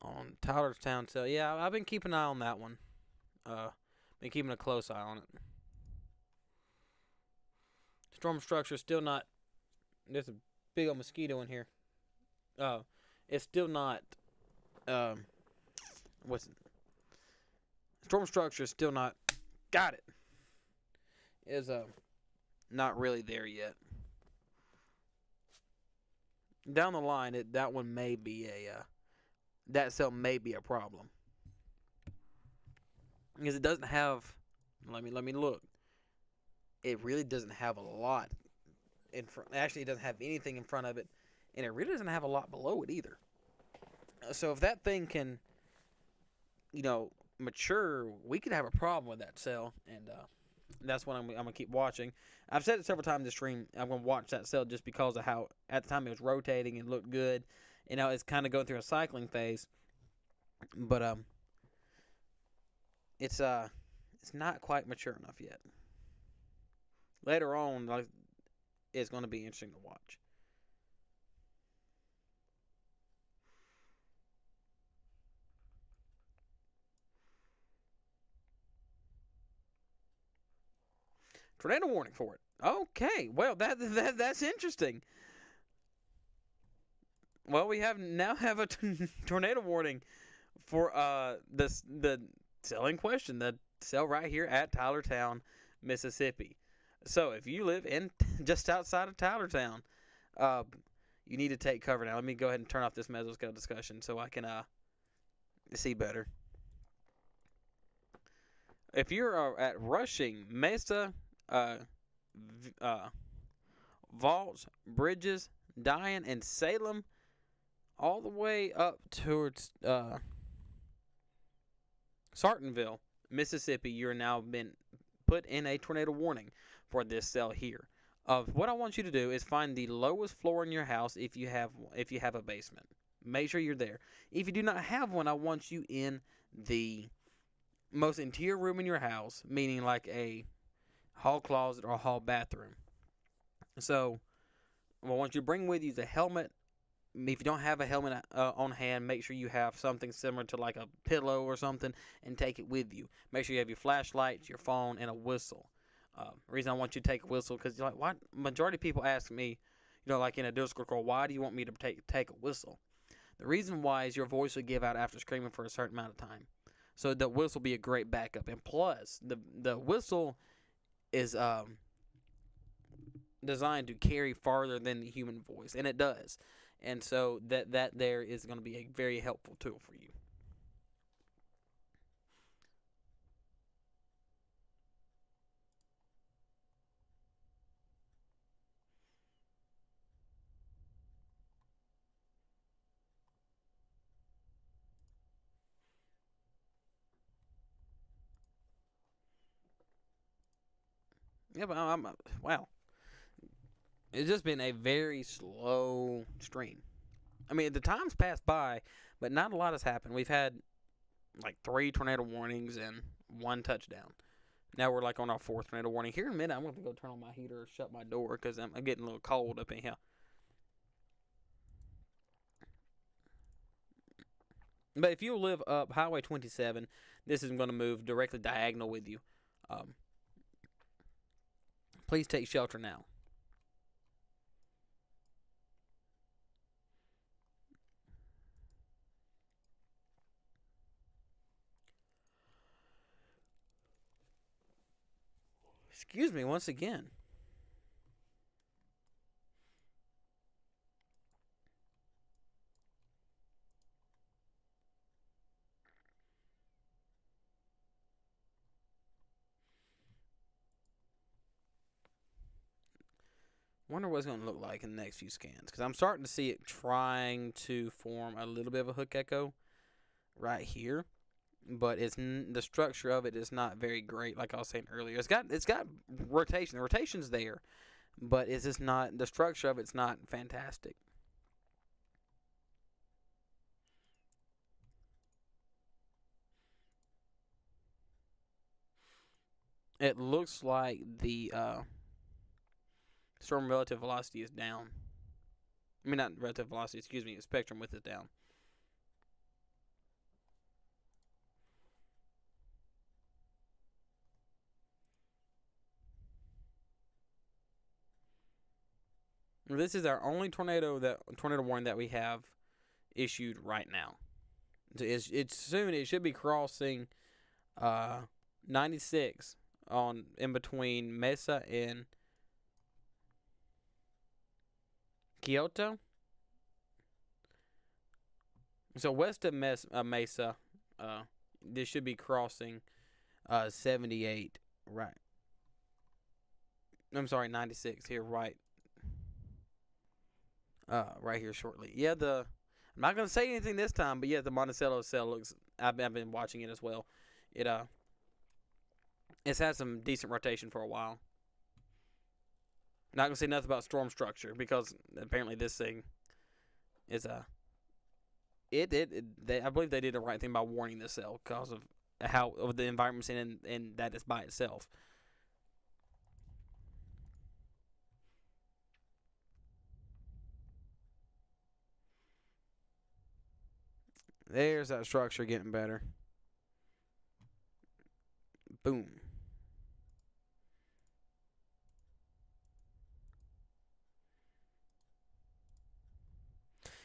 on Tylertown cell. Yeah, I've been keeping an eye on that one. Been keeping a close eye on it. Storm structure still not... There's a big old mosquito in here. It's still not... Storm structure is still not... Got it! Is not really there yet. Down the line, that one may be that cell may be a problem because it doesn't have. Let me look. It really doesn't have a lot in front. Actually, it doesn't have anything in front of it, and it really doesn't have a lot below it either. So if that thing can, mature, we could have a problem with that cell, and that's what I'm gonna keep watching. I've said it several times in the stream. I'm gonna watch that cell just because of how at the time it was rotating and looked good. It's kind of going through a cycling phase, but it's not quite mature enough yet. Later on, it's going to be interesting to watch. Tornado warning for it. Okay, well that's interesting. Well, we now have a tornado warning for the cell in question, the cell right here at Tylertown, Mississippi. So if you live in just outside of Tylertown, you need to take cover now. Let me go ahead and turn off this mesoscale discussion so I can see better. If you're at Rushing, Mesa, Vaults, Bridges, Diane, and Salem, all the way up towards Sartonville, Mississippi, you're now been put in a tornado warning for this cell here. What I want you to do is find the lowest floor in your house if you have a basement. Make sure you're there. If you do not have one, I want you in the most interior room in your house, meaning like a hall closet or a hall bathroom. So what I want you to bring with you is a helmet. If you don't have a helmet on hand, make sure you have something similar to like a pillow or something and take it with you. Make sure you have your flashlight, your phone, and a whistle. Reason I want you to take a whistle because you're like, why? Majority of people ask me, like in a Discord call, why do you want me to take a whistle? The reason why is your voice will give out after screaming for a certain amount of time. So the whistle will be a great backup. And plus, the whistle is designed to carry farther than the human voice, and it does. And so that there is going to be a very helpful tool for you. Yeah, but wow. It's just been a very slow stream. I mean, the time's passed by, but not a lot has happened. We've had like 3 tornado warnings and 1 touchdown. Now we're like on our 4th tornado warning. Here in a minute, I'm going to go turn on my heater or shut my door because I'm getting a little cold up in here. But if you live up Highway 27, this is going to move directly diagonal with you. Please take shelter now. Excuse me once again. Wonder what it's going to look like in the next few scans. Because I'm starting to see it trying to form a little bit of a hook echo right here. But the structure of it is not very great, like I was saying earlier. It's got rotation. The rotation's there. But it's just not, the structure of it's not fantastic. It looks like the storm relative velocity is down. I mean, not relative velocity, excuse me, spectrum width is down. This is our only tornado warning that we have issued right now. It's soon. It should be crossing 96 in between Mesa and Kyoto. So west of Mesa, this should be crossing 78. Right. I'm sorry, 96 here. Right. Right here shortly. Yeah, I'm not gonna say anything this time, but yeah, the Monticello cell looks. I've been watching it as well. It's had some decent rotation for a while. Not gonna say nothing about storm structure because apparently this thing is I believe they did the right thing by warning the cell because of how of the environment's in and that it's by itself. There's that structure getting better. Boom.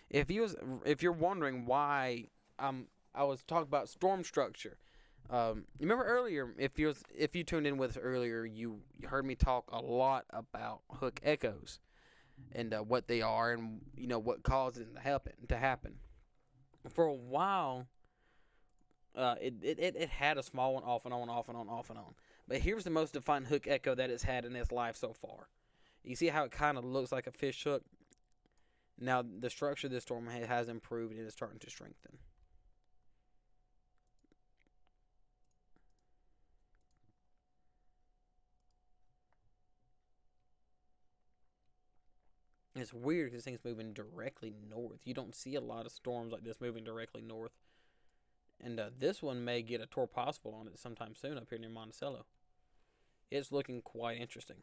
If you're wondering why I was talking about storm structure, remember earlier if you tuned in with us earlier, you heard me talk a lot about hook echoes and what they are and what causes them to happen. For a while, it had a small one off and on, off and on, off and on. But here's the most defined hook echo that it's had in its life so far. You see how it kind of looks like a fish hook? Now, the structure of this storm has improved and is starting to strengthen. It's weird because this thing's moving directly north. You don't see a lot of storms like this moving directly north. And this one may get a tour possible on it sometime soon up here near Monticello. It's looking quite interesting.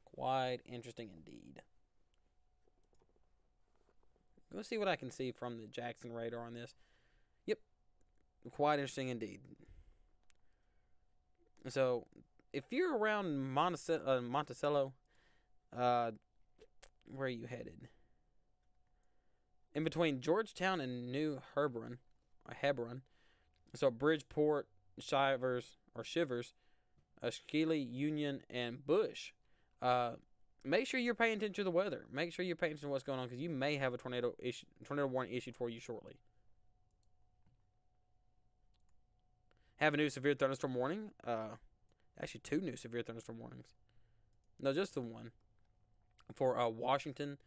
Quite interesting indeed. Let's see what I can see from the Jackson radar on this. Yep. Quite interesting indeed. So, if you're around Monticello, uh, where are you headed? In between Georgetown and New Hebron, or Hebron. So Bridgeport, Shivers, Skeely, Union, and Bush. Uh, make sure you're paying attention to the weather. Make sure you're paying attention to what's going on because you may have a tornado warning issued for you shortly. Have a new severe thunderstorm warning. Actually, 2 new severe thunderstorm warnings. No, just the one for Washington,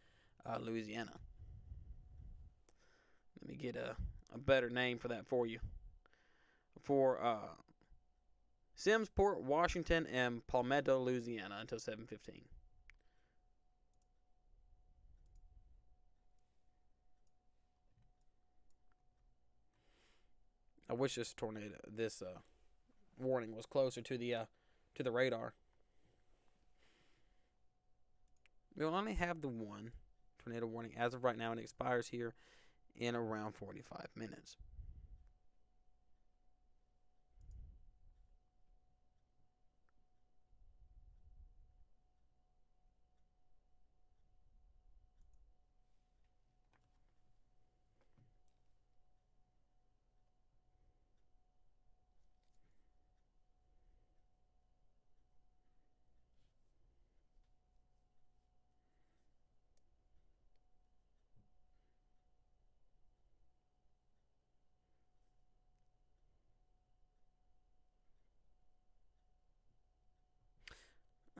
Louisiana. Let me get a better name for that for you. For Simmsport, Washington, and Palmetto, Louisiana until 7:15. I wish this warning was closer to the radar. We'll only have the one tornado warning as of right now, and it expires here in around 45 minutes.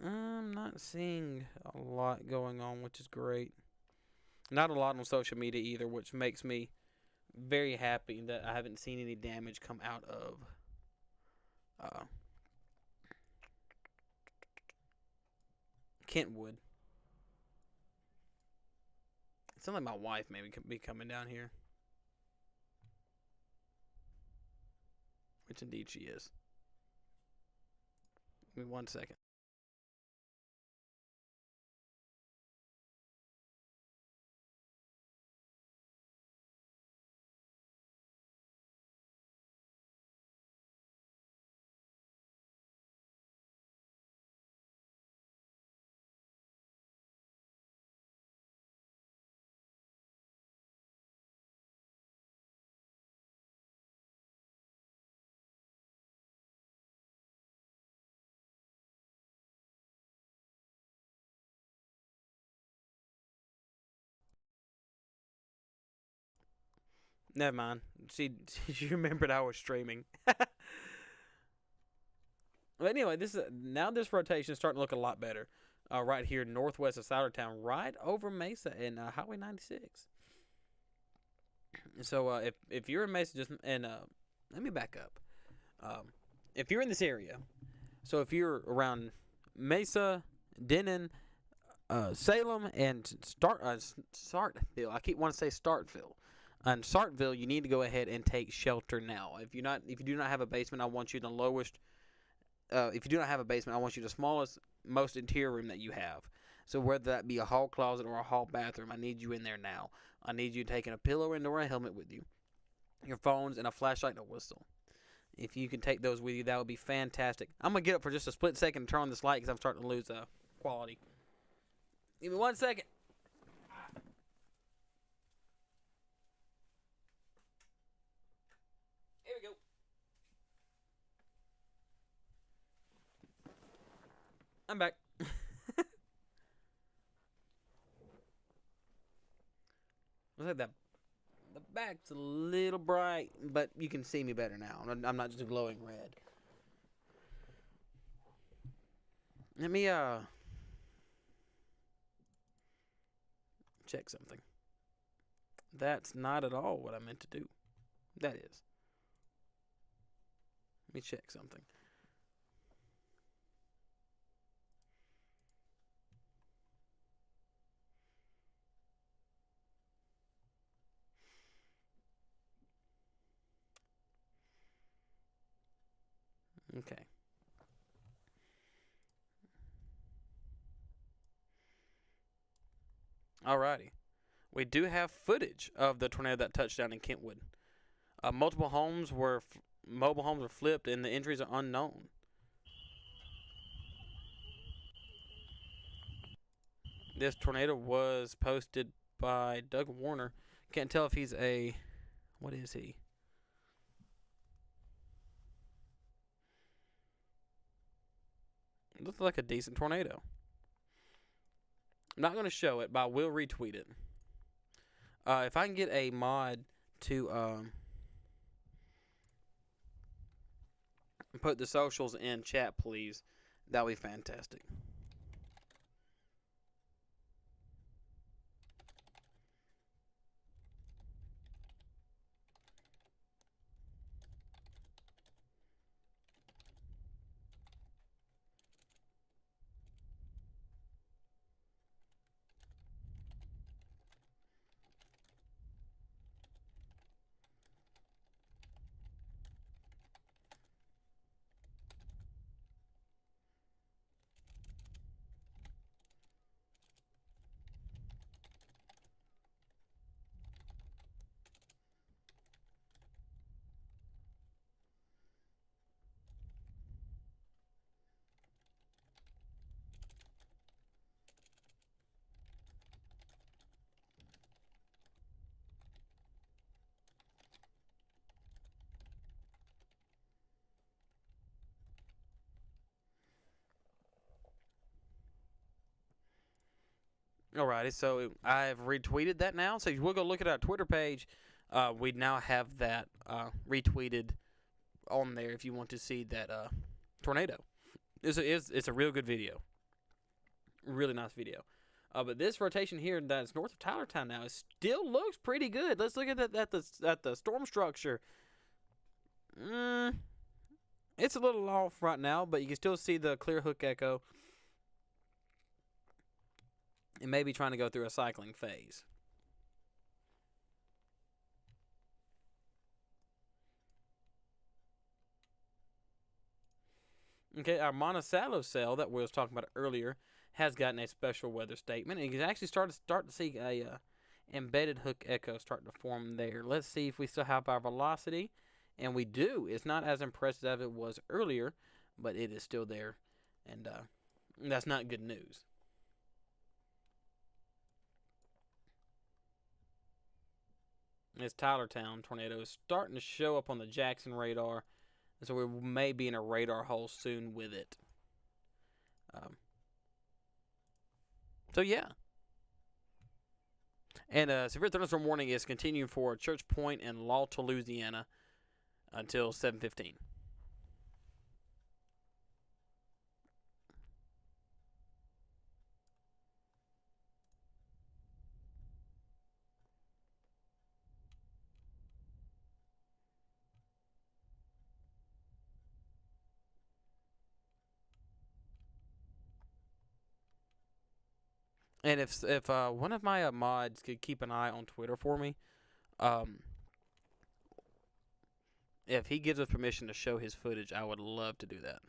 I'm not seeing a lot going on, which is great. Not a lot on social media either, which makes me very happy that I haven't seen any damage come out of Kentwood. It sounds like my wife maybe could be coming down here, which indeed she is. Give me 1 second. Never mind. She remembered I was streaming. But anyway, this rotation is starting to look a lot better. Right here, northwest of Soudertown, right over Mesa and Highway 96. So if you're in Mesa, let me back up. If you're in this area, so if you're around Mesa, Denon, Salem, and Starkville, I keep wanting to say Starkville. On Sartville, you need to go ahead and take shelter now. If you do not have a basement, I want you the lowest. If you do not have a basement, I want you the smallest, most interior room that you have. So whether that be a hall closet or a hall bathroom, I need you in there now. I need you taking a pillow and or a helmet with you, your phones, and a flashlight and a whistle. If you can take those with you, that would be fantastic. I'm gonna get up for just a split second and turn on this light because I'm starting to lose quality. Give me 1 second. Here we go. I'm back. Looks like the back's a little bright, but you can see me better now. I'm not just glowing red. Let me check something. That's not at all what I meant to do. That is. Let me check something. Okay. Alrighty. We do have footage of the tornado that touched down in Kentwood. Multiple homes were mobile homes were flipped, and the injuries are unknown. This tornado was posted by Doug Warner. Can't tell if he's a. What is he? Looks like a decent tornado. I'm not going to show it, but I will retweet it. If I can get a mod to put the socials in chat, please, that would be fantastic. Alrighty, so I've retweeted that now. So we'll go look at our Twitter page. We now have that retweeted on there if you want to see that tornado. It's a real good video. Really nice video. But this rotation here that's north of Tylertown now, it still looks pretty good. Let's look at the storm structure. It's a little off right now, but you can still see the clear hook echo. It may be trying to go through a cycling phase. Okay, our Monticello cell that we was talking about earlier has gotten a special weather statement, and you can actually start to see a embedded hook echo start to form there. Let's see if we still have our velocity, and we do. It's not as impressive as it was earlier, but it is still there, and that's not good news. This Tylertown tornado is starting to show up on the Jackson radar, so we may be in a radar hole soon with it. So yeah. And severe thunderstorm warning is continuing for Church Point and Lawton, Louisiana, until 7:15. And if one of my mods could keep an eye on Twitter for me, if he gives us permission to show his footage, I would love to do that.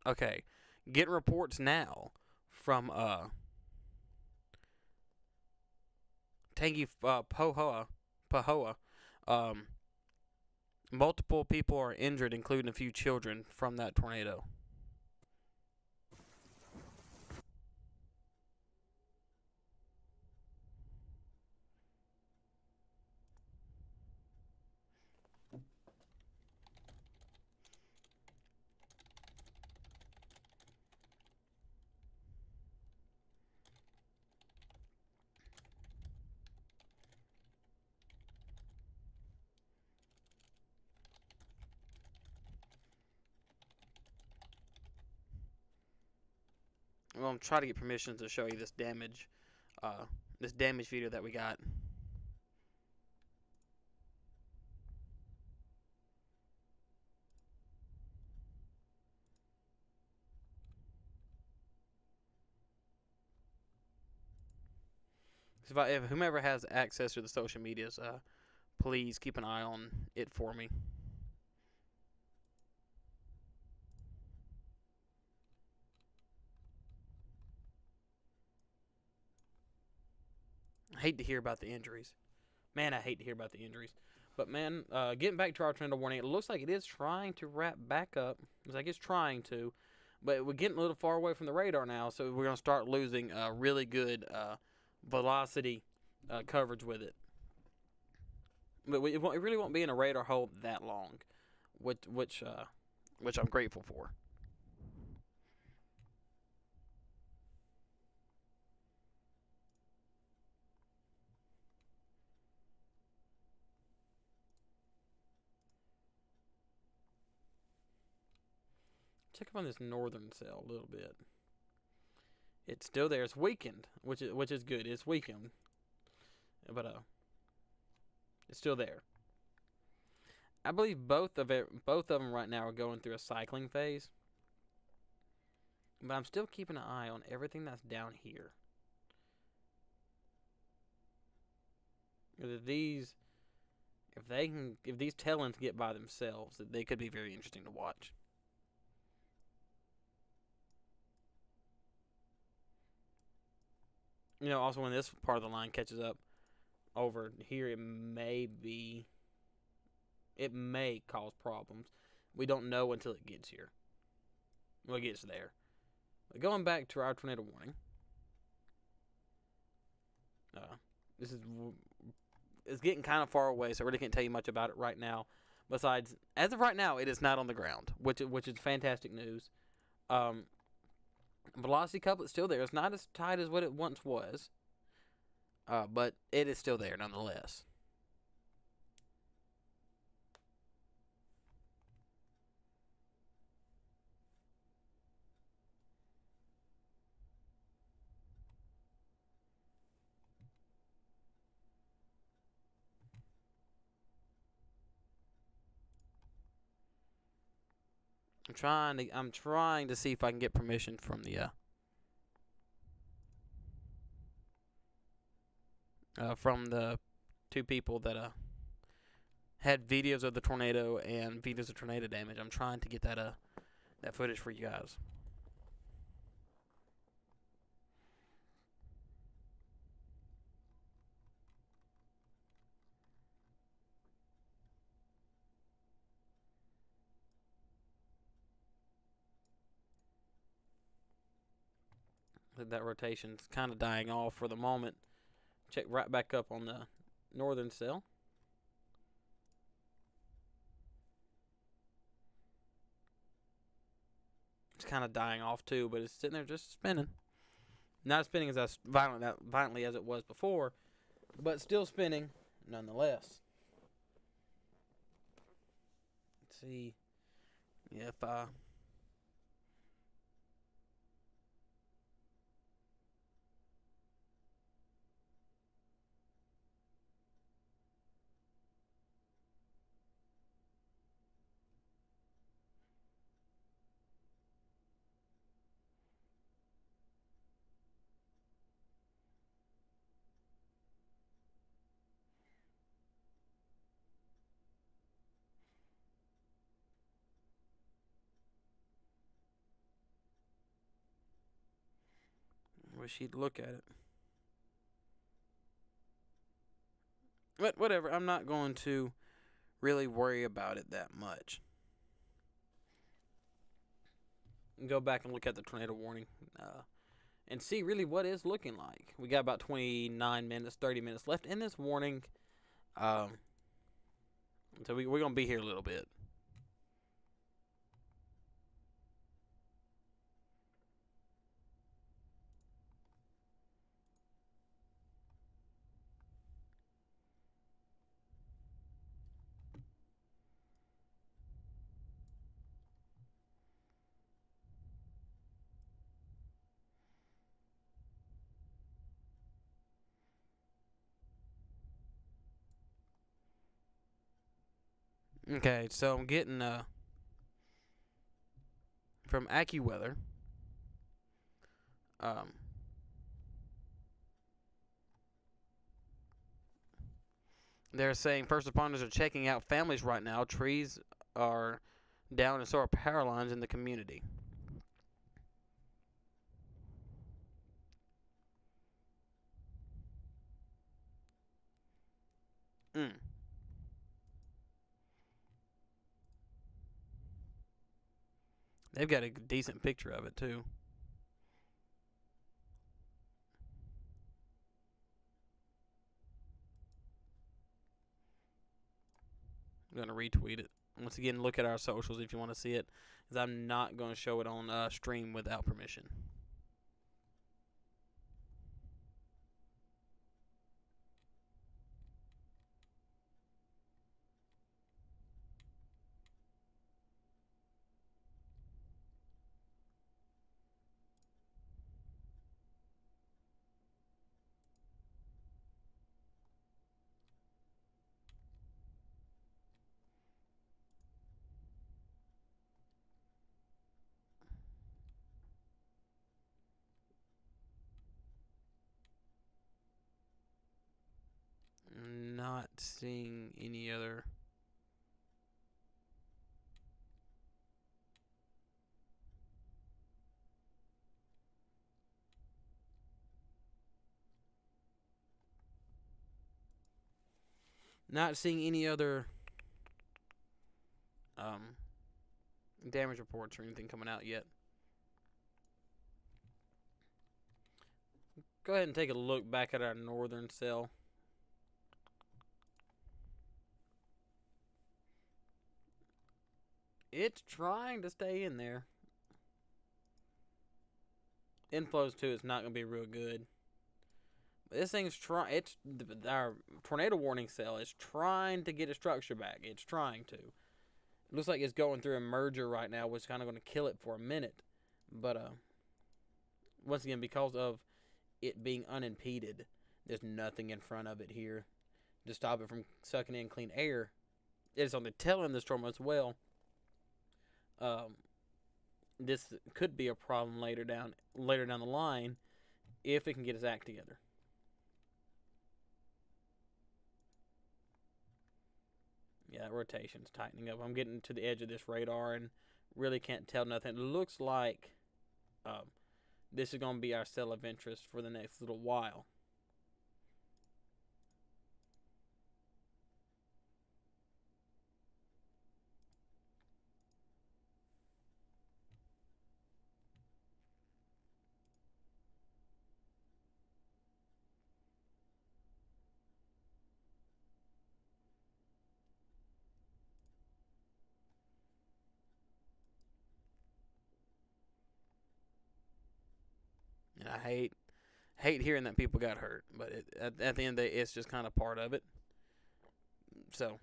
Okay, getting reports now from Tangi Pahoa. Multiple people are injured, including a few children, from that tornado. Well, I'm trying to get permission to show you this damage video that we got. So if whomever has access to the social medias, please keep an eye on it for me. I hate to hear about the injuries. Man, I hate to hear about the injuries. But man, getting back to our tornado warning, it looks like it is trying to wrap back up. It's like it's trying to, but we're getting a little far away from the radar now, so we're gonna start losing really good velocity coverage with it. But it really won't be in a radar hole that long, which I'm grateful for. Check up on this northern cell a little bit. It's still there. It's weakened, which is good. It's weakened, but it's still there. I believe both of them right now are going through a cycling phase. But I'm still keeping an eye on everything that's down here. If these talons get by themselves, they could be very interesting to watch. Also when this part of the line catches up over here, it may cause problems. We don't know until it gets here. Well, it gets there. But going back to our tornado warning, this is it's getting kind of far away, so I really can't tell you much about it right now. Besides, as of right now, it is not on the ground, which is fantastic news. Velocity couplet's still there. It's not as tight as what it once was, but it is still there nonetheless. I'm trying to see if I can get permission from the two people that had videos of the tornado and videos of tornado damage. I'm trying to get that footage for you guys. That rotation's kind of dying off for the moment. Check right back up on the northern cell. It's kind of dying off too, but it's sitting there just spinning. Not spinning as violently as it was before, but still spinning nonetheless. Let's see if wish he'd look at it. But whatever, I'm not going to really worry about it that much. Go back and look at the tornado warning and see really what it's looking like. We got about 29 minutes, 30 minutes left in this warning. So we're going to be here a little bit. Okay, so I'm getting from AccuWeather. They're saying first responders are checking out families right now. Trees are down and so are power lines in the community. They've got a decent picture of it, too. I'm going to retweet it. Once again, look at our socials if you want to see it, because I'm not going to show it on stream without permission. Not seeing any other. Not seeing any other damage reports or anything coming out yet. Go ahead and take a look back at our northern cell. It's trying to stay in there. Inflows too. It's not going to be real good. This thing's trying. It's our tornado warning cell is trying to get its structure back. It's trying to. It looks like it's going through a merger right now, which is kind of going to kill it for a minute. But once again, because of it being unimpeded, there's nothing in front of it here to stop it from sucking in clean air. It's on the tail end of the storm as well. This could be a problem later down the line if it can get its act together. Yeah, that rotation's tightening up. I'm getting to the edge of this radar and really can't tell nothing. It looks like this is going to be our cell of interest for the next little while. And I hate hearing that people got hurt, but at the end of the day, it's just kind of part of it. So.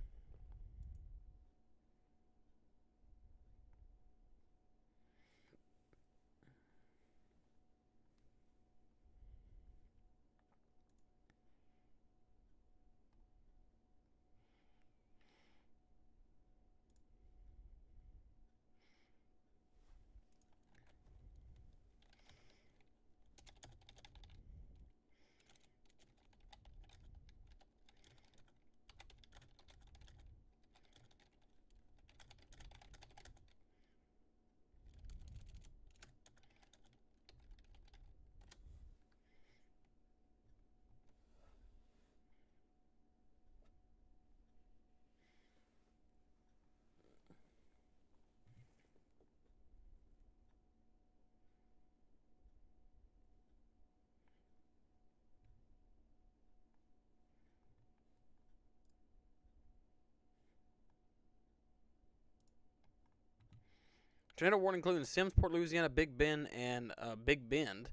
Tornado warning including Simsport, Louisiana, Big Bend, and and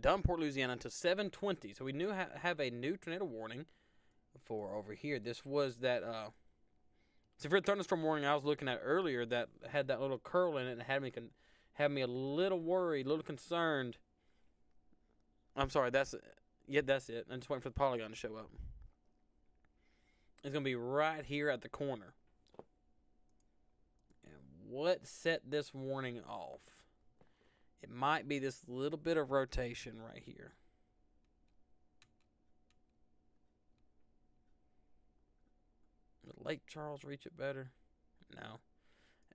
Dunport, Louisiana until 7:20. So we have a new tornado warning for over here. This was that severe thunderstorm warning I was looking at earlier that had that little curl in it and had me a little worried, a little concerned. I'm sorry, that's it. I'm just waiting for the polygon to show up. It's gonna be right here at the corner. What set this warning off? It might be this little bit of rotation right here. Would Lake Charles reach it better? No.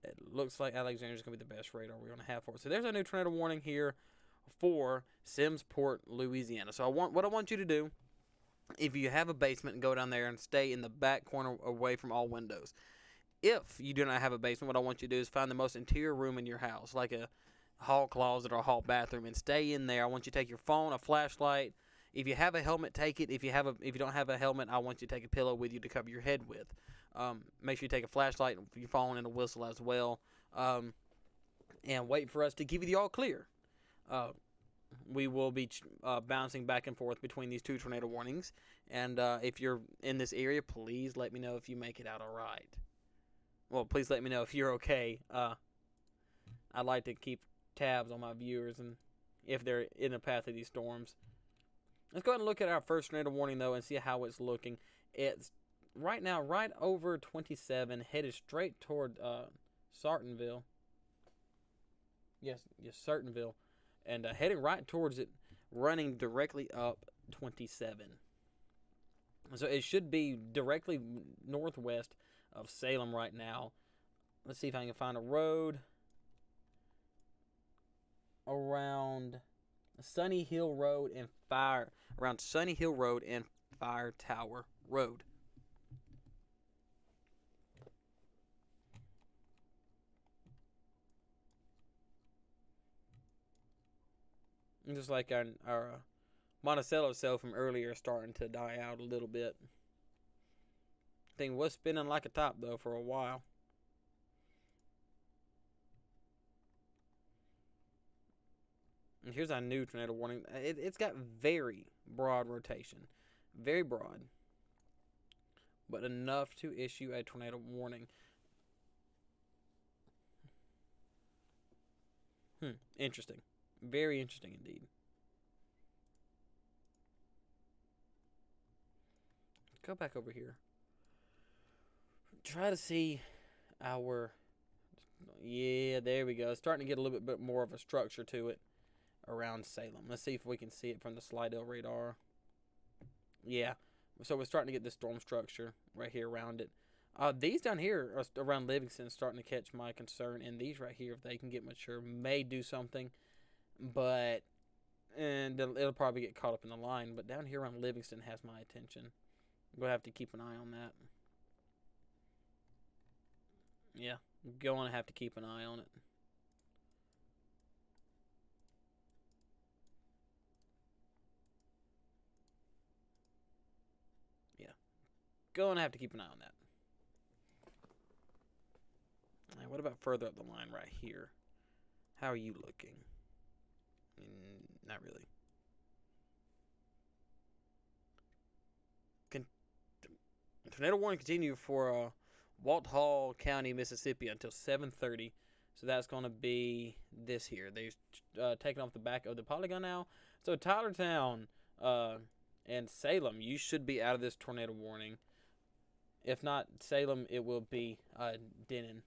It looks like Alexandria's going to be the best radar we're going to have for it. So there's a new tornado warning here for Simsport, Louisiana. So what I want you to do, if you have a basement, go down there and stay in the back corner away from all windows. If you do not have a basement, what I want you to do is find the most interior room in your house, like a hall closet or a hall bathroom, and stay in there. I want you to take your phone, a flashlight. If you have a helmet, take it. If you don't have a helmet, I want you to take a pillow with you to cover your head with. Make sure you take a flashlight, your phone, and a whistle as well. And wait for us to give you the all clear. We will be bouncing back and forth between these two tornado warnings. And if you're in this area, please let me know if you make it out all right. Well, please let me know if you're okay. I'd like to keep tabs on my viewers and if they're in the path of these storms. Let's go ahead and look at our first tornado warning, though, and see how it's looking. It's right now right over 27, headed straight toward Sartonville. Yes, Sartonville. And heading right towards it, running directly up 27. So it should be directly northwest of Salem right now. Let's see if I can find a road around Sunny Hill Road and Fire Tower Road. And just like our Monticello cell from earlier starting to die out a little bit. Thing was spinning like a top though for a while. And here's our new tornado warning. It's got very broad rotation. Very broad. But enough to issue a tornado warning. Interesting. Very interesting indeed. Go back over here. Try to see our... Yeah, there we go. It's starting to get a little bit more of a structure to it around Salem. Let's see if we can see it from the Slidell radar. Yeah. So we're starting to get this storm structure right here around it. These down here are around Livingston starting to catch my concern. And these right here, if they can get mature, may do something. But... And it'll probably get caught up in the line. But down here around Livingston has my attention. We'll have to keep an eye on that. Yeah, going to have to keep an eye on it. Yeah, going to have to keep an eye on that. Right, what about further up the line right here? How are you looking? Not really. Tornado warning continue for Walthall County, Mississippi until 7:30. So that's going to be this here. They've taken off the back of the polygon now. So Tylertown and Salem, you should be out of this tornado warning. If not Salem, it will be Denon.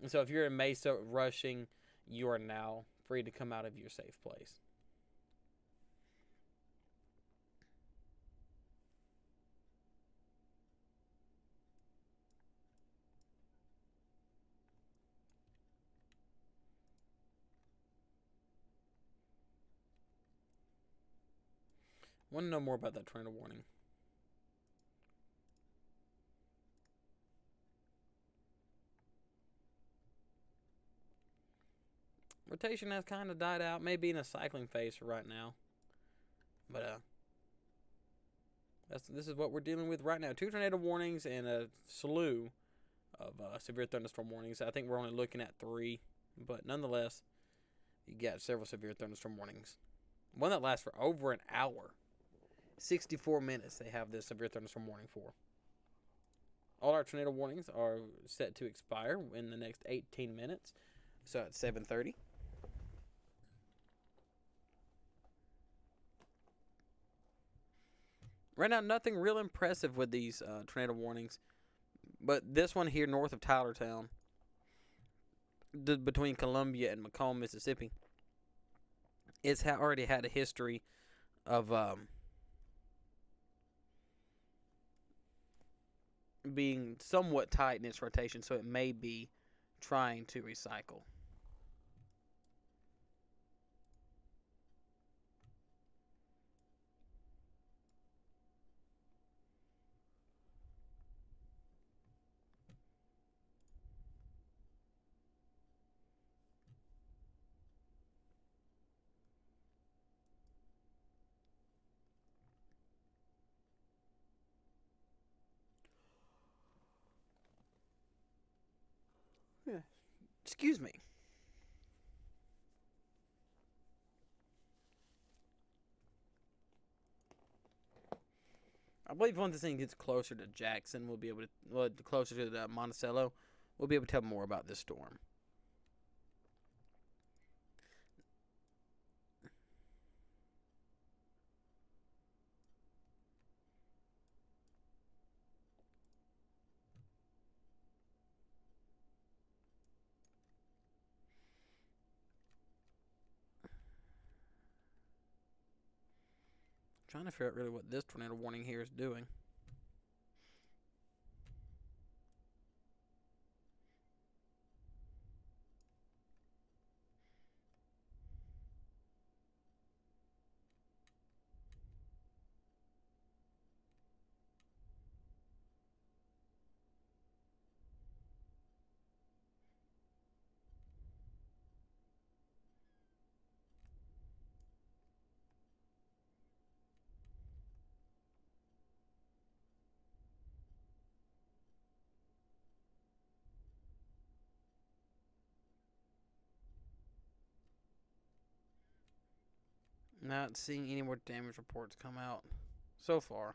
And so if you're in Mesa rushing, you are now free to come out of your safe place. Want to know more about that tornado warning? Rotation has kind of died out. Maybe in a cycling phase for right now. But this is what we're dealing with right now. 2 tornado warnings and a slew of severe thunderstorm warnings. I think we're only looking at 3. But nonetheless, you got several severe thunderstorm warnings. One that lasts for over an hour. 64 minutes they have this severe thunderstorm warning for. All our tornado warnings are set to expire in the next 18 minutes. So at 7:30. Right now, nothing real impressive with these tornado warnings. But this one here north of Tylertown, between Columbia and Macomb, Mississippi, it's already had a history of being somewhat tight in its rotation, so it may be trying to recycle. Excuse me. I believe once this thing gets closer to Jackson, we'll be able to, well, closer to the Monticello, we'll be able to tell more about this storm. Trying to figure out really what this tornado warning here is doing. Not seeing any more damage reports come out so far.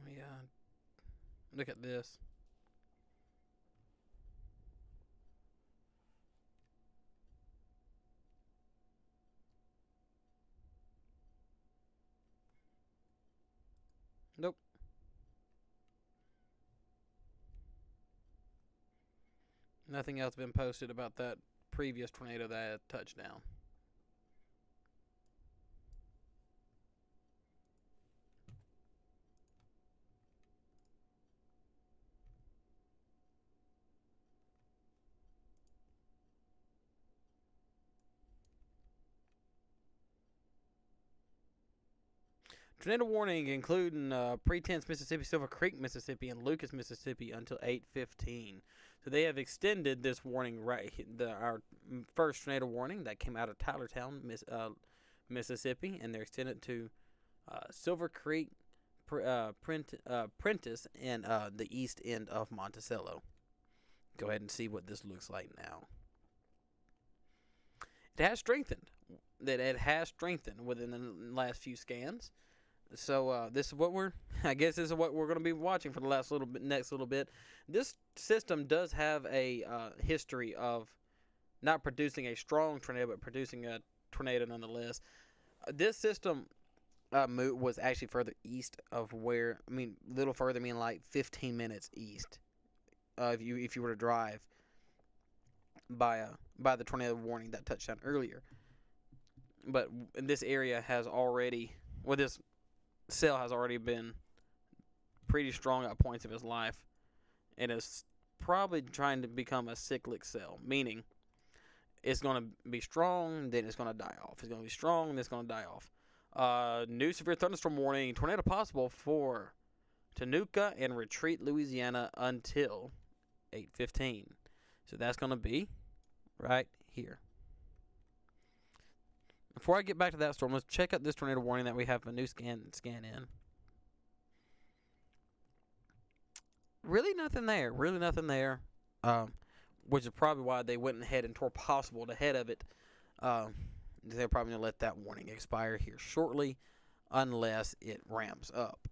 Yeah. Look at this. Nope. Nothing else been posted about that previous tornado that had touched down. Tornado warning including Pretense, Mississippi, Silver Creek, Mississippi, and Lucas, Mississippi until 8:15. So they have extended this warning our first tornado warning that came out of Tylertown, Mississippi, and they're extended to Silver Creek, Prentice, and the east end of Monticello. Go ahead and see what this looks like now. It has strengthened. It has strengthened within the last few scans. So this is what this is what we're going to be watching for the next little bit. This system does have a history of not producing a strong tornado, but producing a tornado nonetheless. This system was actually further east of a little further, like 15 minutes east. If you were to drive by the tornado warning that touched down earlier, but this area has already, this cell has already been pretty strong at points of its life, and is probably trying to become a cyclic cell, meaning it's going to be strong, then it's going to die off. It's going to be strong, then it's going to die off. New severe thunderstorm warning, tornado possible for Tenuca and Retreat, Louisiana until 8:15. So that's going to be right here. Before I get back to that storm, let's check out this tornado warning that we have a new scan in. Really nothing there. Which is probably why they went ahead and tore possible ahead of it. They're probably going to let that warning expire here shortly unless it ramps up.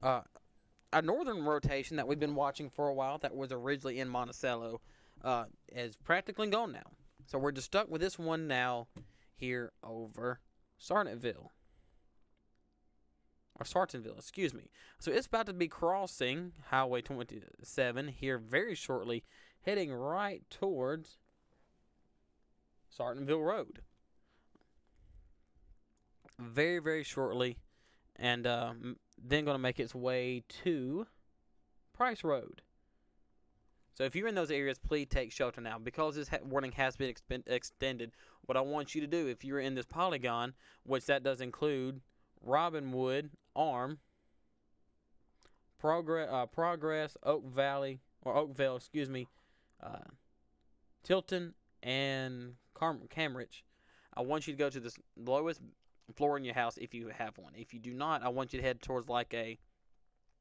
A northern rotation that we've been watching for a while that was originally in Monticello is practically gone now. So we're just stuck with this one now here over Sartonville, excuse me. So it's about to be crossing Highway 27 here very shortly, heading right towards Sartonville Road. Very, very shortly, and then going to make its way to Price Road. So if you're in those areas, please take shelter now. Because this warning has been extended, what I want you to do, if you're in this polygon, which that does include Robinwood, Arm, Progress, Oakvale, Tilton, and Camrich, I want you to go to the lowest floor in your house if you have one. If you do not, I want you to head towards like a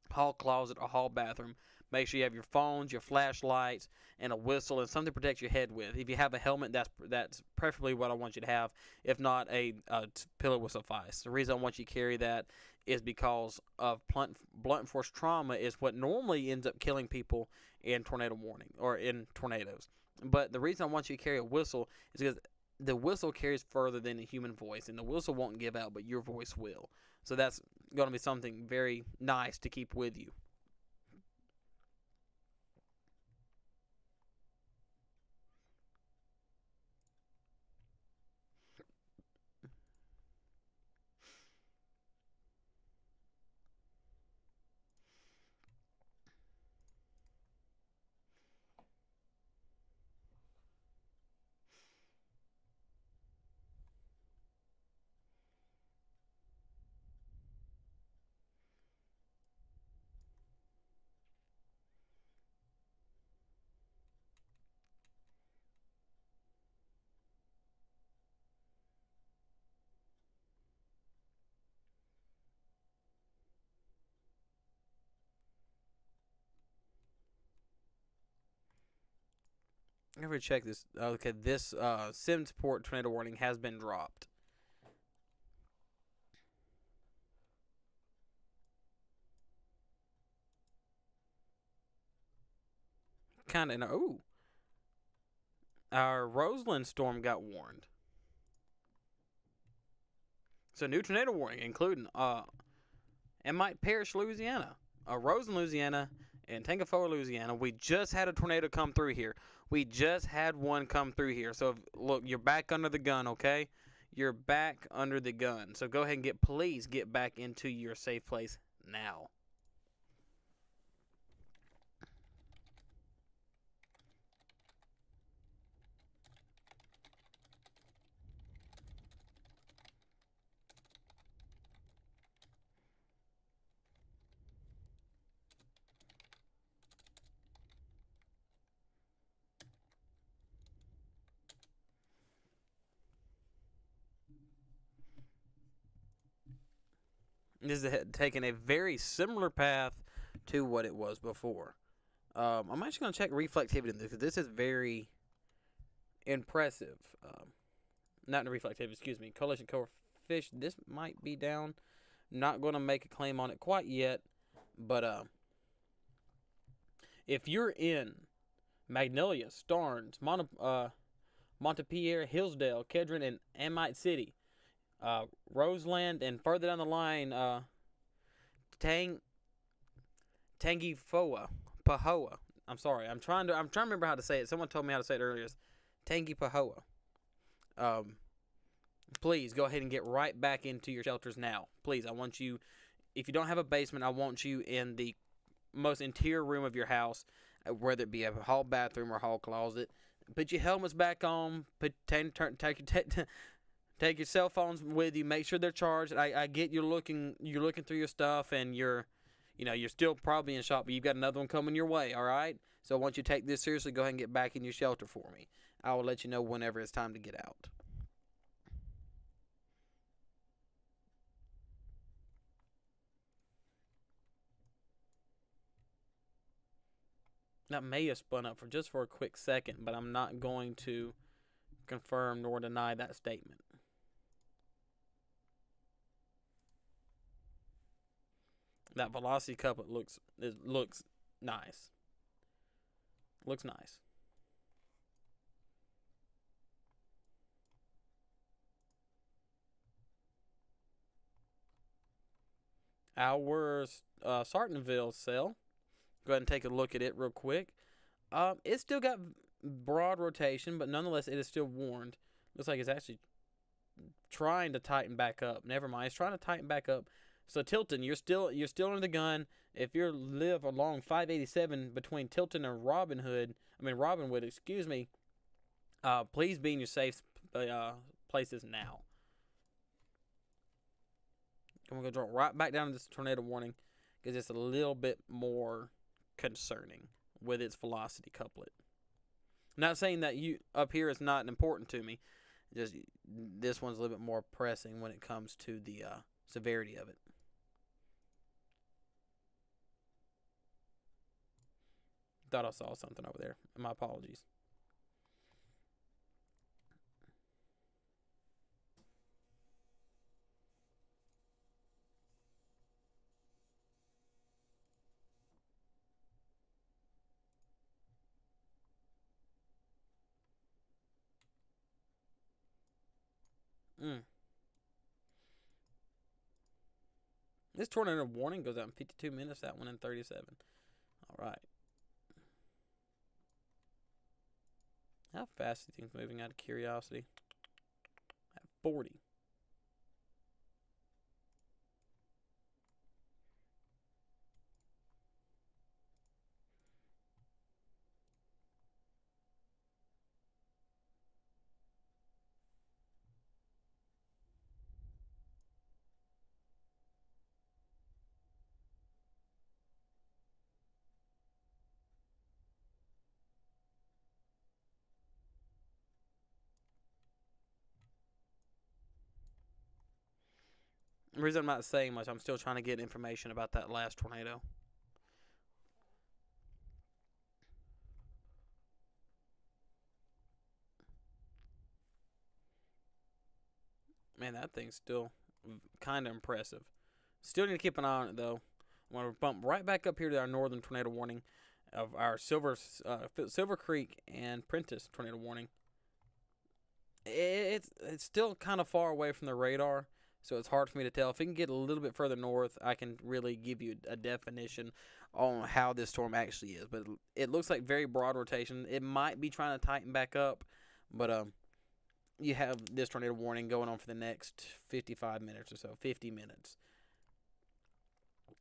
hall closet or hall bathroom. Make sure you have your phones, your flashlights, and a whistle, and something to protect your head with. If you have a helmet, that's preferably what I want you to have. If not, a pillow will suffice. The reason I want you to carry that is because of blunt force trauma is what normally ends up killing people in tornado warning or in tornadoes. But the reason I want you to carry a whistle is because the whistle carries further than a human voice, and the whistle won't give out, but your voice will. So that's going to be something very nice to keep with you. Let me check this. Okay, this Simport tornado warning has been dropped. Kind of. Ooh. Our Roseland storm got warned. So new tornado warning, including Might Parish, Louisiana, Roseland, Louisiana, and Tangafoa, Louisiana. We just had a tornado come through here. We just had one come through here. So look, you're back under the gun, okay? You're back under the gun. So go ahead and please get back into your safe place now. This is taking a very similar path to what it was before. I'm actually going to check reflectivity in this because this is very impressive. Not the reflectivity, excuse me. Coalition coefficient. This might be down. Not going to make a claim on it quite yet. But if you're in Magnolia, Starnes, Montpelier, Hillsdale, Kedron, and Amite City, Roseland, and further down the line, Tangifoa, Pahoa. I'm sorry. I'm trying to remember how to say it. Someone told me how to say it earlier. It's Tangipahoa. Please go ahead and get right back into your shelters now. Please, I want you. If you don't have a basement, I want you in the most interior room of your house, whether it be a hall bathroom or hall closet. Put your helmets back on. Take your cell phones with you. Make sure they're charged. I get you're looking through your stuff, and you're still probably in shock, but you've got another one coming your way. All right. So I want you to take this seriously. Go ahead and get back in your shelter for me. I will let you know whenever it's time to get out. That may have spun up for a quick second, but I'm not going to confirm nor deny that statement. That velocity couplet looks nice. Looks nice. Our Sartonville cell. Go ahead and take a look at it real quick. It's still got broad rotation, but nonetheless, it is still warned. Looks like it's actually trying to tighten back up. Never mind, it's trying to tighten back up. So Tilton, you're still under the gun. If you live along 587 between Tilton and Robinwood, excuse me. Please be in your safe places now. I'm gonna go right back down to this tornado warning because it's a little bit more concerning with its velocity couplet. I'm not saying that you up here is not important to me. Just this one's a little bit more pressing when it comes to the severity of it. Thought I saw something over there. My apologies. Mm. This tornado warning goes out in 52 minutes. That one in 37. All right. How fast do you think moving out of curiosity? At 40. The reason I'm not saying much, I'm still trying to get information about that last tornado. Man, that thing's still kind of impressive. Still need to keep an eye on it though. I'm gonna bump right back up here to our northern tornado warning of our Silver Creek and Prentice tornado warning. It's still kind of far away from the radar, so it's hard for me to tell. If we can get a little bit further north, I can really give you a definition on how this storm actually is. But it looks like very broad rotation. It might be trying to tighten back up, but you have this tornado warning going on for the next 55 minutes or so, 50 minutes.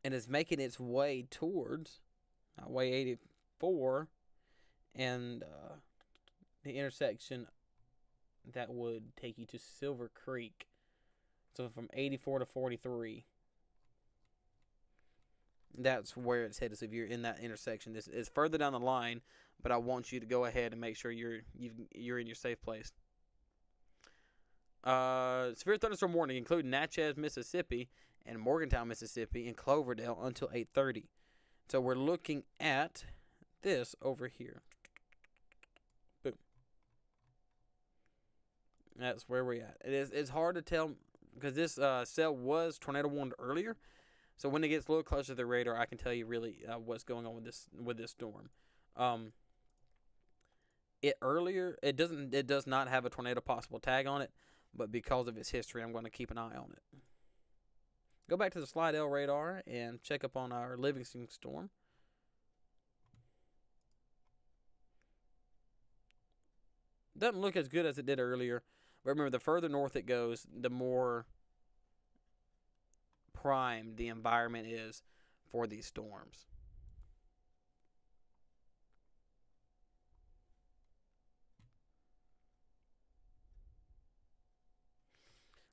And it's making its way towards Highway 84 and the intersection that would take you to Silver Creek. So from 84 to 43, that's where it's headed. So if you're in that intersection, this is further down the line, but I want you to go ahead and make sure you're in your safe place. Severe thunderstorm warning, including Natchez, Mississippi, and Morgantown, Mississippi, and Cloverdale until 8:30. So we're looking at this over here. Boom. That's where we're at. It's hard to tell because this cell was tornado warned earlier. So when it gets a little closer to the radar, I can tell you really what's going on with this storm. It does not have a tornado possible tag on it, but because of its history, I'm going to keep an eye on it. Go back to the Slidell radar and check up on our Livingston storm. Doesn't look as good as it did earlier, but remember, the further north it goes, the more primed the environment is for these storms.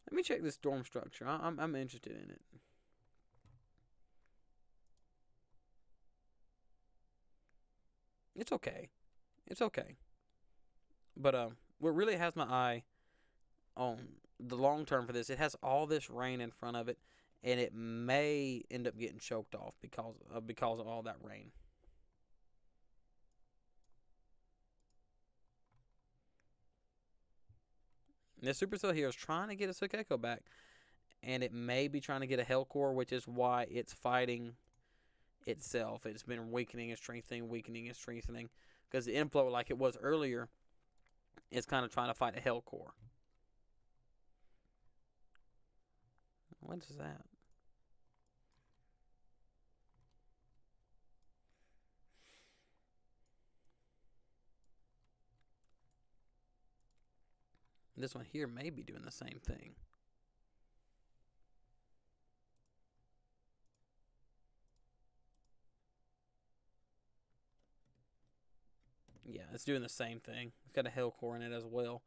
Let me check this storm structure. I'm interested in it. It's okay. It's okay. But what really has my eye on the long term for this, it has all this rain in front of it, and it may end up getting choked off because of all that rain. And this supercell here is trying to get a Sukeko back, and it may be trying to get a Hellcore, which is why it's fighting itself. It's been weakening and strengthening, because the inflow, like it was earlier, is kind of trying to fight a Hellcore. What is that? This one here may be doing the same thing. Yeah, it's doing the same thing. It's got a Hellcore in it as well.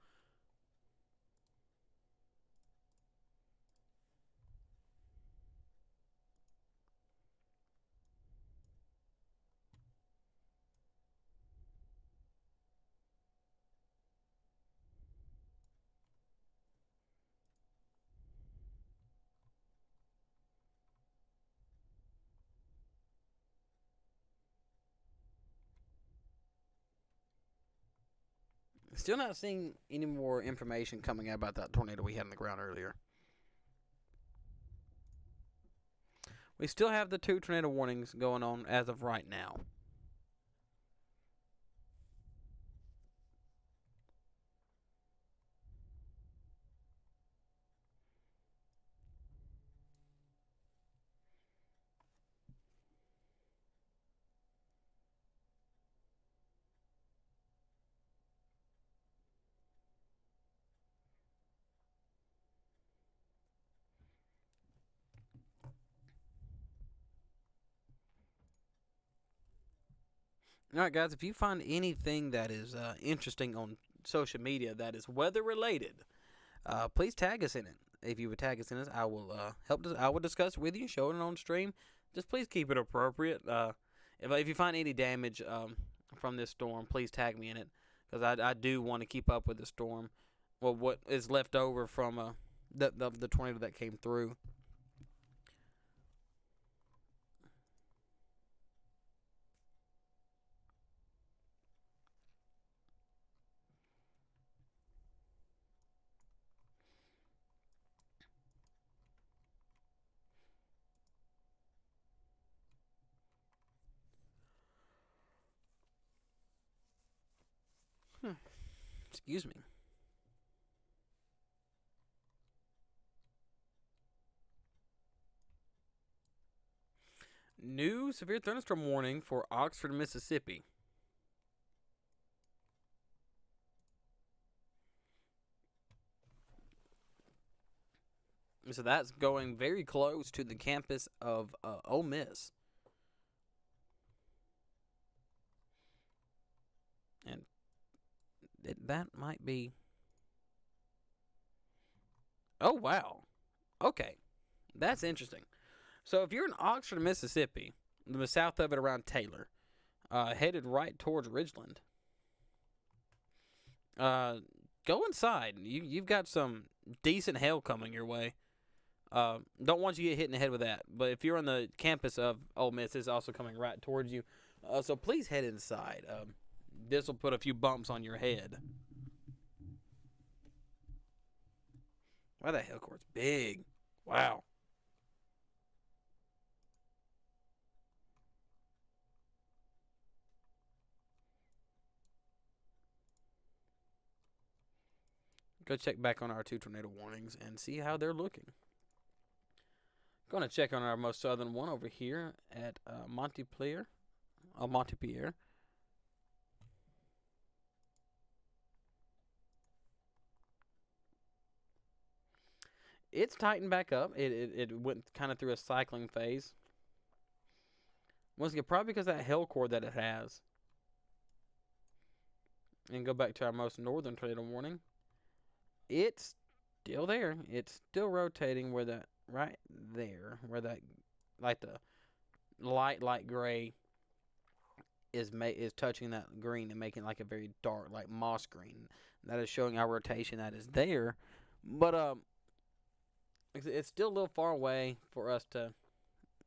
Still not seeing any more information coming out about that tornado we had on the ground earlier. We still have the 2 tornado warnings going on as of right now. All right, guys, if you find anything that is interesting on social media that is weather related, please tag us in it. If you would tag us in it, I will I will discuss with you, show it on stream. Just please keep it appropriate. If you find any damage from this storm, please tag me in it, because I do want to keep up with the storm. Well, what is left over from the tornado that came through. Excuse me. New severe thunderstorm warning for Oxford, Mississippi. So that's going very close to the campus of Ole Miss. And that might be... Oh, wow. Okay. That's interesting. So if you're in Oxford, Mississippi, the south of it around Taylor, headed right towards Ridgeland, go inside. You've got some decent hail coming your way. Don't want you to get hit in the head with that. But if you're on the campus of Ole Miss, it's also coming right towards you. So please head inside. This will put a few bumps on your head. Wow, that hail court's big. Wow. Go check back on our 2 tornado warnings and see how they're looking. Going to check on our most southern one over here at Montpelier. Montpelier. It's tightened back up. It went kind of through a cycling phase. Once again, probably because of that hail core that it has. And go back to our most northern tornado warning. It's still there. It's still rotating where that, right there, where that, like the light gray is touching that green and making like a very dark, like moss green. That is showing our rotation that is there. But it's still a little far away for us to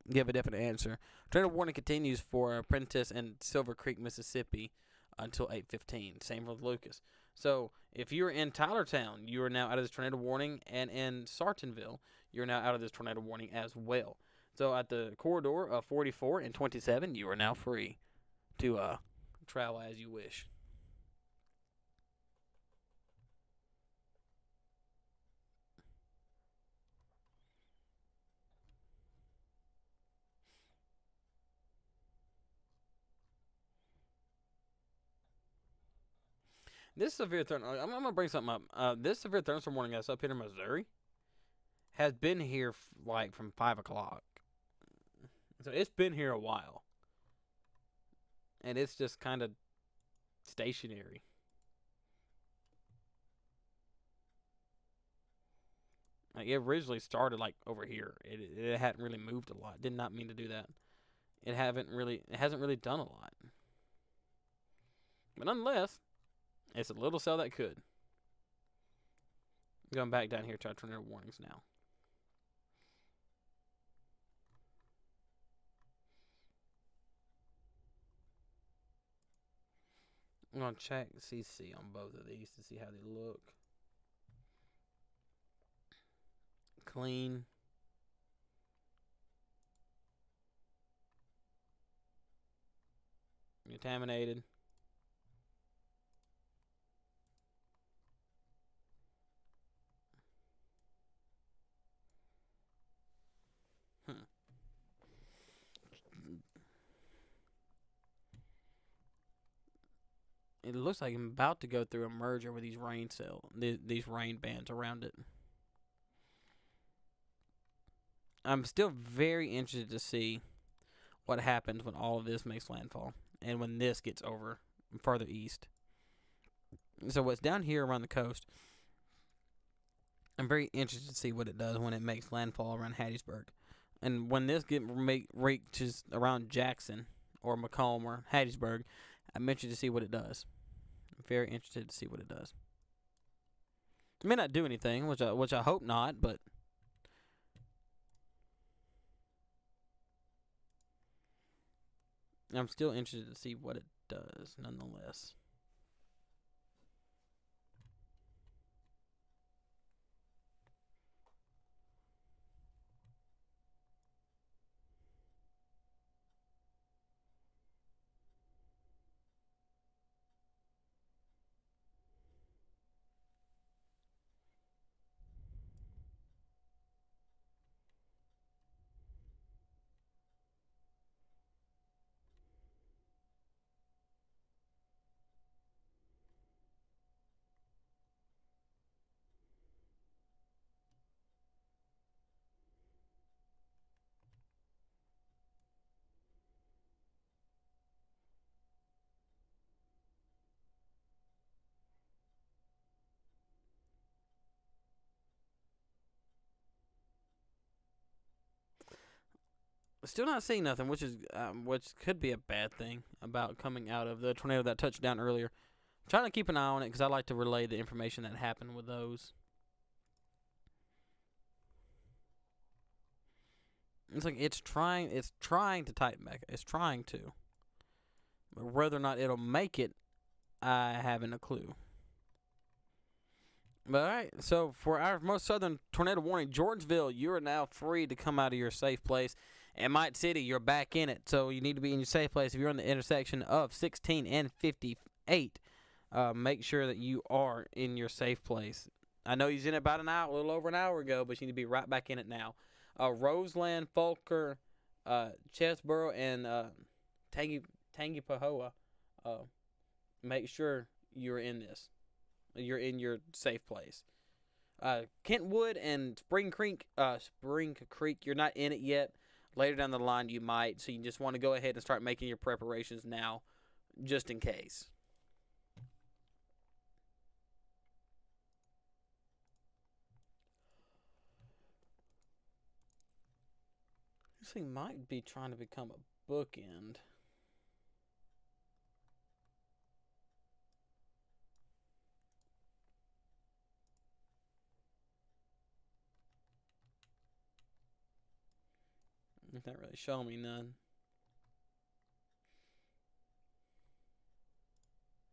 give a definite answer. Tornado warning continues for Prentiss and Silver Creek, Mississippi, until 8:15. Same for Lucas. So if you're in Tylertown, you are now out of this tornado warning, and in Sartonville, you're now out of this tornado warning as well. So at the corridor of 44 and 27, you are now free to travel as you wish. This severe thunderstorm, I'm going to bring something up. This severe thunderstorm warning that's up here in Missouri has been here like from 5 o'clock. So it's been here a while. And it's just kind of stationary. Like it originally started like over here. It hadn't really moved a lot. Did not mean to do that. It hasn't really done a lot. But nonetheless, it's a little cell that could. Going back down here to our tornado warnings now. I'm gonna check CC on both of these to see how they look. Clean. Contaminated. Hmm. It looks like I'm about to go through a merger with these these rain bands around it. I'm still very interested to see what happens when all of this makes landfall and when this gets over further east. So what's down here around the coast, I'm very interested to see what it does when it makes landfall around Hattiesburg. And when this reaches around Jackson or Macomb or Hattiesburg, I'm interested to see what it does. I'm very interested to see what it does. It may not do anything, which I hope not, but I'm still interested to see what it does nonetheless. Still not seeing nothing, which could be a bad thing about coming out of the tornado that touched down earlier. I'm trying to keep an eye on it because I like to relay the information that happened with those. It's like it's trying to tighten back. It's trying to. But whether or not it'll make it, I haven't a clue. But alright, so for our most southern tornado warning, Georgeville, you are now free to come out of your safe place. And Mite City, you're back in it, so you need to be in your safe place. If you're on the intersection of 16 and 58, make sure that you are in your safe place. I know you're in it about a little over an hour ago, but you need to be right back in it now. Roseland, Fulker, Chesboro, and Tangipahoa, make sure you're in this. You're in your safe place. Kentwood and Spring Creek, you're not in it yet. Later down the line, you might. So you just want to go ahead and start making your preparations now, just in case. This thing might be trying to become a bookend. It's not really showing me none.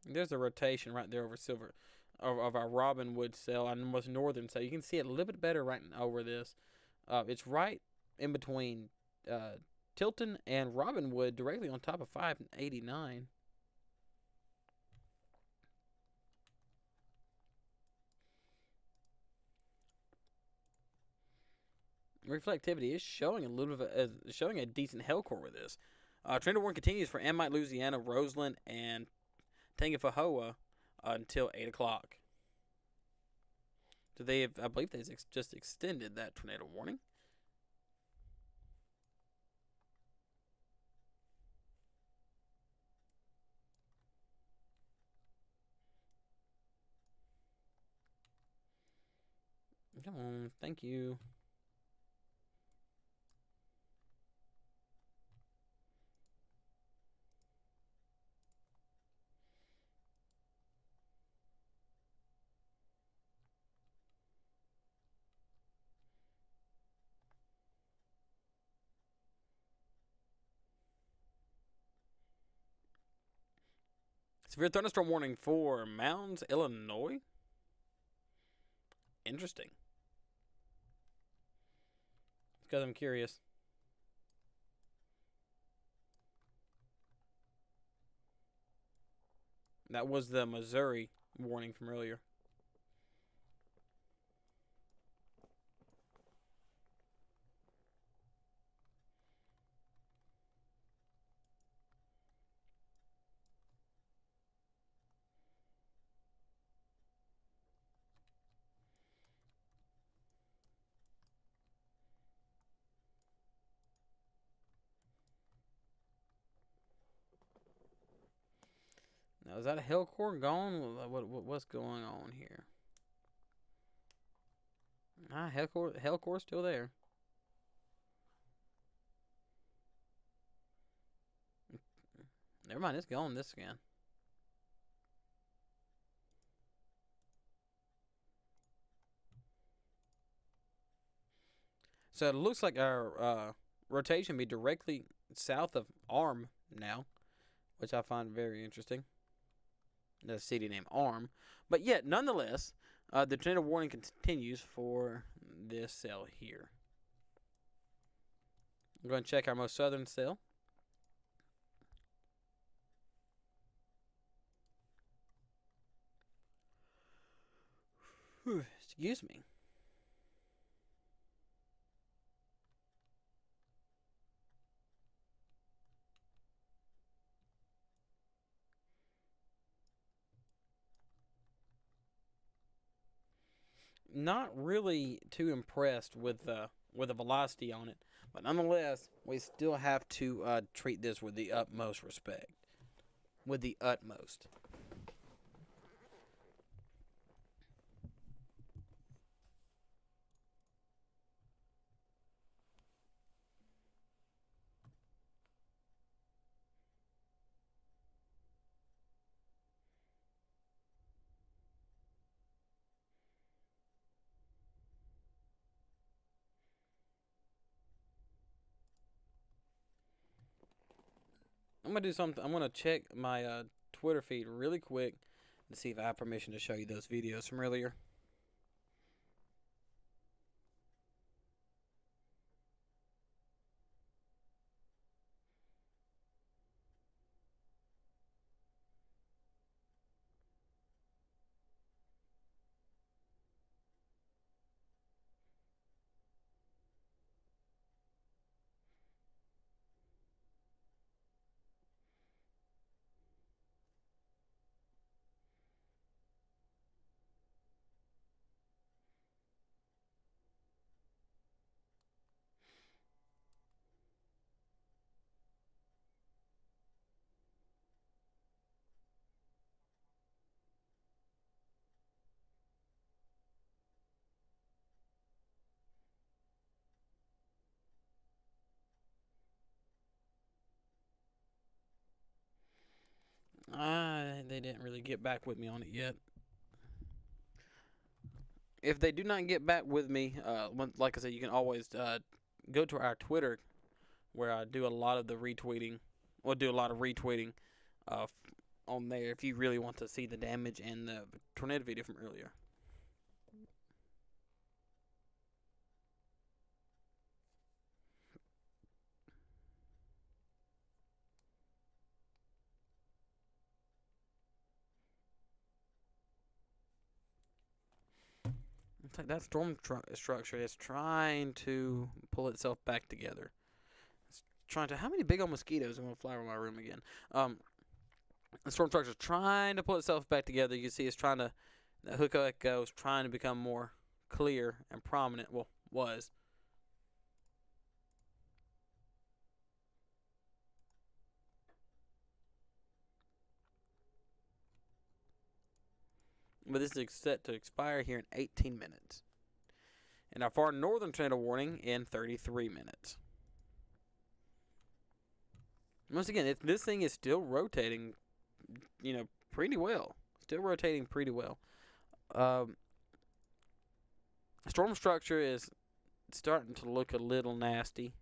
There's a rotation right there over Silver, of our Robinwood cell on the most northern cell. You can see it a little bit better right over this. It's right in between Tilton and Robinwood, directly on top of 589. Reflectivity is showing a little bit of showing a decent hell core with this. Trend of warning continues for Amite, Louisiana, Roseland, and Tangipahoa until 8 o'clock. So I believe they've just extended that tornado warning. Come on, thank you. Severe thunderstorm warning for Mounds, Illinois. Interesting. Because I'm curious. That was the Missouri warning from earlier. Now, is that a hail core gone? What's going on here? Hail core's still there. Never mind, it's gone this again. So it looks like our rotation be directly south of Arm now, which I find very interesting. The city name Arm, but yet nonetheless, the tornado warning continues for this cell here. I'm going to check our most southern cell. Whew, excuse me. Not really too impressed with the velocity on it, but nonetheless, we still have to treat this with the utmost respect. With the utmost. I'm gonna do something. I'm gonna check my Twitter feed really quick to see if I have permission to show you those videos from earlier. They didn't really get back with me on it yet. If they do not get back with me, like I said, you can always go to our Twitter, where I do a lot of the retweeting. We'll do a lot of retweeting on there if you really want to see the damage and the tornado video from earlier. It's like that storm structure is trying to pull itself back together. It's trying to. How many big old mosquitoes? I'm gonna fly over my room again. The storm structure is trying to pull itself back together. You can see it's trying to. The hook echo is trying to become more clear and prominent. Well, was. But this is set to expire here in 18 minutes. And our far northern tornado warning in 33 minutes. Once again, this thing is still rotating, pretty well. Still rotating pretty well. Storm structure is starting to look a little nasty.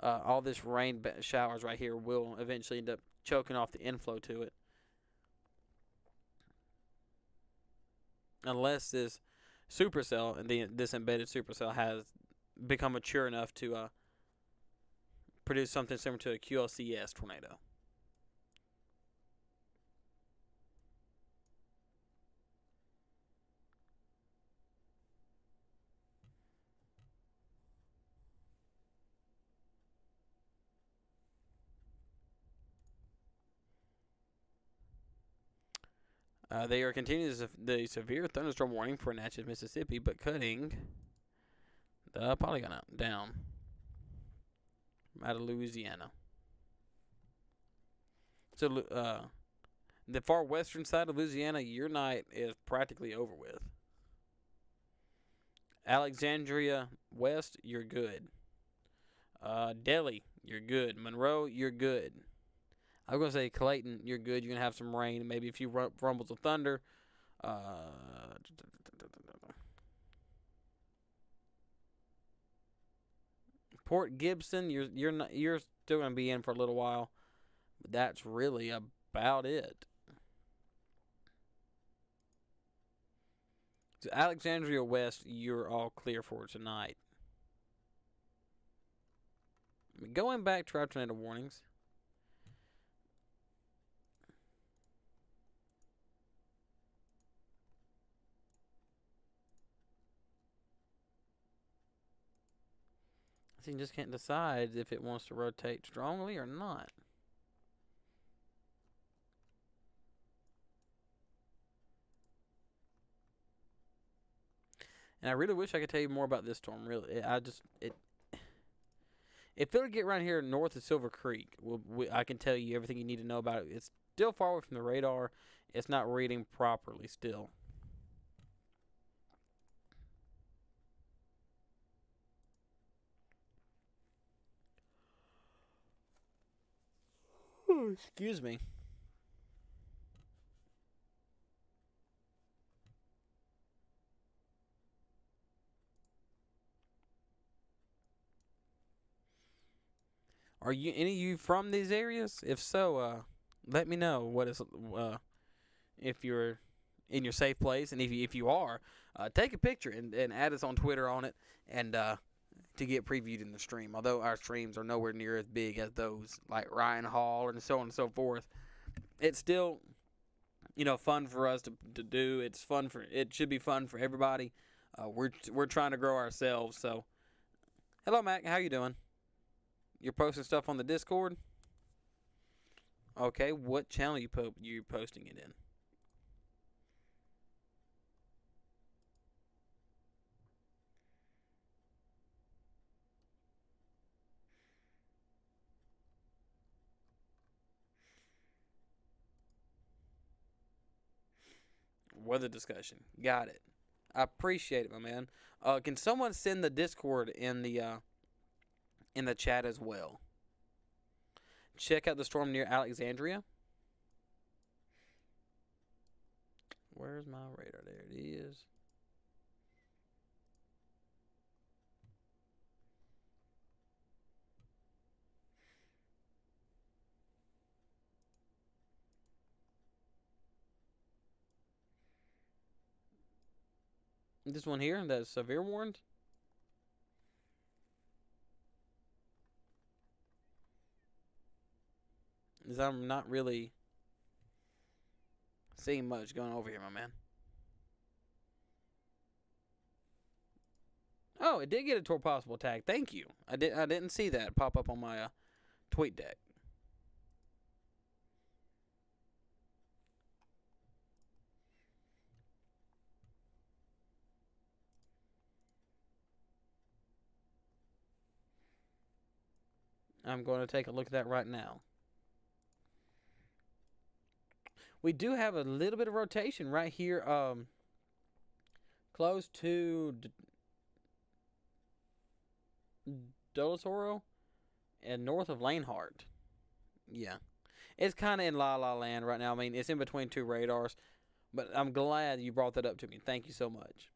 All this rain showers right here will eventually end up choking off the inflow to it. unless this supercell and this embedded supercell has become mature enough to produce something similar to a QLCS tornado. They are continuing the severe thunderstorm warning for Natchez, Mississippi, but cutting the polygon down out of Louisiana. So, the far western side of Louisiana, your night is practically over with. Alexandria West, you're good. Delhi, you're good. Monroe, you're good. I was going to say Clayton, you're good. You're going to have some rain, maybe a few rumbles of thunder. Port Gibson, you're still going to be in for a little while. But that's really about it. So Alexandria West, you're all clear for tonight. Going back to our tornado warnings. It just can't decide if it wants to rotate strongly or not. And I really wish I could tell you more about this storm. Really, if it'll get around here north of Silver Creek, I can tell you everything you need to know about it. It's still far away from the radar. It's not reading properly still. Excuse me. Are you any of you from these areas? If so, let me know what is if you're in your safe place, and if you are, take a picture and add us on Twitter on it, and to get previewed in the stream. Although our streams are nowhere near as big as those like Ryan Hall and so on and so forth, it's still fun for us to do. It should be fun for everybody. We're trying to grow ourselves. So, hello Mac, how you doing? You're posting stuff on the Discord? Okay, what channel you posting it in? Weather discussion. Got it. I appreciate it, my man. Can someone send the Discord in the chat as well? Check out the storm near Alexandria. Where's my radar? There it is. This one here, that's severe warned. Is I'm not really seeing much going over here, my man. Oh, it did get a tour possible tag. Thank you. I didn't see that pop up on my tweet deck. I'm going to take a look at that right now. We do have a little bit of rotation right here, close to Dolosoro and north of Lanehart. Yeah. It's kind of in La La Land right now. I mean, it's in between two radars, but I'm glad you brought that up to me. Thank you so much.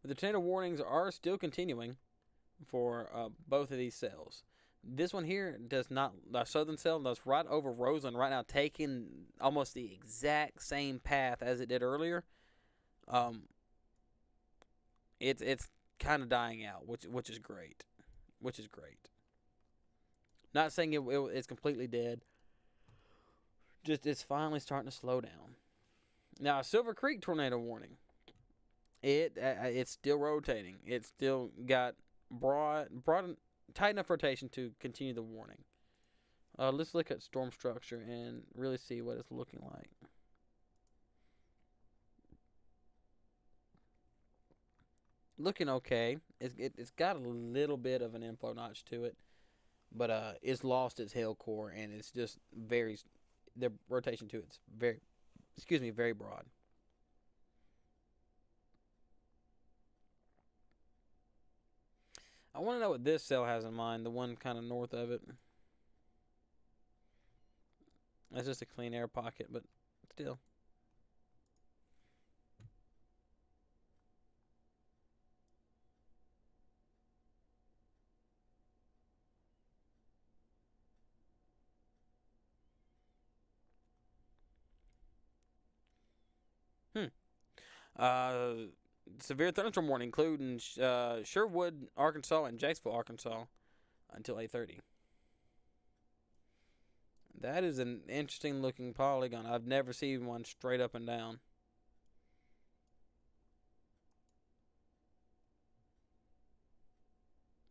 But the tornado warnings are still continuing for both of these cells. This one here does not. The southern cell does right over Roseland right now, taking almost the exact same path as it did earlier. Um, it's kind of dying out, which is great, which is great. Not saying it's completely dead. Just it's finally starting to slow down. Now, Silver Creek tornado warning. It's still rotating. It's still got broad tight enough rotation to continue the warning. Let's look at storm structure and really see what it's looking like. Looking okay. It's got a little bit of an inflow notch to it, but it's lost its hail core and it's just very. The rotation to it's very broad. I want to know what this cell has in mind, the one kind of north of it. That's just a clean air pocket, but still. Uh, Severe thunderstorm warning, including Sherwood, Arkansas, and Jacksonville, Arkansas, until 8:30. That is an interesting looking polygon. I've never seen one straight up and down.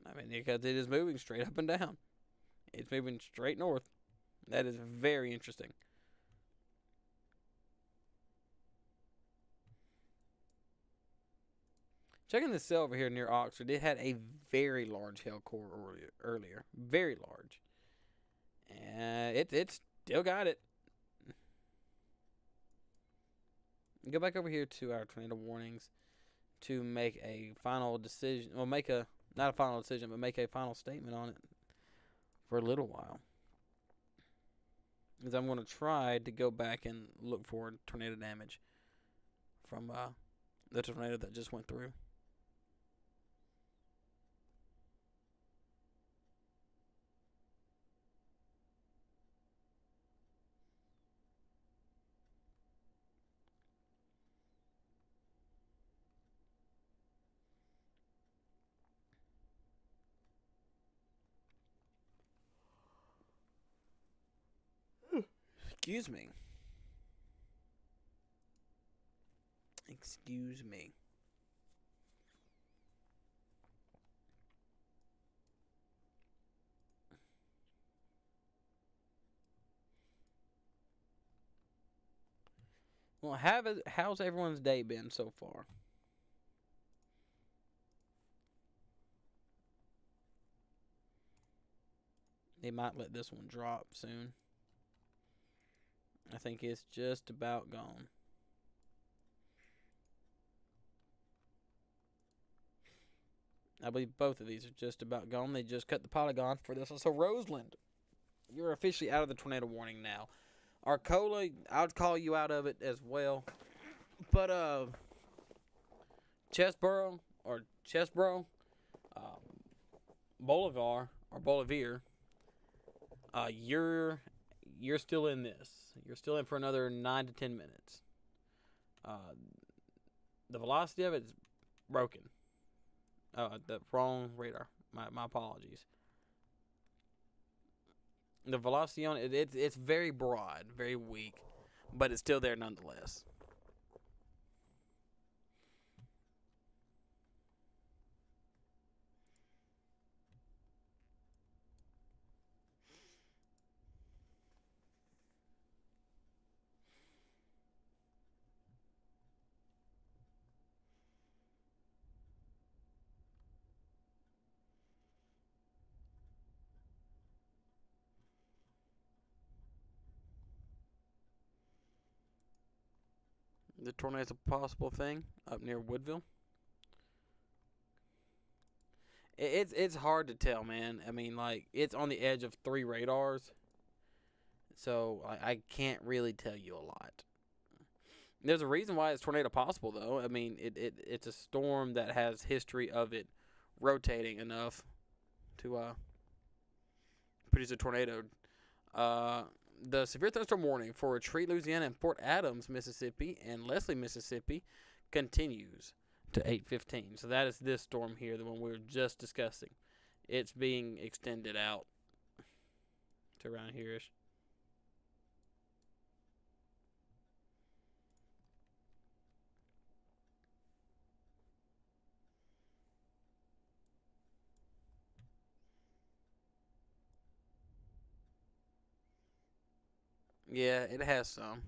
I mean, because it is moving straight up and down. It's moving straight north. That is very interesting. Checking this cell over here near Oxford, it had a very large hail core earlier. Very large. And it still got it. Go back over here to our tornado warnings to make a final decision. Well, not a final decision, but make a final statement on it for a little while. Because I'm going to try to go back and look for tornado damage from the tornado that just went through. Excuse me. Excuse me. Well, how's everyone's day been so far? They might let this one drop soon. I think it's just about gone. I believe both of these are just about gone. They just cut the polygon for this one. So, Roseland, you're officially out of the tornado warning now. Arcola, I'd call you out of it as well. But, Chesboro, Bolivar, or Bolivar, you're still in this. You're still in for another 9 to 10 minutes. The velocity of it is broken. The wrong radar. My apologies. The velocity on it's very broad, very weak, but it's still there nonetheless. The tornado's a possible thing up near Woodville. It's hard to tell, man. I mean, like it's on the edge of 3 radars, so I can't really tell you a lot. There's a reason why it's tornado possible, though. I mean, it's a storm that has history of it rotating enough to produce a tornado. The severe thunderstorm warning for Retreat, Louisiana, and Fort Adams, Mississippi, and Leslie, Mississippi, continues to 8:15. So that is this storm here, the one we were just discussing. It's being extended out to around here-ish. Yeah, it has some.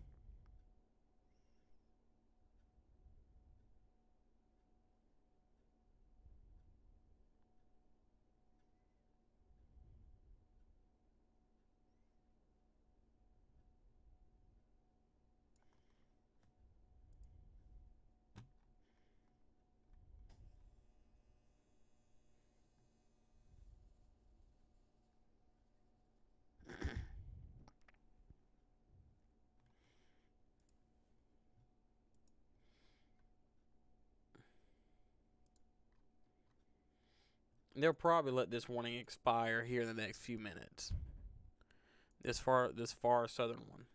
They'll probably let this warning expire here in the next few minutes. This far southern one.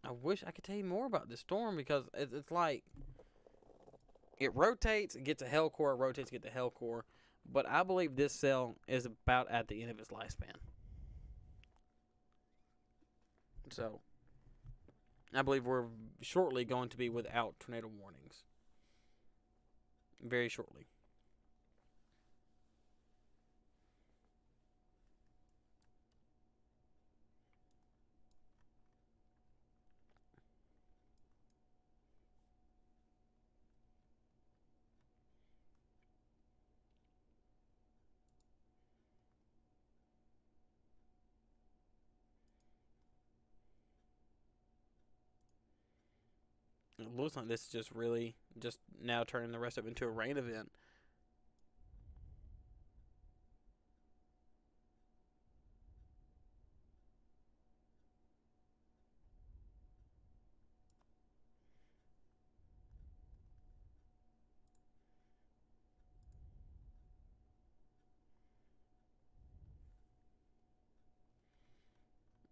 I wish I could tell you more about this storm because it's like it rotates, it gets a hell core, it rotates, get the hell core. But I believe this cell is about at the end of its lifespan. So I believe we're shortly going to be without tornado warnings. Very shortly. It looks like this is just now turning the rest of it into a rain event.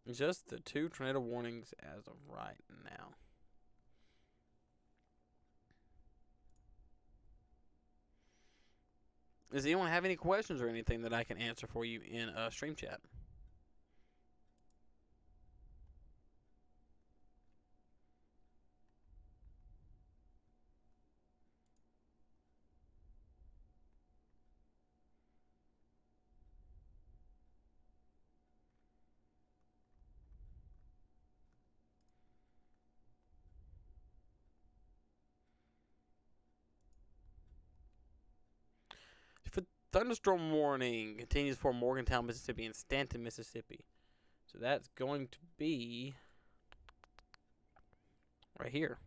Just the 2 tornado warnings as of right now. Does anyone have any questions or anything that I can answer for you in stream chat? Thunderstorm warning continues for Morgantown, Mississippi, and Stanton, Mississippi. So that's going to be right here.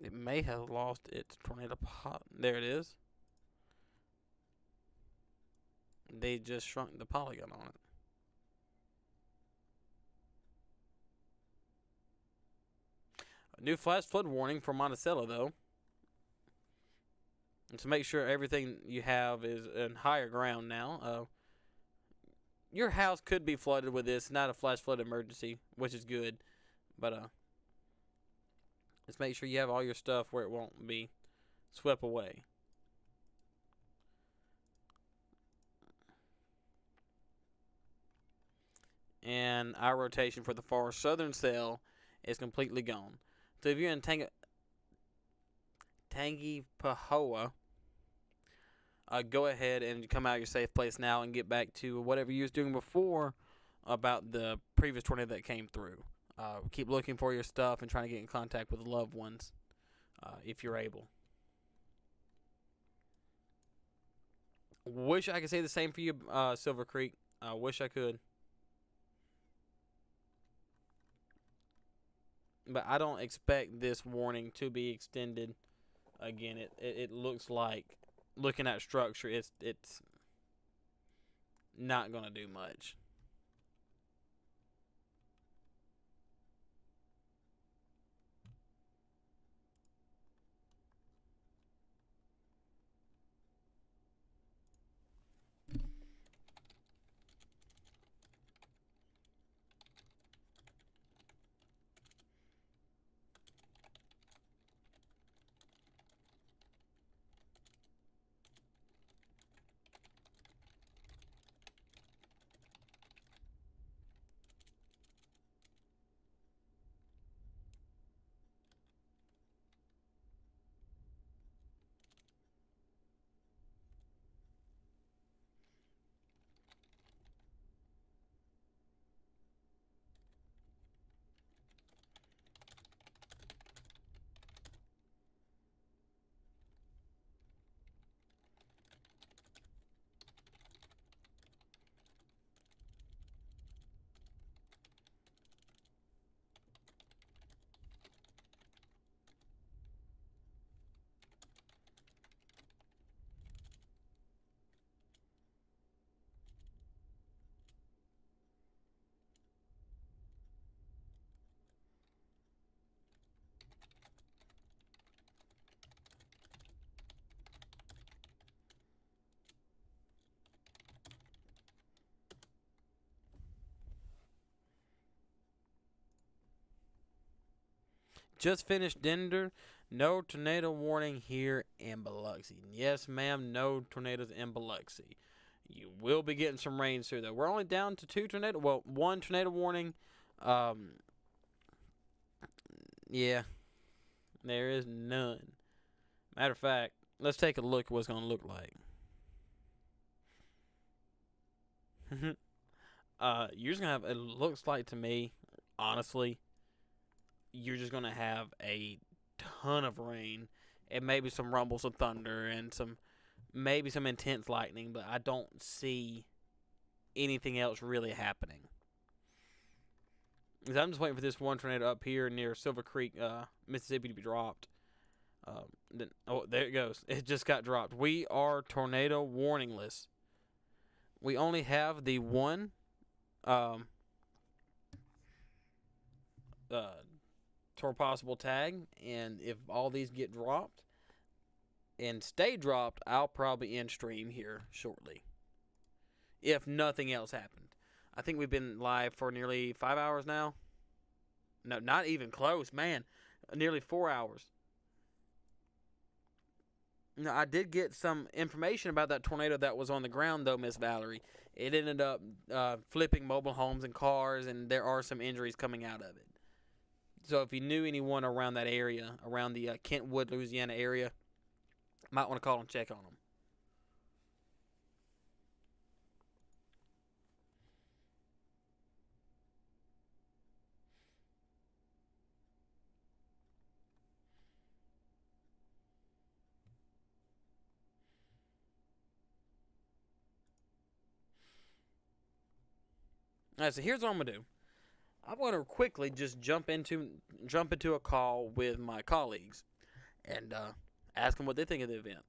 It may have lost its tornado pot. There it is. They just shrunk the polygon on it. A new flash flood warning for Monticello, though. And to make sure everything you have is in higher ground now. Your house could be flooded with this. Not a flash flood emergency, which is good. But just make sure you have all your stuff where it won't be swept away. And our rotation for the far southern cell is completely gone. So if you're in Tangipahoa, go ahead and come out of your safe place now and get back to whatever you was doing before about the previous tornado that came through. Keep looking for your stuff and trying to get in contact with loved ones if you're able. Wish I could say the same for you, Silver Creek. I wish I could. But I don't expect this warning to be extended. Again, it looks like, looking at structure, it's not going to do much. just finished Denver. No tornado warning here in Biloxi. Yes, ma'am, no tornadoes in Biloxi. You will be getting some rain soon, though. We're only down to one tornado warning. Um, yeah, there is none. Matter of fact, let's take a look at what it's going to look like. You're just going to have, it looks like to me, honestly, you're just going to have a ton of rain and maybe some rumbles of thunder and maybe some intense lightning, but I don't see anything else really happening. Because I'm just waiting for this one tornado up here near Silver Creek, Mississippi to be dropped. There it goes. It just got dropped. We are tornado warningless. We only have the one possible tag, and if all these get dropped and stay dropped, I'll probably end stream here shortly. If nothing else happened. I think we've been live for nearly 5 hours now. No, not even close, man. Nearly 4 hours. Now, I did get some information about that tornado that was on the ground, though, Miss Valerie. It ended up flipping mobile homes and cars, and there are some injuries coming out of it. So if you knew anyone around that area, around the Kentwood, Louisiana area, might want to call and check on them. All right, so here's what I'm gonna do. I'm gonna quickly just jump into a call with my colleagues and ask them what they think of the event.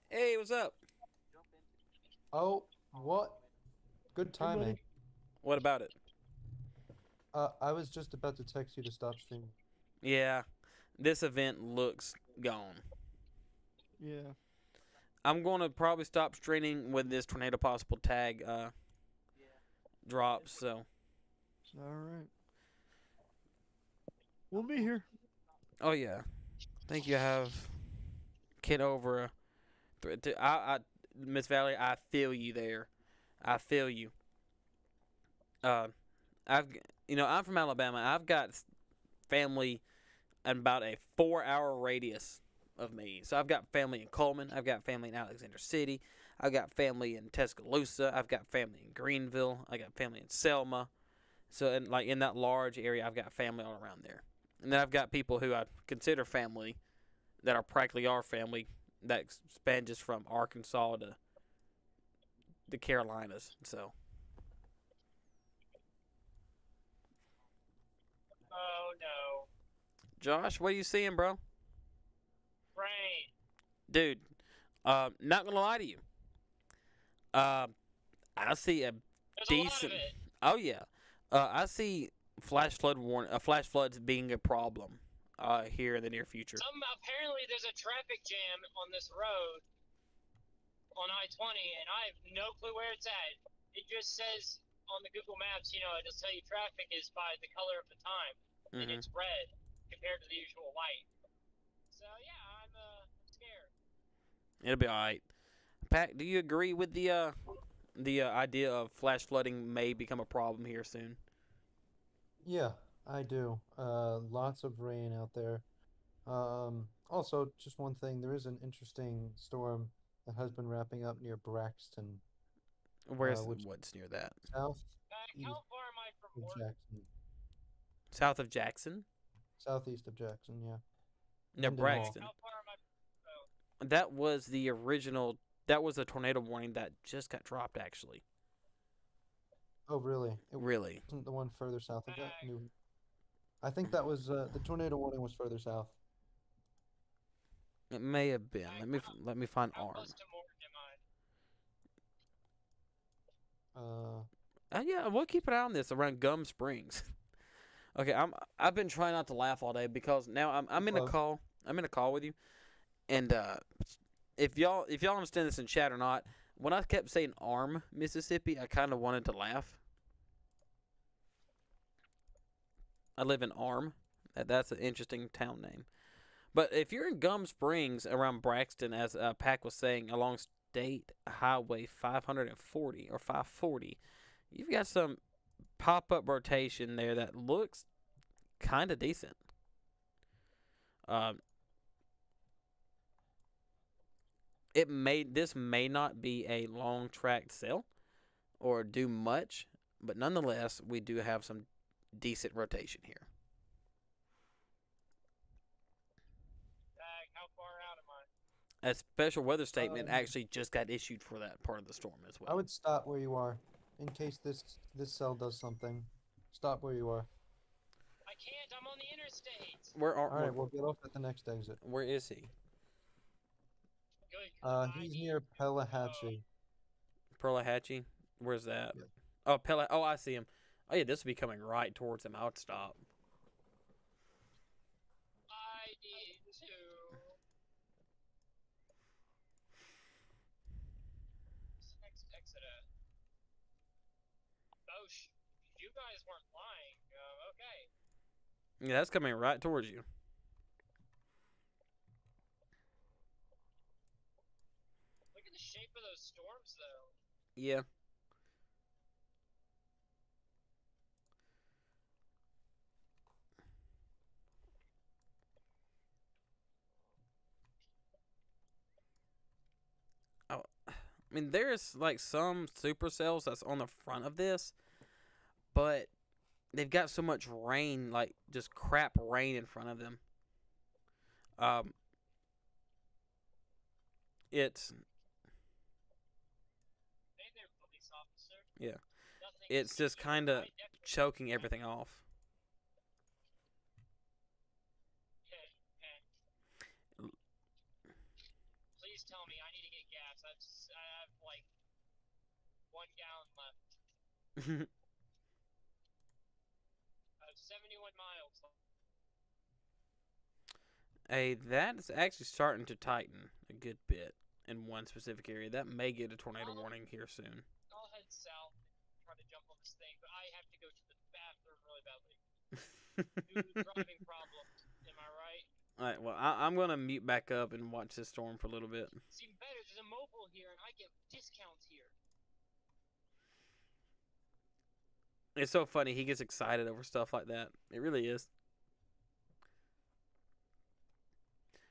Hey, what's up? Oh, what? Good timing. What about it? I was just about to text you to stop streaming. Yeah, this event looks gone. Yeah. I'm gonna probably stop streaming when this tornado possible tag drops. So. All right. We'll be here. Oh yeah, I think you have kid over. Miss Valerie, I feel you there. I feel you. I'm from Alabama. I've got family in about a 4-hour radius of me. So I've got family in Coleman. I've got family in Alexander City. I've got family in Tuscaloosa. I've got family in Greenville. I got family in Selma. So in that large area, I've got family all around there. And then I've got people who I consider family that are practically our family that span just from Arkansas to the Carolinas. So. Oh no. Josh, what are you seeing, bro? Rain. Dude, not gonna lie to you. I see a There's decent. a lot of it. Oh yeah, I see flash floods being a problem here in the near future. Apparently there's a traffic jam on this road on I-20, and I have no clue where it's at. It just says on the Google Maps, it'll tell you traffic is by the color of the time, and it's red compared to the usual white. So yeah, I'm scared. It'll be all right. Pat, do you agree with the idea of flash flooding may become a problem here soon? Yeah, I do. Lots of rain out there. Also, just one thing, there is an interesting storm that has been wrapping up near Braxton, What's near that? south How east far am I from of work? Jackson. South of Jackson? Southeast of Jackson, yeah. Near Mendenhall. Braxton. How far am I from That was the original. That was a tornado warning that just got dropped, actually. Oh, really? It Really? wasn't the one further south of that? I think that was the tornado warning was further south. It may have been. Let me find How arm. close to Morgan am I? Yeah, we'll keep an eye on this around Gum Springs. Okay, I've been trying not to laugh all day because now I'm in a call. I'm in a call with you, and if y'all understand this in chat or not, when I kept saying arm Mississippi, I kind of wanted to laugh. I live in Arm. That's an interesting town name. But if you're in Gum Springs around Braxton, as Pack was saying, along State Highway 540 or 540, you've got some pop-up rotation there that looks kind of decent. Um, this may not be a long tracked sale or do much, but nonetheless, we do have some decent rotation here. How far out am I? A special weather statement actually just got issued for that part of the storm as well. I would stop where you are, in case this cell does something. Stop where you are. I can't. I'm on the interstate. All right, we'll get off at the next exit. Where is he? Good. 'Cause I He's need near to go. Pelahatchie. Perlahatchie? Where's that? Yep. Oh, Oh, I see him. Oh, yeah, this would be coming right towards him. I would stop. I need to. What's the next exit at? Oh, you guys weren't lying. Okay. Yeah, that's coming right towards you. Look at the shape of those storms, though. Yeah. Oh, I mean, there's like some supercells that's on the front of this, but they've got so much rain, like just crap rain in front of them. It's Hey there, police officer. Yeah. Nothing It's just to kind of hide next to choking everything off. Okay. Please tell me I need to get gas. I have like 1 gallon left. I have 71 miles left. Hey, that's actually starting to tighten a good bit in one specific area. That may get a tornado warning here soon. I'll head south and try to jump on this thing, but I have to go to the bathroom really badly. Due to driving problems. Am I right? Alright, well, I'm going to mute back up and watch this storm for a little bit. It's even better. There's a mobile here, and I get discounts here. It's so funny. He gets excited over stuff like that. It really is.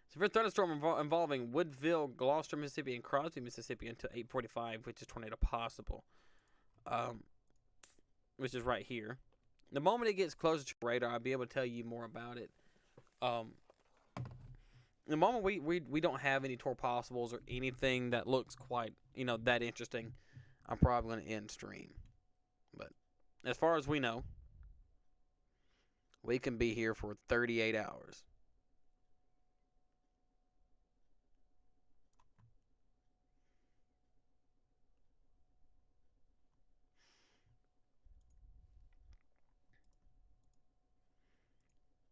Severe thunderstorm involving Woodville, Gloucester, Mississippi, and Crosby, Mississippi until 8:45, which is tornado possible. Which is right here. The moment it gets closer to radar, I'll be able to tell you more about it. The moment we don't have any tour possibles or anything that looks quite, that interesting, I'm probably going to end stream. But as far as we know, we can be here for 38 hours.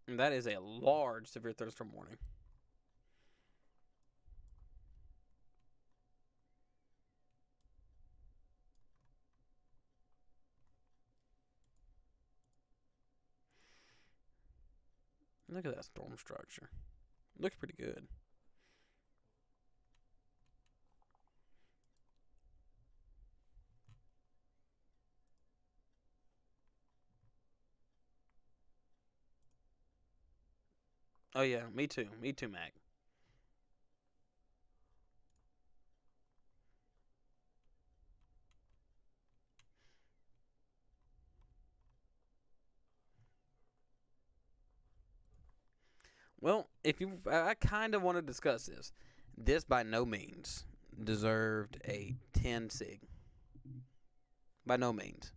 And that is a large severe thunderstorm warning. Look at that storm structure. Looks pretty good. Oh yeah, me too. Me too, Mac. Well, I kind of want to discuss this. This by no means deserved a 10 sig. By no means.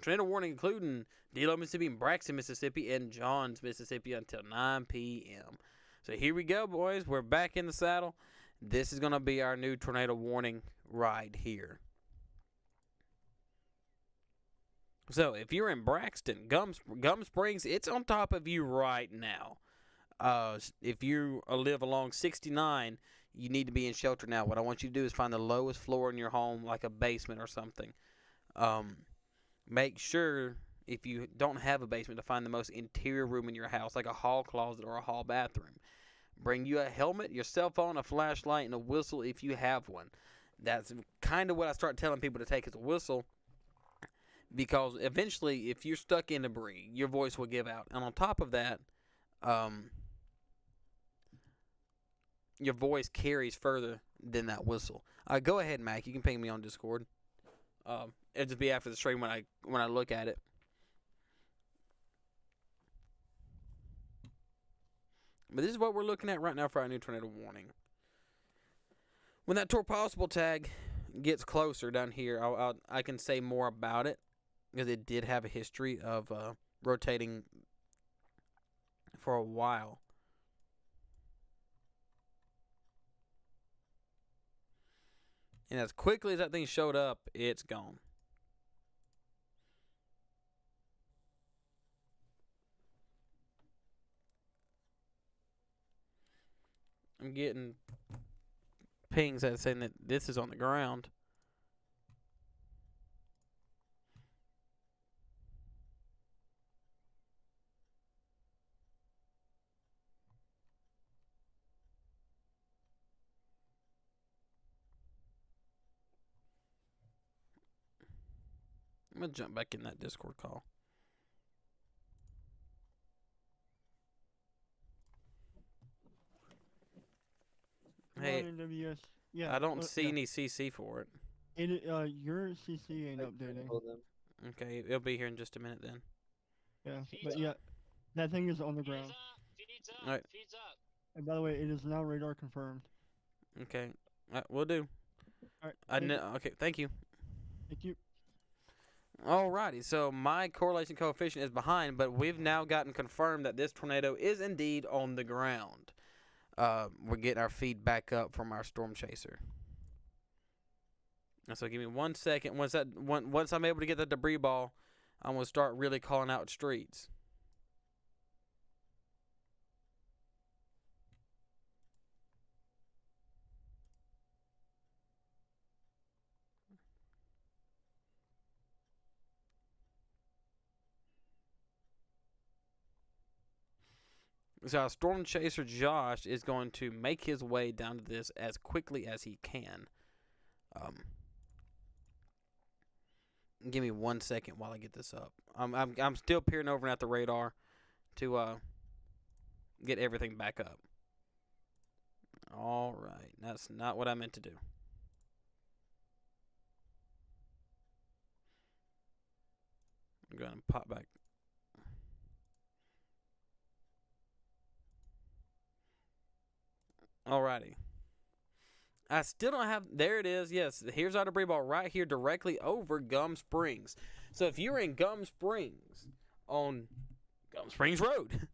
Tornado warning including Delo, Mississippi, and Braxton, Mississippi, and Johns, Mississippi until 9 p.m. So here we go, boys. We're back in the saddle. This is going to be our new tornado warning right here. So if you're in Braxton, Gum Springs, it's on top of you right now. If you live along 69, you need to be in shelter now. What I want you to do is find the lowest floor in your home, like a basement or something. Make sure, if you don't have a basement, to find the most interior room in your house, like a hall closet or a hall bathroom. Bring you a helmet, your cell phone, a flashlight, and a whistle if you have one. That's kind of what I start telling people to take as a whistle, because eventually, if you're stuck in debris, your voice will give out. And on top of that, your voice carries further than that whistle. Go ahead, Mac. You can ping me on Discord. It'll just be after the stream when I look at it. But this is what we're looking at right now for our new tornado warning. When that possible tag gets closer down here, I can say more about it, because it did have a history of rotating for a while. And as quickly as that thing showed up, it's gone. I'm getting pings that saying that this is on the ground. I'm going to jump back in that Discord call. Hey, NWS. Yeah. I don't see yeah. any CC for it. Your CC ain't updating. Okay, it'll be here in just a minute then. Yeah, Feeds but up. yeah, that thing is on the ground. Feeds up. Alright. Feeds up. And by the way, it is now radar confirmed. Okay, we'll do. All right. Okay, thank you. Thank you. Alrighty, so my correlation coefficient is behind, but we've now gotten confirmed that this tornado is indeed on the ground. We're getting our feed back up from our storm chaser. So give me 1 second. Once I'm able to get the debris ball, I'm gonna start really calling out streets. So our storm chaser Josh is going to make his way down to this as quickly as he can. Give me 1 second while I get this up. I'm still peering over at the radar to get everything back up. All right, that's not what I meant to do. I'm going to pop back. Alrighty. I still don't have. There it is. Yes, here's our debris ball right here, directly over Gum Springs. So if you're in Gum Springs on Gum Springs Road,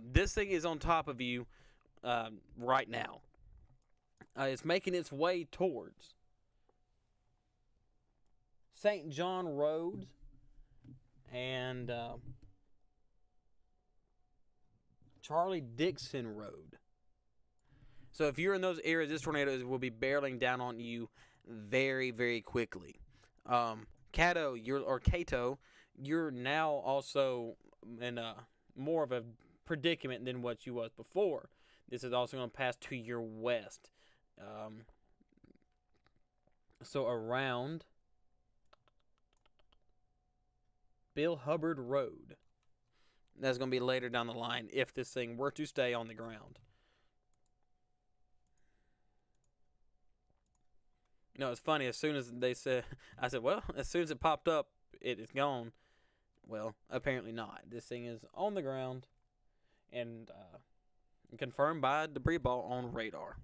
this thing is on top of you right now. It's making its way towards St. John Road and Charlie Dixon Road. So if you're in those areas, this tornado will be barreling down on you very, very quickly. Cato, you're now also in more of a predicament than what you was before. This is also going to pass to your west. So around Bill Hubbard Road. That's going to be later down the line if this thing were to stay on the ground. You know, it's funny, as soon as they said, I said, well, as soon as it popped up, it is gone. Well, apparently not. This thing is on the ground and confirmed by debris ball on radar.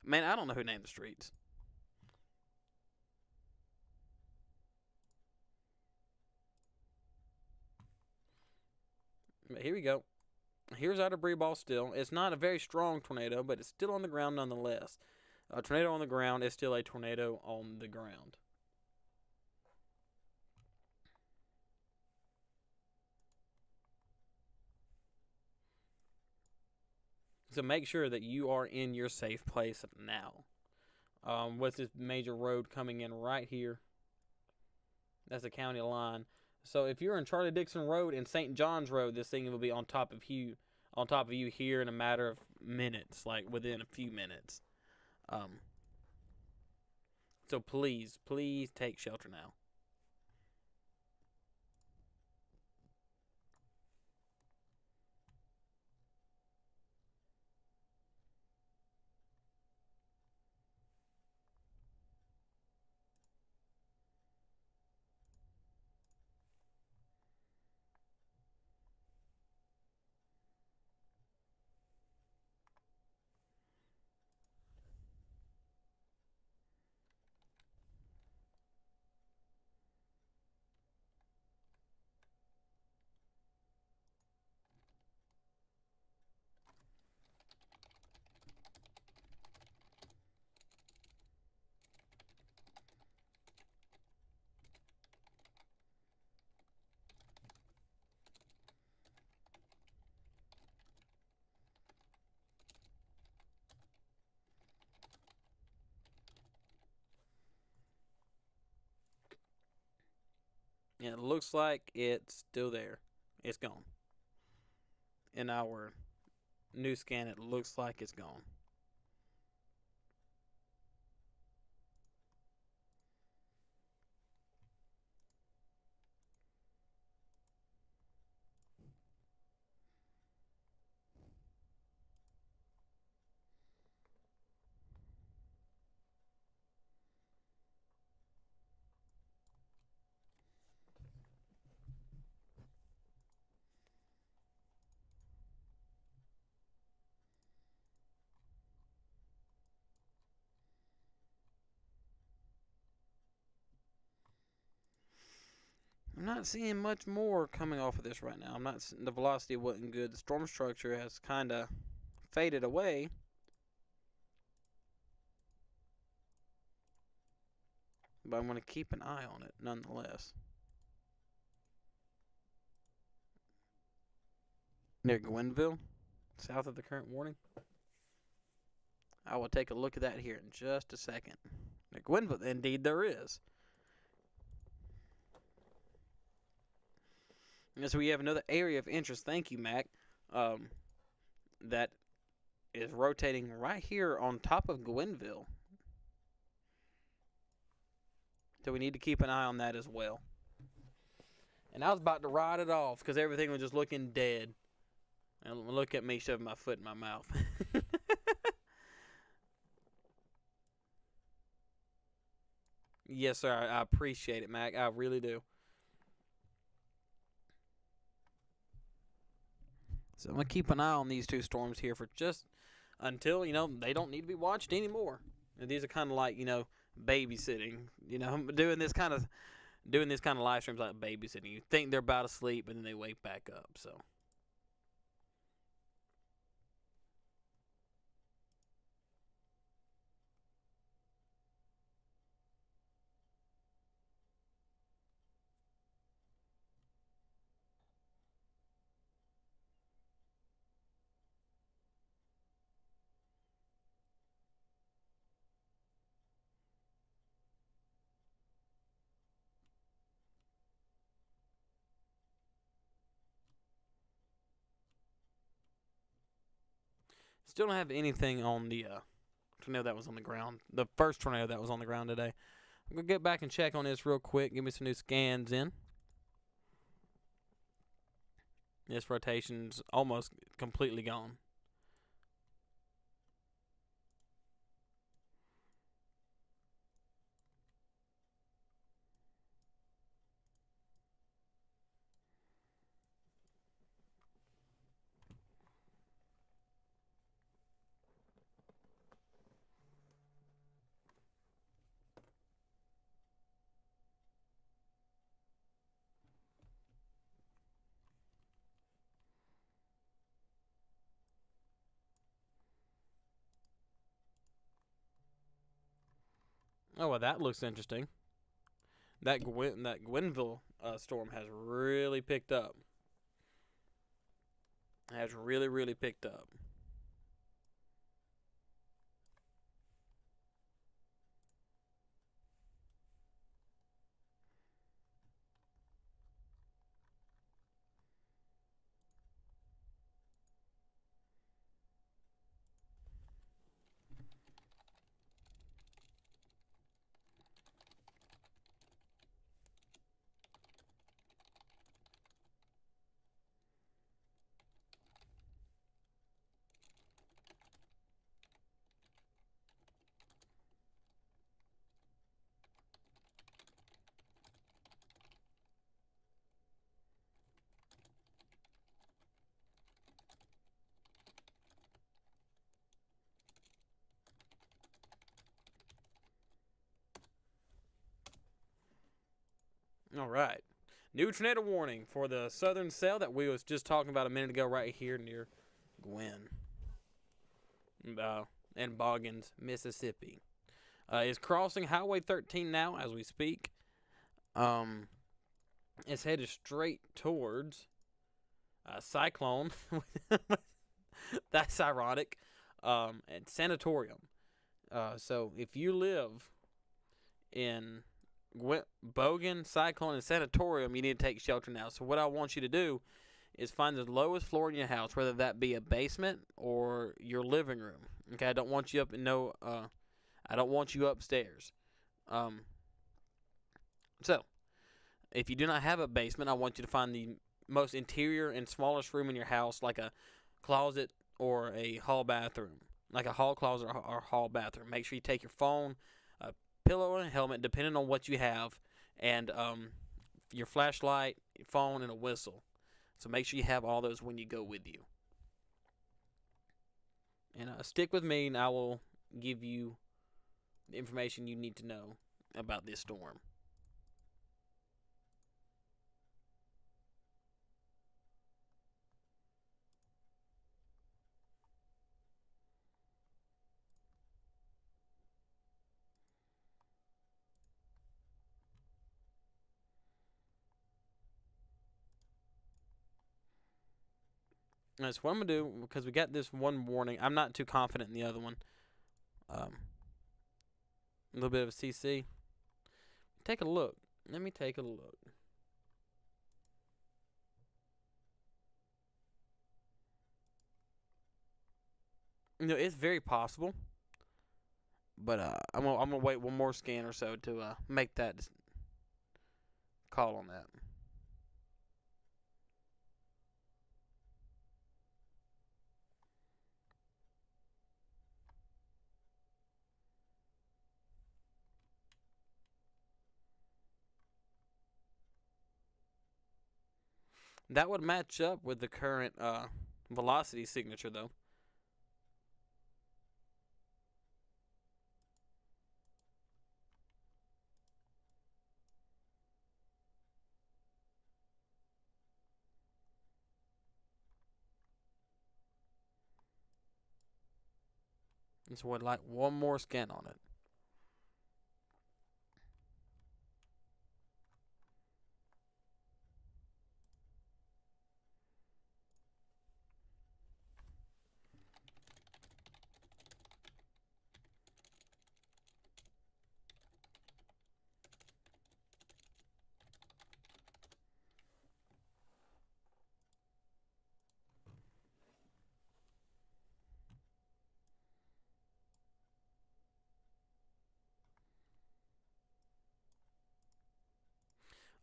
Man, I don't know who named the streets. But here we go. Here's our debris ball still. It's not a very strong tornado, but it's still on the ground nonetheless. A tornado on the ground is still a tornado on the ground. So make sure that you are in your safe place now. What's this major road coming in right here? That's the county line. So if you're in Charlie Dixon Road and St. John's Road, this thing will be on top of you here in a matter of minutes, like within a few minutes. So please take shelter now. Yeah, it looks like it's still there. It's gone. In our new scan, it looks like it's gone. I'm not seeing much more coming off of this right now. The velocity wasn't good. The storm structure has kind of faded away. But I'm going to keep an eye on it nonetheless. Near Gwenville, south of the current warning. I will take a look at that here in just a second. Near Gwenville, indeed there is. And so we have another area of interest. Thank you, Mac. That is rotating right here on top of Gwenville. So we need to keep an eye on that as well. And I was about to ride it off because everything was just looking dead. And look at me shoving my foot in my mouth. Yes, sir. I appreciate it, Mac. I really do. So I'm going to keep an eye on these two storms here for just until, they don't need to be watched anymore. And these are kind of like, babysitting. I'm doing this kind of live streams like babysitting. You think they're about to sleep, and then they wake back up, so. Still don't have anything on the tornado that was on the ground. The first tornado that was on the ground today. I'm going to get back and check on this real quick. Give me some new scans in. This rotation's almost completely gone. Oh, well, that looks interesting. That Gwenville storm has really picked up. It has really, really picked up. All right. New tornado warning for the southern cell that we was just talking about a minute ago, right here near Gwen, and Boggins, Mississippi. Is crossing Highway 13 now as we speak. It's headed straight towards Cyclone. That's ironic. And Sanatorium. So if you live in Bogan, Cyclone, and Sanatorium, you need to take shelter now. So what I want you to do is find the lowest floor in your house, whether that be a basement or your living room. Okay, I don't want you up in I don't want you upstairs. So if you do not have a basement, I want you to find the most interior and smallest room in your house, like a closet or a hall bathroom, like a hall closet or hall bathroom. Make sure you take your phone, a pillow, and a helmet, depending on what you have, and your flashlight, your phone, and a whistle. So make sure you have all those when you go with you. And stick with me, and I will give you the information you need to know about this storm. That's what I'm going to do, because we got this one warning. I'm not too confident in the other one. A little bit of a CC. Take a look. Let me take a look. It's very possible. But I'm gonna wait one more scan or so to make that call on that. That would match up with the current velocity signature, though. And so I'd like one more scan on it.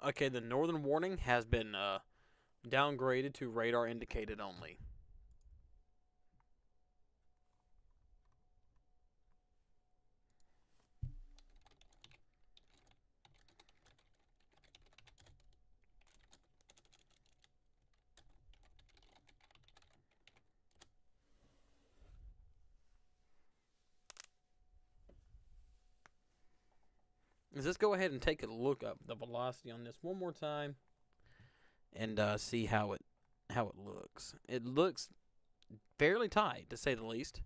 Okay, the northern warning has been downgraded to radar indicated only. Let's go ahead and take a look up the velocity on this one more time, and see how it looks. It looks fairly tight, to say the least.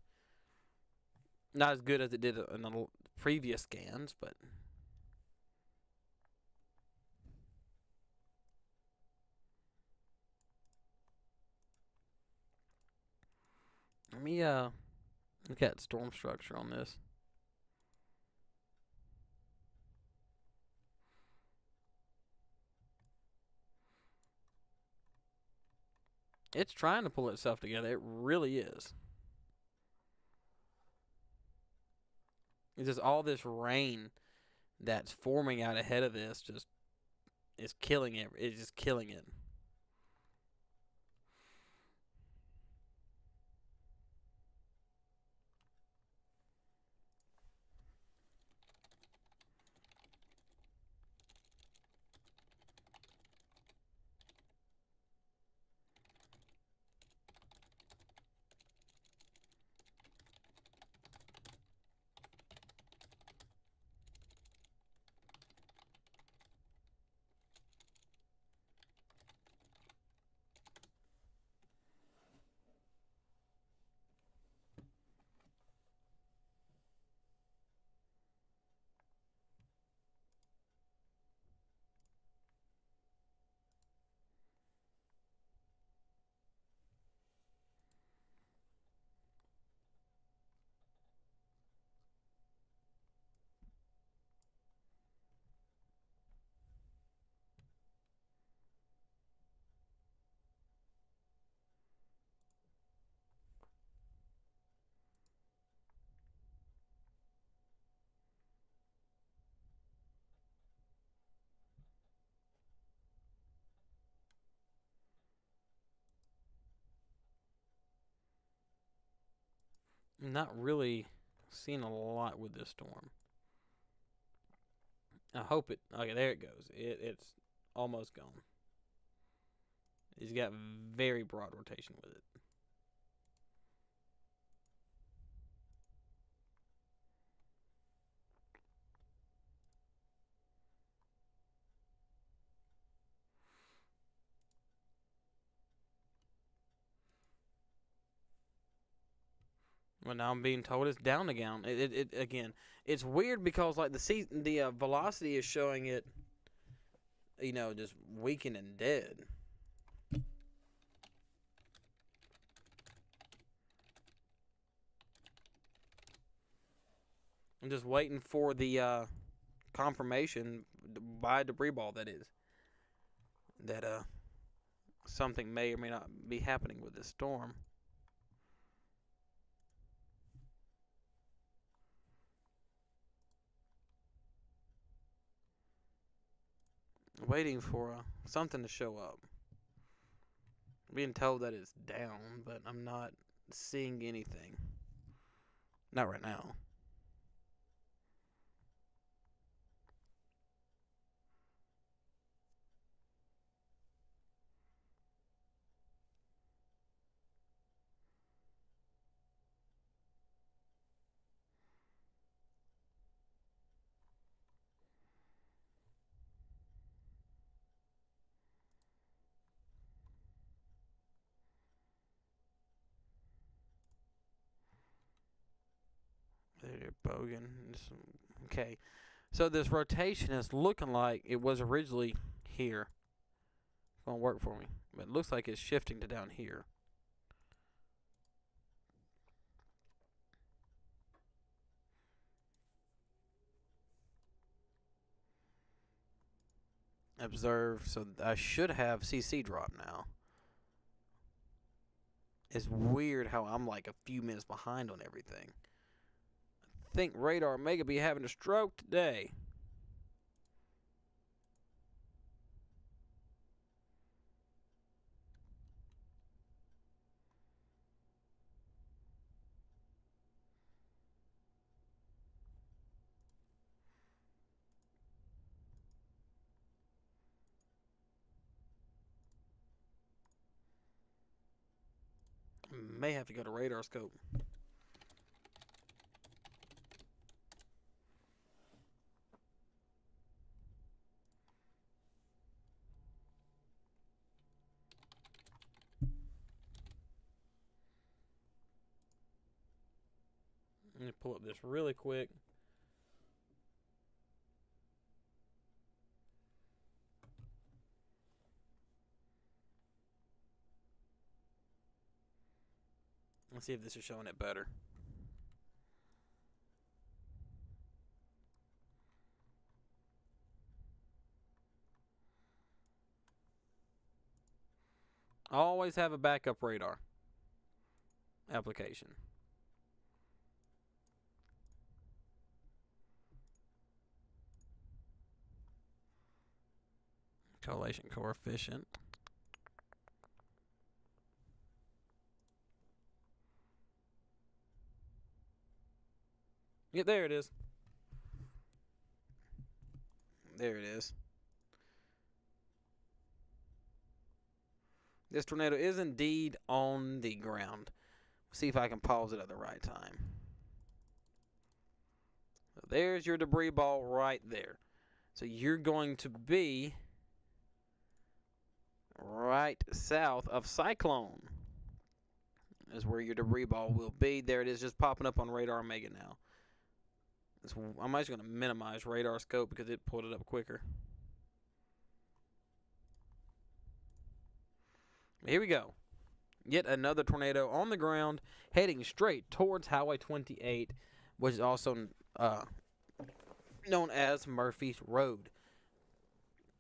Not as good as it did in the previous scans, but let me look at storm structure on this. It's trying to pull itself together. It really is. It's just all this rain that's forming out ahead of this just is killing it. It's just killing it. Not really seeing a lot with this storm. I hope it. Okay, there it goes. It's almost gone. He's got very broad rotation with it. Well, now I'm being told it's down again. It again. It's weird because like the velocity is showing it, just weakened and dead. I'm just waiting for the confirmation by debris ball that something may or may not be happening with this storm. Waiting for something to show up. I'm being told that it's down, but I'm not seeing anything. Not right now. They're bogan. Okay. So this rotation is looking like it was originally here. It's going to work for me. But it looks like it's shifting to down here. Observe. So I should have CC drop now. It's weird how I'm like a few minutes behind on everything. I think radar may be having a stroke today. May have to go to radar scope. Let me pull up this really quick. Let's see if this is showing it better. Always have a backup radar application. Correlation coefficient. Yeah, there it is. There it is. This tornado is indeed on the ground. See if I can pause it at the right time. So there's your debris ball right there. So you're going to be right south of Cyclone. Is where your debris ball will be. There it is, just popping up on Radar Omega now. I'm actually going to minimize radar scope because it pulled it up quicker. Here we go. Yet another tornado on the ground heading straight towards Highway 28, which is also known as Murphy's Road.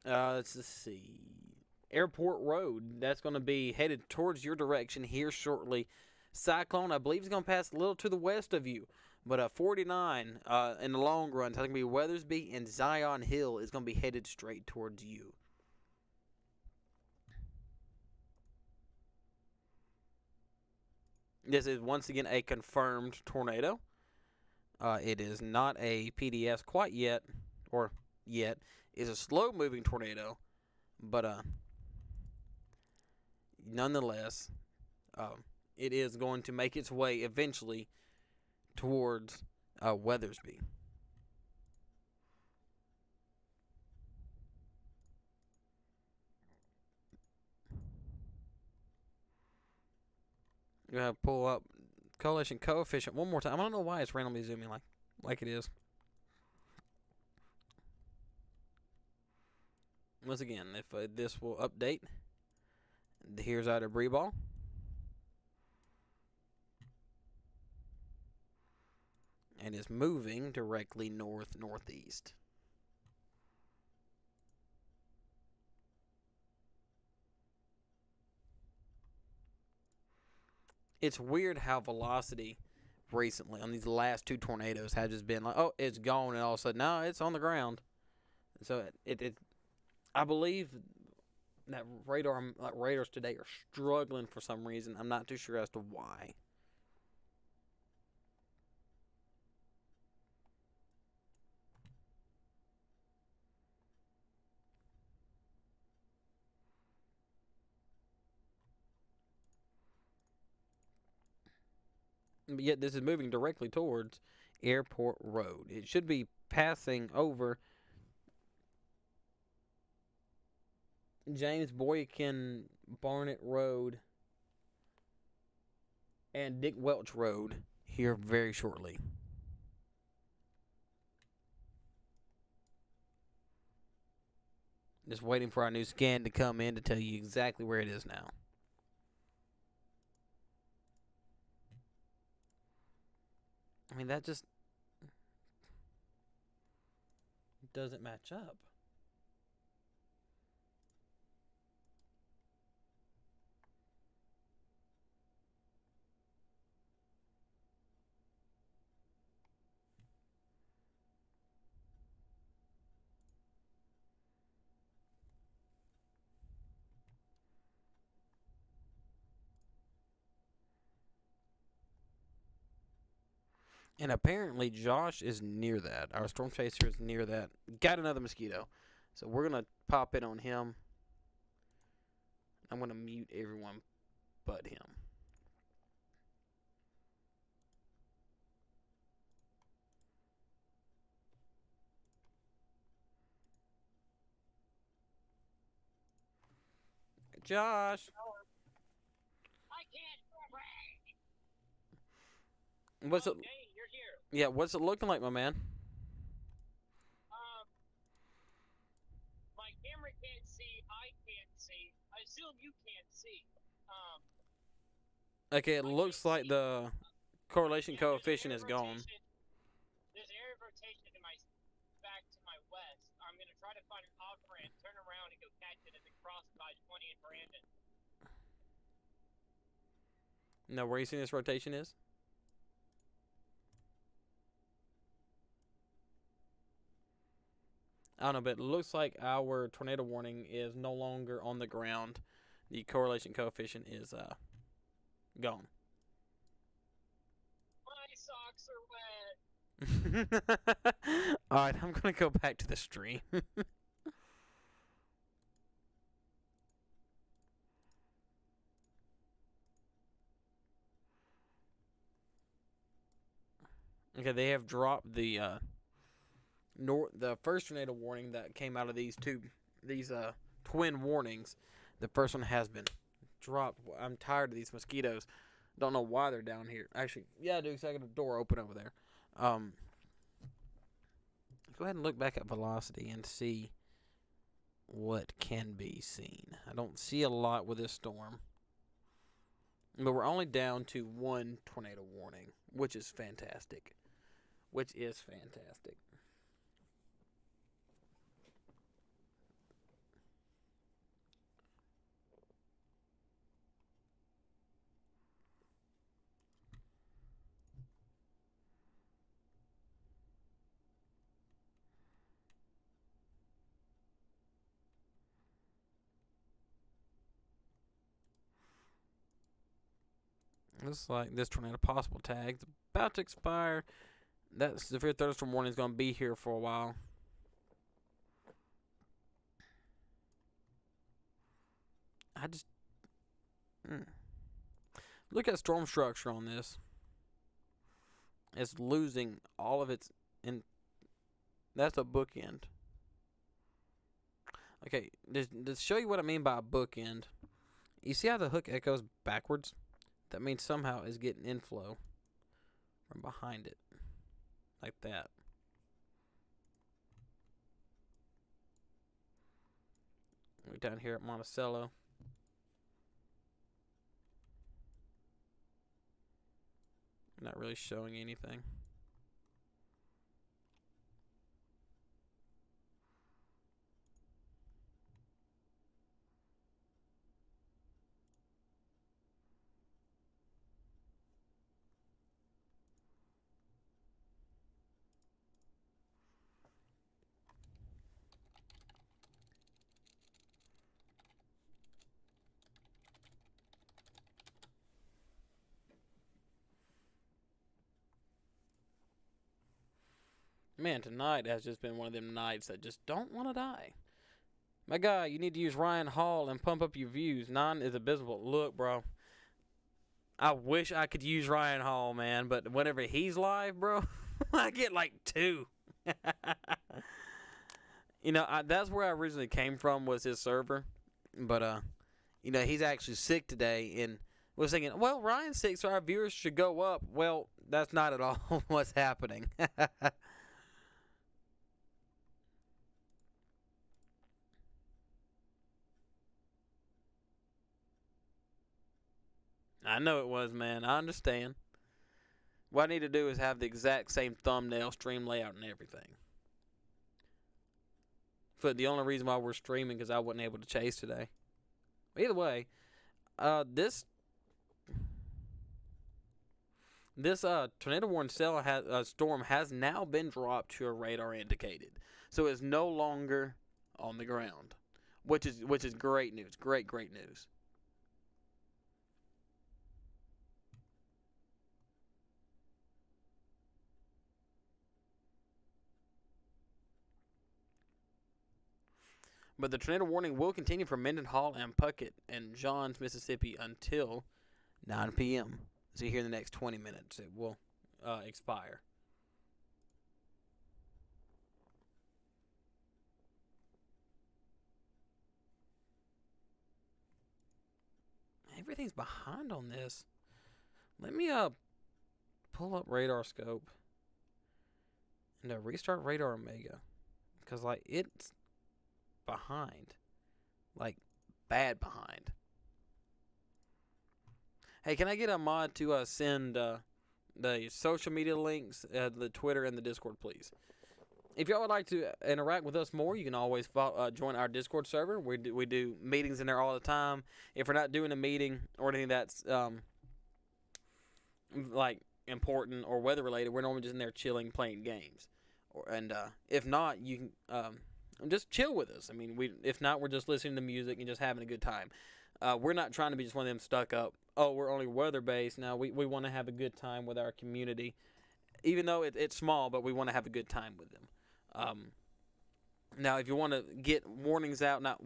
Let's see. Airport Road. That's going to be headed towards your direction here shortly. Cyclone, I believe, is going to pass a little to the west of you. But 49 in the long run, it's going to be Weathersby and Zion Hill is going to be headed straight towards you. This is once again a confirmed tornado. It is not a PDS quite yet, or yet. It's a slow-moving tornado, but nonetheless, it is going to make its way eventually towards Weathersby. You're gonna pull up correlation coefficient one more time. I don't know why it's randomly zooming like it is. Once again, if this will update, here's our debris ball. And is moving directly north-northeast. It's weird how velocity recently on these last two tornadoes have just been like, oh, it's gone, and all of a sudden, no, it's on the ground. So I believe that radars today are struggling for some reason. I'm not too sure as to why. But yet this is moving directly towards Airport Road. It should be passing over James Boykin Barnett Road and Dick Welch Road here very shortly. Just waiting for our new scan to come in to tell you exactly where it is now. I mean, that just doesn't match up. And apparently Josh is near that. Our storm chaser is near that. Got another mosquito. So we're going to pop in on him. I'm going to mute everyone but him. Josh. I can't. What's it? Dane, you're here. Yeah, what's it looking like, my man? My camera can't see. I can't see. I assume you can't see. Okay, it looks like the correlation coefficient is gone. There's air rotation to my back to my west. I'm gonna try to find an off ramp, turn around, and go catch it as it crosses by 20 and Brandon. Now, where you seeing this rotation is? I don't know, but it looks like our tornado warning is no longer on the ground. The correlation coefficient is gone. My socks are wet. Alright, I'm going to go back to the stream. Okay, they have dropped the first tornado warning that came out of these twin warnings. The first one has been dropped. I'm tired of these mosquitoes. Don't know why they're down here. Actually, yeah, I do. So I got a door open over there. Go ahead and look back at velocity and see what can be seen. I don't see a lot with this storm. But we're only down to one tornado warning, which is fantastic. Looks like this tornado possible tag is about to expire. That severe thunderstorm warning is going to be here for a while. I just look at storm structure on this. It's losing all of its that's a bookend. Okay, to show you what I mean by a bookend, you see how the hook echoes backwards? That means somehow it's getting inflow from behind it, like that. We're down here at Monticello. Not really showing anything. Man, tonight has just been one of them nights that just don't want to die. My guy, you need to use Ryan Hall and pump up your views. 9 is abysmal. Look, bro. I wish I could use Ryan Hall, man, but whenever he's live, bro, I get like 2. You know, that's where I originally came from, was his server. But, you know, he's actually sick today and was thinking, well, Ryan's sick, so our viewers should go up. Well, that's not at all what's happening. I know it was, man. I understand. What I need to do is have the exact same thumbnail, stream layout, and everything. But the only reason why we're streaming is I wasn't able to chase today. Either way, this tornado warning storm has now been dropped to a radar indicated, so it's no longer on the ground, which is great news. Great news. But the tornado warning will continue for Mendenhall and Puckett and Johns, Mississippi until 9 p.m. So here in the next 20 minutes it will expire. Everything's behind on this. Let me pull up Radar Scope and restart Radar Omega, because like it's behind, like bad behind. Hey, can I get a mod to send the social media links, the Twitter and the Discord, please? If y'all would like to interact with us more, you can always join our Discord server. We do meetings in there all the time. If we're not doing a meeting or anything that's like important or weather related, we're normally just in there chilling, playing games. And if not, you can just chill with us. I mean, if not, we're just listening to music and just having a good time. We're not trying to be just one of them stuck up, oh, we're only weather based. Now we want to have a good time with our community, even though it's small, but we want to have a good time with them. Now, if you want to get warnings out, not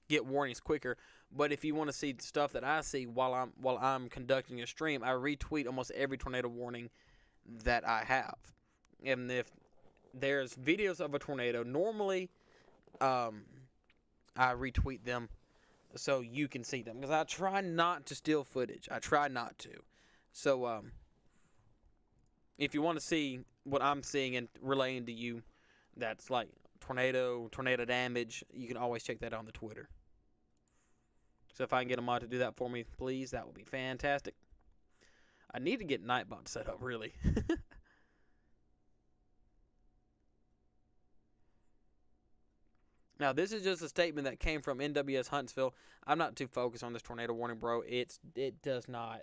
get warnings quicker, but if you want to see stuff that I see while I'm conducting a stream, I retweet almost every tornado warning that I have. And if there's videos of a tornado, normally I retweet them so you can see them, because I try not to steal footage. I try not to. So if you want to see what I'm seeing and relaying to you, that's like tornado damage, you can always check that on the Twitter. So if I can get a mod to do that for me, please, that would be fantastic. I need to get Nightbot set up, really. Now, this is just a statement that came from NWS Huntsville. I'm not too focused on this tornado warning, bro. It does not.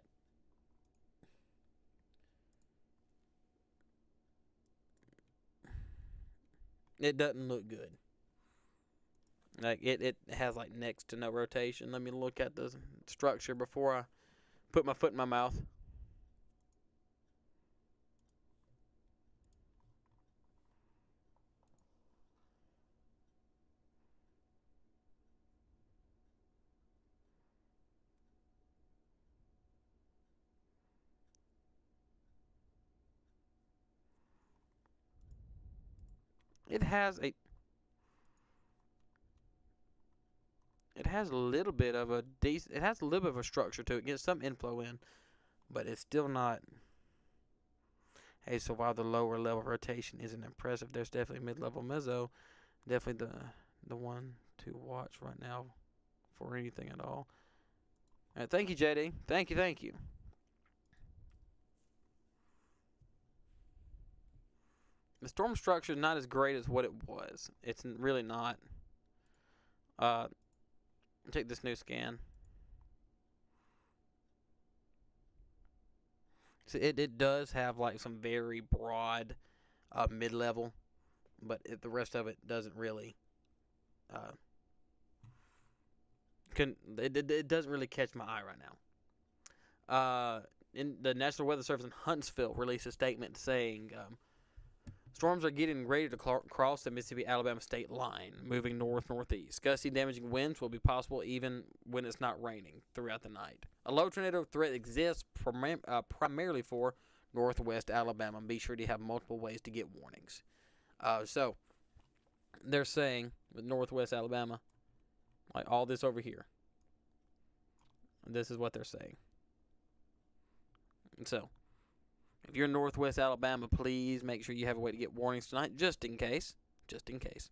It doesn't look good. Like it has like next to no rotation. Let me look at the structure before I put my foot in my mouth. It has a it has a little bit of a decent. It has a little bit of a structure to it. Gets some inflow in, but it's still not. Hey, so while the lower level rotation isn't impressive, there's definitely mid-level mezzo. Definitely the one to watch right now for anything at all. All right, thank you, JD. Thank you, thank you. The storm structure is not as great as what it was. It's really not. Take this new scan. So it does have like some very broad mid-level, but the rest of it doesn't really it doesn't really catch my eye right now. In the National Weather Service in Huntsville released a statement saying storms are getting ready to cross the Mississippi-Alabama state line, moving north-northeast. Gusty, damaging winds will be possible even when it's not raining throughout the night. A low tornado threat exists primarily for northwest Alabama. Be sure to have multiple ways to get warnings. So they're saying with northwest Alabama, like all this over here, this is what they're saying. And so, if you're in northwest Alabama, please make sure you have a way to get warnings tonight, just in case. Just in case.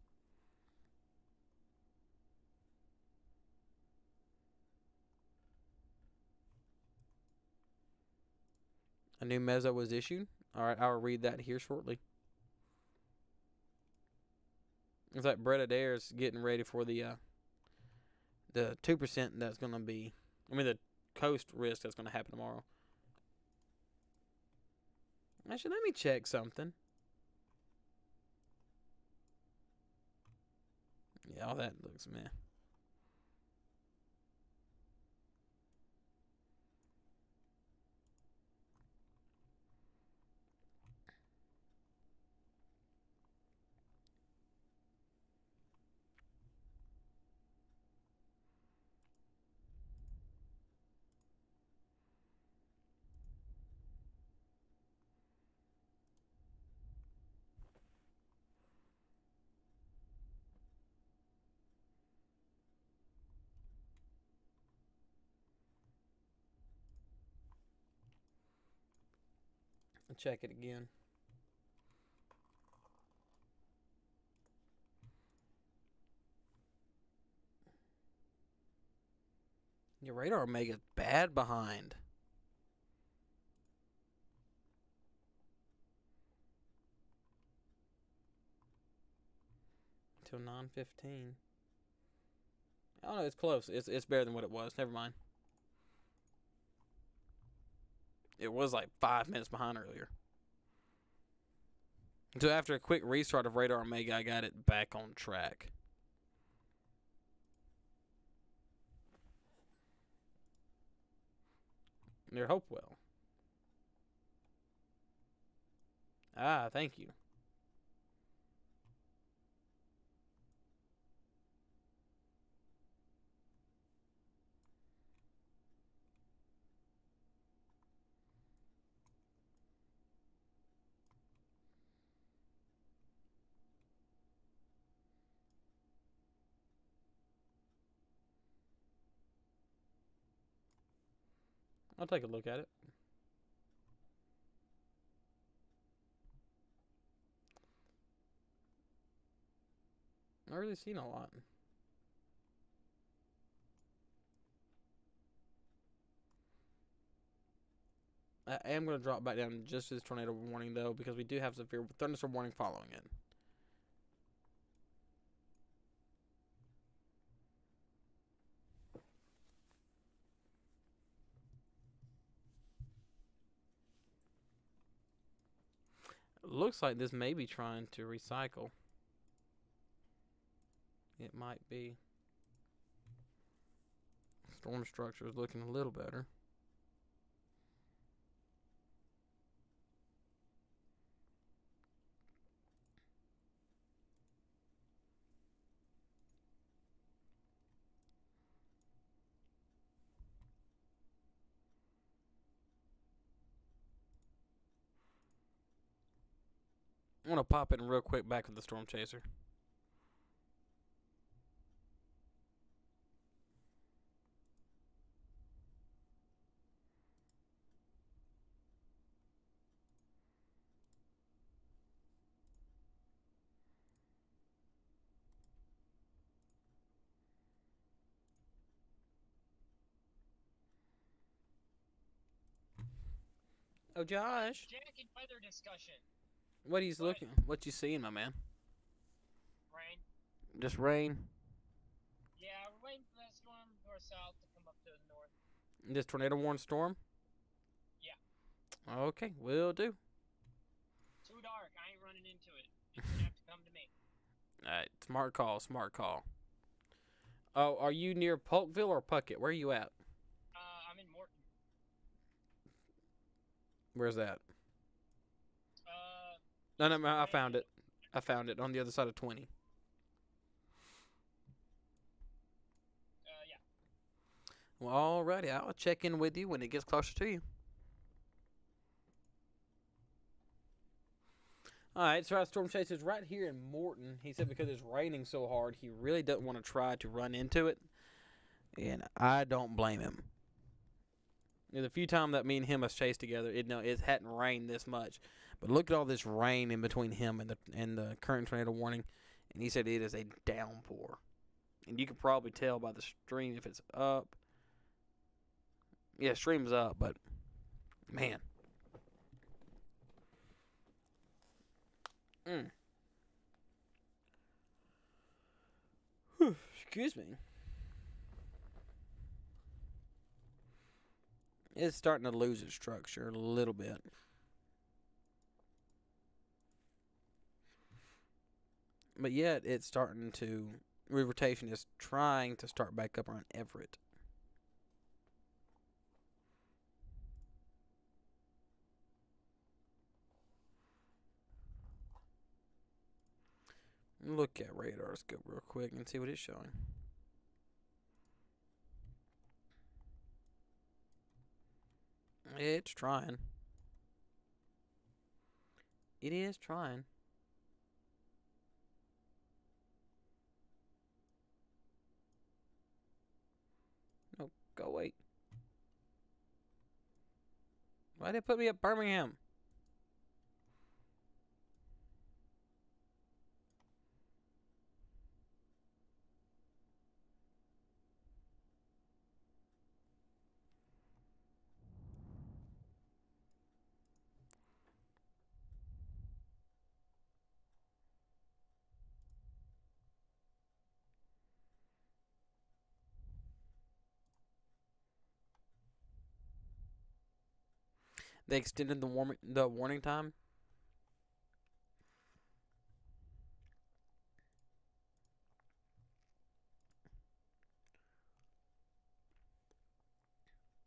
A new mezzo was issued. All right, I'll read that here shortly. It's like Brett Adair's getting ready for the 2% that's going to be, the coast risk that's going to happen tomorrow. Actually, let me check something. Yeah, all that looks meh. I'll check it again. Your radar Omega's bad behind. Until 9:15. Oh no, it's close. It's better than what it was. Never mind. It was like 5 minutes behind earlier. So after a quick restart of Radar Omega, I got it back on track. Near Hopewell. Ah, thank you. I'll take a look at it. Not really seen a lot. I am going to drop back down just this tornado warning, though, because we do have severe thunderstorm warning following it. It looks like this may be trying to recycle. It might be. Storm structure is looking a little better. I'm gonna pop in real quick back with the storm chaser. Oh, Josh, Jack and weather discussion. what he's What? looking? What you seeing, my man? Rain. Just rain. Yeah, we're waiting for that storm north south to come up to the north. This tornado warning storm. Yeah. Okay, will do. Too dark. I ain't running into it. It's gonna have to come to me. All right, smart call. Smart call. Oh, are you near Polkville or Puckett? Where are you at? I'm in Morton. Where's that? Uh, No, I found it. I found it on the other side of 20. yeah. Well, alrighty. I'll check in with you when it gets closer to you. Alright, so our storm chaser's right here in Morton. He said because it's raining so hard, he really doesn't want to try to run into it. And I don't blame him. The few times that me and him has chased together, it hadn't rained this much. But look at all this rain in between him and the current tornado warning. And he said it is a downpour. And you can probably tell by the stream if it's up. Yeah, stream's up, but man. Whew, excuse me. It's starting to lose its structure a little bit. But yet, it's starting to. Rotation is trying to start back up around Everett. Look at radar scope real quick and see what it's showing. It's trying. It is trying. No, go wait. Why did it put me at Birmingham? They extended the warning time.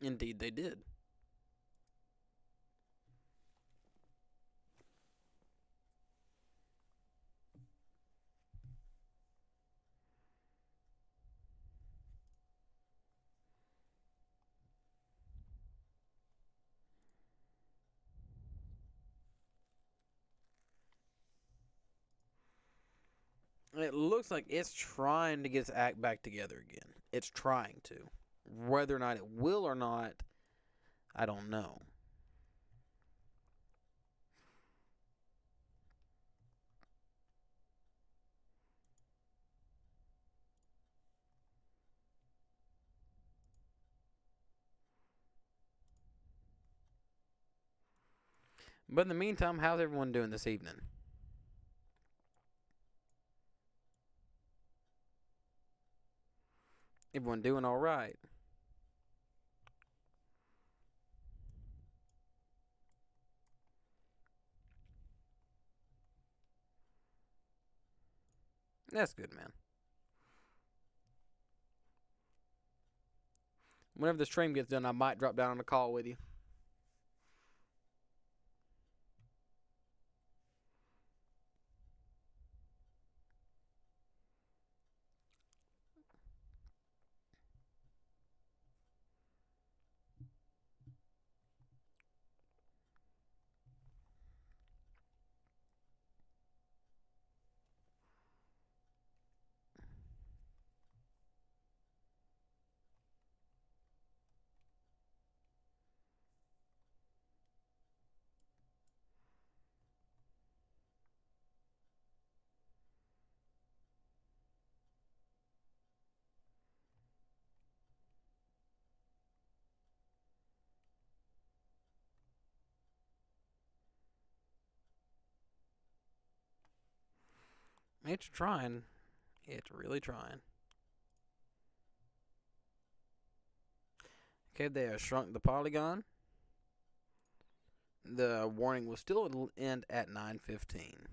Indeed, they did. It looks like it's trying to get its act back together again. It's trying to. Whether or not it will or not, I don't know. But in the meantime, how's everyone doing this evening? Everyone doing all right? That's good, man. Whenever the stream gets done, I might drop down on a call with you. It's trying. It's really trying. Okay, they have shrunk the polygon. The warning will still end at 9:15.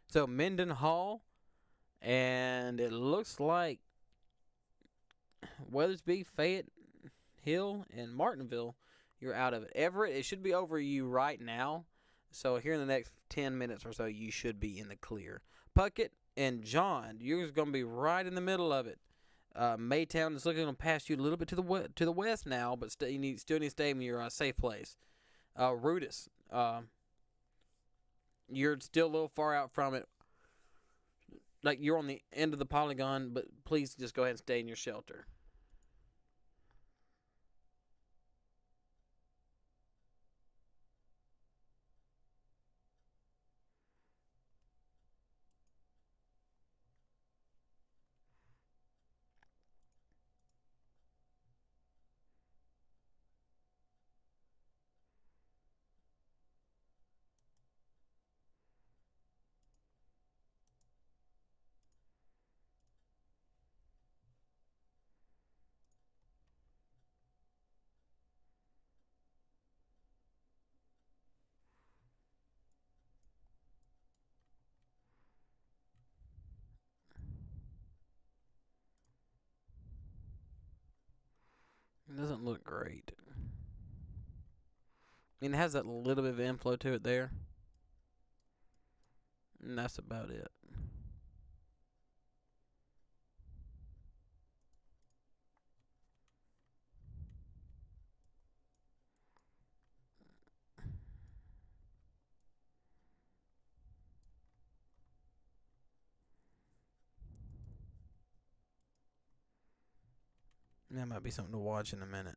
So Mendenhall, and it looks like Weathersby, Fayette Hill, and Martinville, you're out of it. Everett, it should be over you right now. So here in the next 10 minutes or so, you should be in the clear. Puckett and John, you're going to be right in the middle of it. Maytown is looking to pass you a little bit to the west now, but still need to stay in your safe place. Rudis, you're still a little far out from it. Like, you're on the end of the polygon, but please just go ahead and stay in your shelter. It doesn't look great. I mean, it has that little bit of inflow to it there. And that's about it. That might be something to watch in a minute.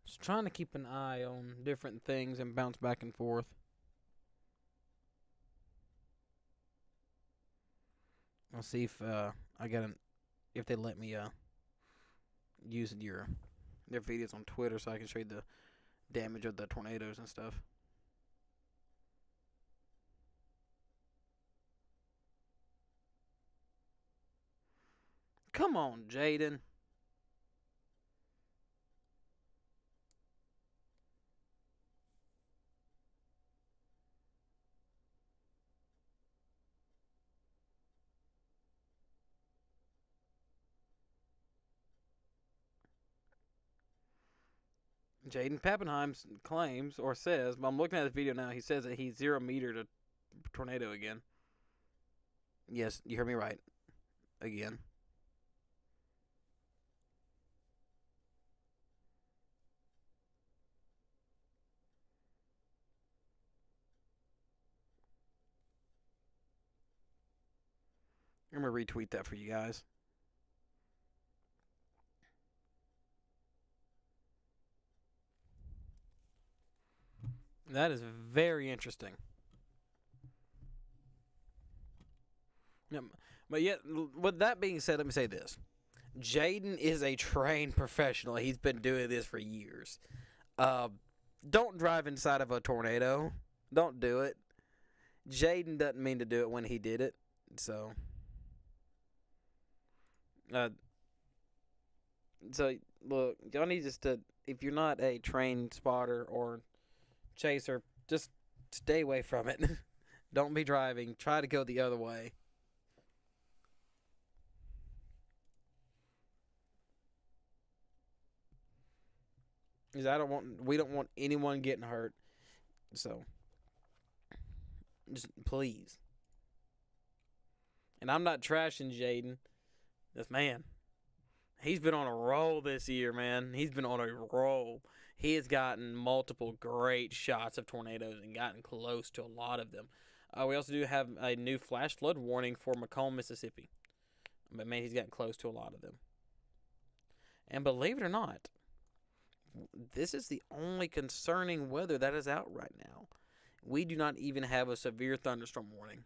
Just trying to keep an eye on different things and bounce back and forth. I'll see if if they let me use their videos on Twitter so I can show you the damage of the tornadoes and stuff. Come on, Jaden. Jaden Pappenheim claims or says, but I'm looking at his video now, he says that he's 0 meter to tornado again. Yes, you heard me right. Again. I'm going to retweet that for you guys. That is very interesting. Yeah, but yet, with that being said, let me say this. Jaden is a trained professional. He's been doing this for years. Don't drive inside of a tornado. Don't do it. Jaden doesn't mean to do it when he did it. So, look, y'all need just to, if you're not a trained spotter or chaser, just stay away from it. Don't be driving. Try to go the other way. Because we don't want anyone getting hurt. So, just please. And I'm not trashing Jaden. This man, he's been on a roll this year, man. He's been on a roll. He has gotten multiple great shots of tornadoes and gotten close to a lot of them. We also do have a new flash flood warning for Macomb, Mississippi. But, man, he's gotten close to a lot of them. And believe it or not, this is the only concerning weather that is out right now. We do not even have a severe thunderstorm warning.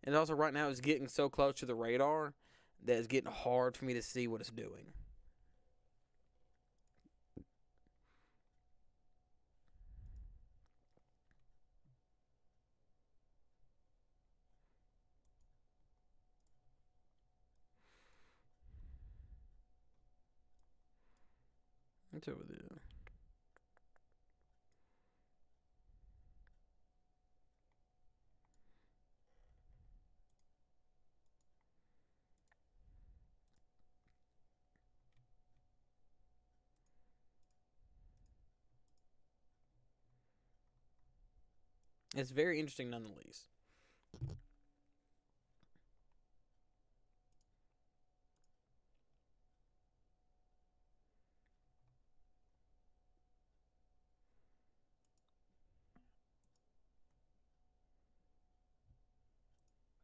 And also, right now, it's getting so close to the radar that it's getting hard for me to see what it's doing. What's over there? It's very interesting nonetheless.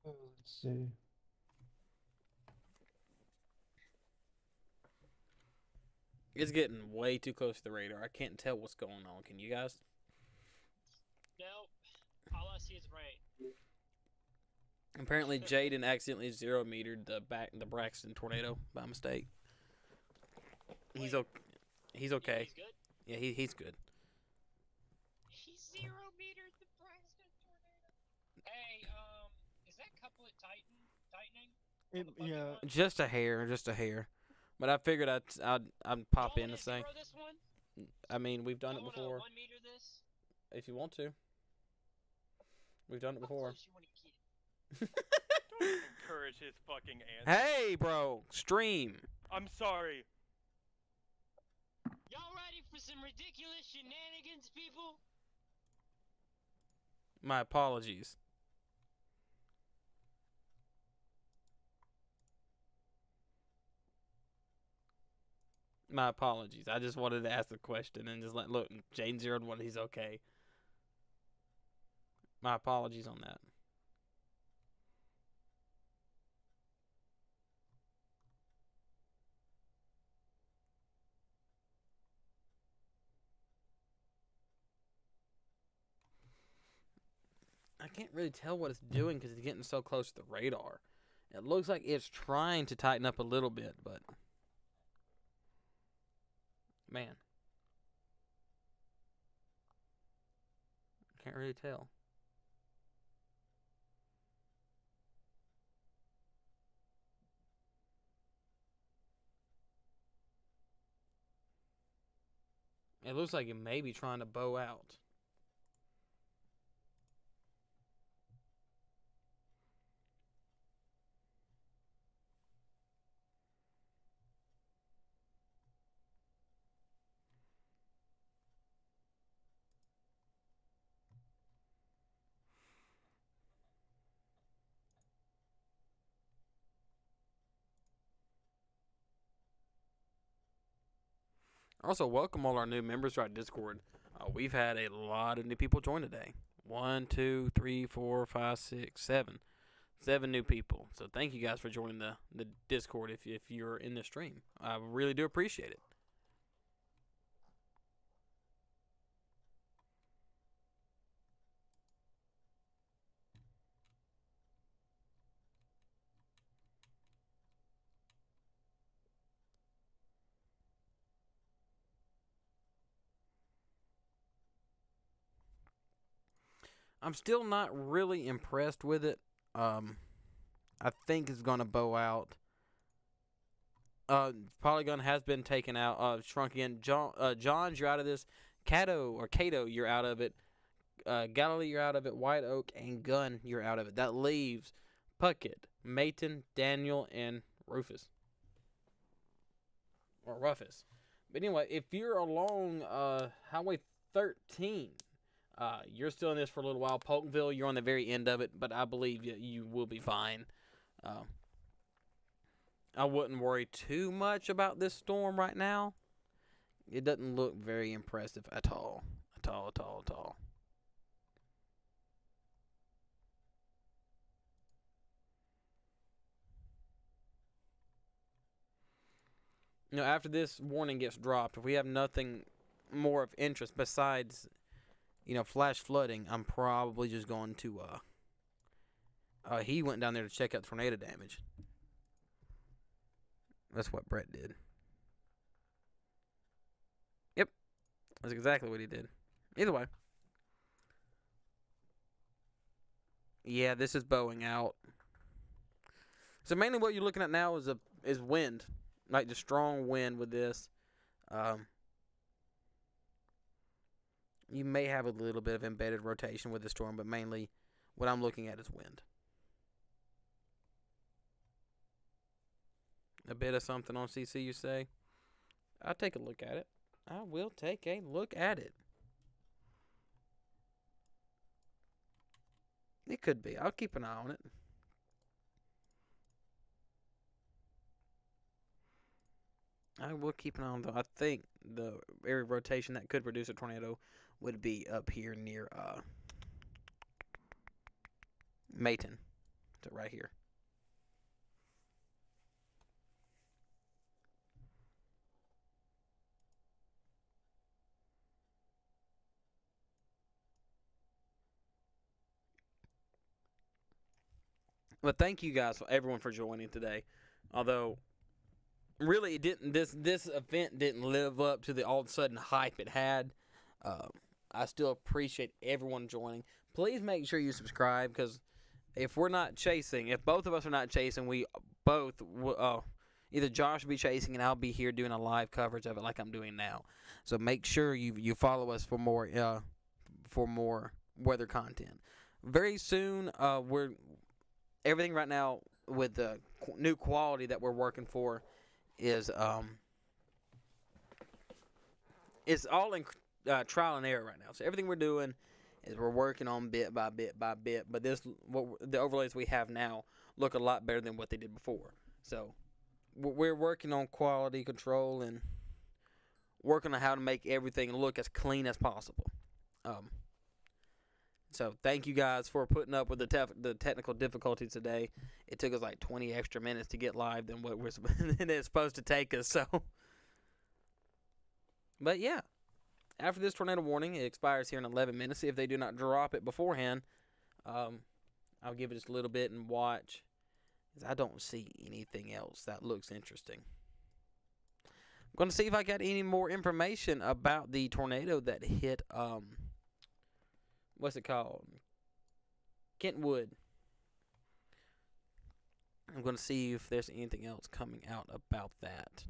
Let's see. It's getting way too close to the radar. I can't tell what's going on. Can you guys? Nope. All I see is rain. Apparently, Jaden accidentally 0-metered the Braxton tornado by mistake. He's Wait. okay. He's okay. He's good. Yeah, he's good. He's 0 meters the Braxton tornado. Hey, is that couplet tightening? Yeah. Just a hair. But I figured I'd pop in to say. This one? I mean, we've done it I wanna before. 1 meter this. If you want to, we've done it How before. close you wanna get? Don't encourage his fucking answer. Hey, bro, stream. I'm sorry. Y'all ready for some ridiculous shenanigans, people? My apologies. My apologies. I just wanted to ask the question and just look, Jane 0-1, he's okay. My apologies on that. I can't really tell what it's doing because it's getting so close to the radar. It looks like it's trying to tighten up a little bit, but man, can't really tell. It looks like it may be trying to bow out. Also, welcome all our new members to our Discord. We've had a lot of new people join today. 1, 2, 3, 4, 5, 6, 7. 7 new people. So thank you guys for joining the Discord if you're in the stream. I really do appreciate it. I'm still not really impressed with it. I think it's gonna bow out. Polygon has been taken out. Shrunk in. Johns, you're out of this. Cato, you're out of it. Galilee, you're out of it. White Oak and Gunn, you're out of it. That leaves Puckett, Mayton, Daniel, and Rufus. Or Rufus. But anyway, if you're along Highway 13, you're still in this for a little while. Polkville, you're on the very end of it, but I believe you will be fine. I wouldn't worry too much about this storm right now. It doesn't look very impressive at all. At all. You know, after this warning gets dropped, if we have nothing more of interest besides, flash flooding, I'm probably just going to He went down there to check out tornado damage. That's what Brett did. Yep, that's exactly what he did. Either way. Yeah, this is bowing out. So mainly what you're looking at now is wind. Like the strong wind with this. You may have a little bit of embedded rotation with the storm, but mainly what I'm looking at is wind. A bit of something on CC, you say? I'll take a look at it. I will take a look at it. It could be. I'll keep an eye on it. I will keep an eye on it, though. I think the area of rotation that could produce a tornado would be up here near Mayton. So right here. But thank you guys, everyone, for joining today. Although, really, it didn't. This event didn't live up to the all of a sudden hype it had. I still appreciate everyone joining. Please make sure you subscribe, because if we're not chasing, if both of us are not chasing, we both either Josh will be chasing and I'll be here doing a live coverage of it like I'm doing now. So make sure you follow us for more weather content. Very soon, everything right now with the new quality that we're working for is it's all in trial and error right now. So everything we're doing is we're working on bit by bit by bit. But the overlays we have now look a lot better than what they did before. So we're working on quality control and working on how to make everything look as clean as possible. So thank you guys for putting up with the technical difficulties today. It took us like 20 extra minutes to get live than what it's supposed to take us. So, but yeah, after this tornado warning, it expires here in 11 minutes. If they do not drop it beforehand, I'll give it just a little bit and watch, because I don't see anything else that looks interesting. I'm going to see if I got any more information about the tornado that hit what's it called? Kentwood. I'm going to see if there's anything else coming out about that.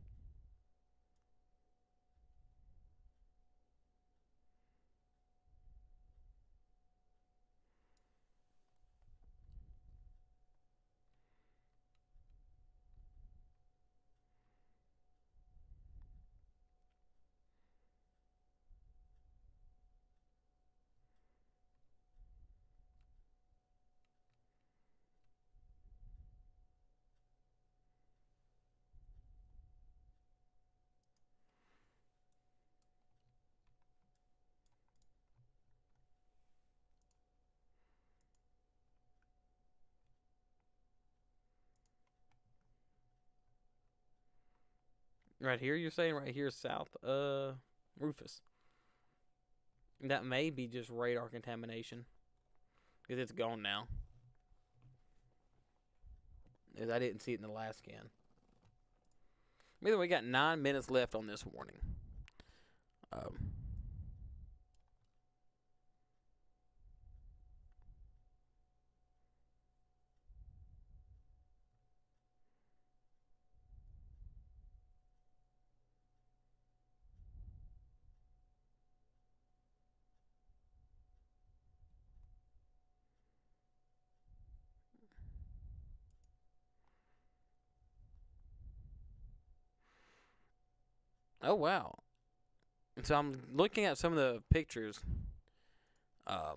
Right here, you're saying? Right here, south Rufus. That may be just radar contamination, because it's gone now. Because I didn't see it in the last scan. Either way, we got 9 minutes left on this warning. Oh, wow. So I'm looking at some of the pictures that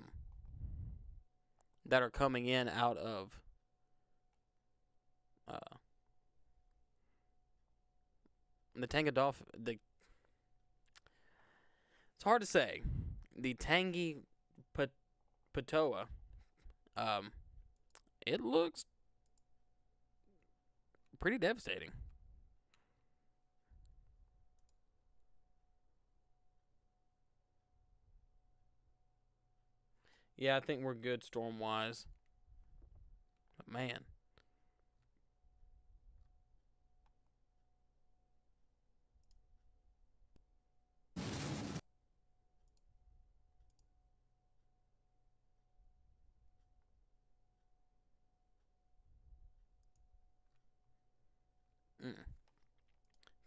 are coming in out of the Tangadolph. It's hard to say. The Tangi Patoa. It looks pretty devastating. Yeah, I think we're good storm-wise. Man.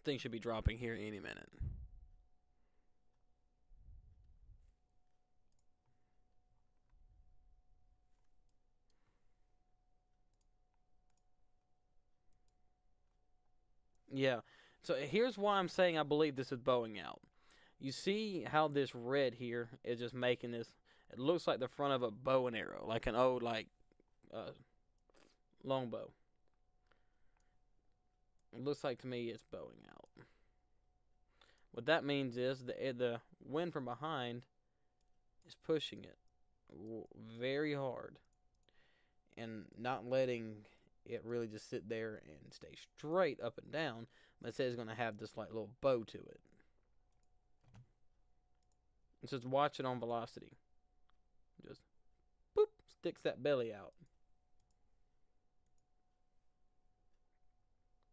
Thing should be dropping here any minute. Yeah. So here's why I'm saying I believe this is bowing out. You see how this red here is just making this. It looks like the front of a bow and arrow, like an old longbow. It looks like to me it's bowing out. What that means is the wind from behind is pushing it very hard and not letting it really just sit there and stay straight up and down. But it says it's going to have this like little bow to it. It says watch it on velocity. Just boop, sticks that belly out.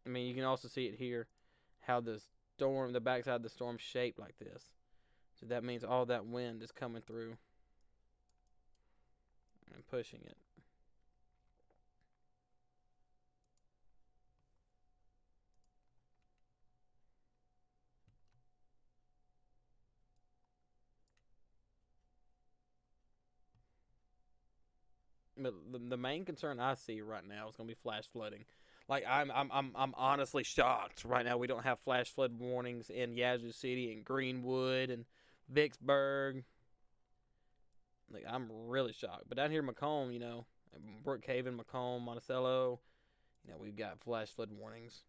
I mean, you can also see it here, how the backside of the storm shaped like this. So that means all that wind is coming through and pushing it. But the main concern I see right now is going to be flash flooding. Like I'm honestly shocked right now we don't have flash flood warnings in Yazoo City and Greenwood and Vicksburg. Like I'm really shocked. But down here in Macomb, Brookhaven, Macomb, Monticello, we've got flash flood warnings.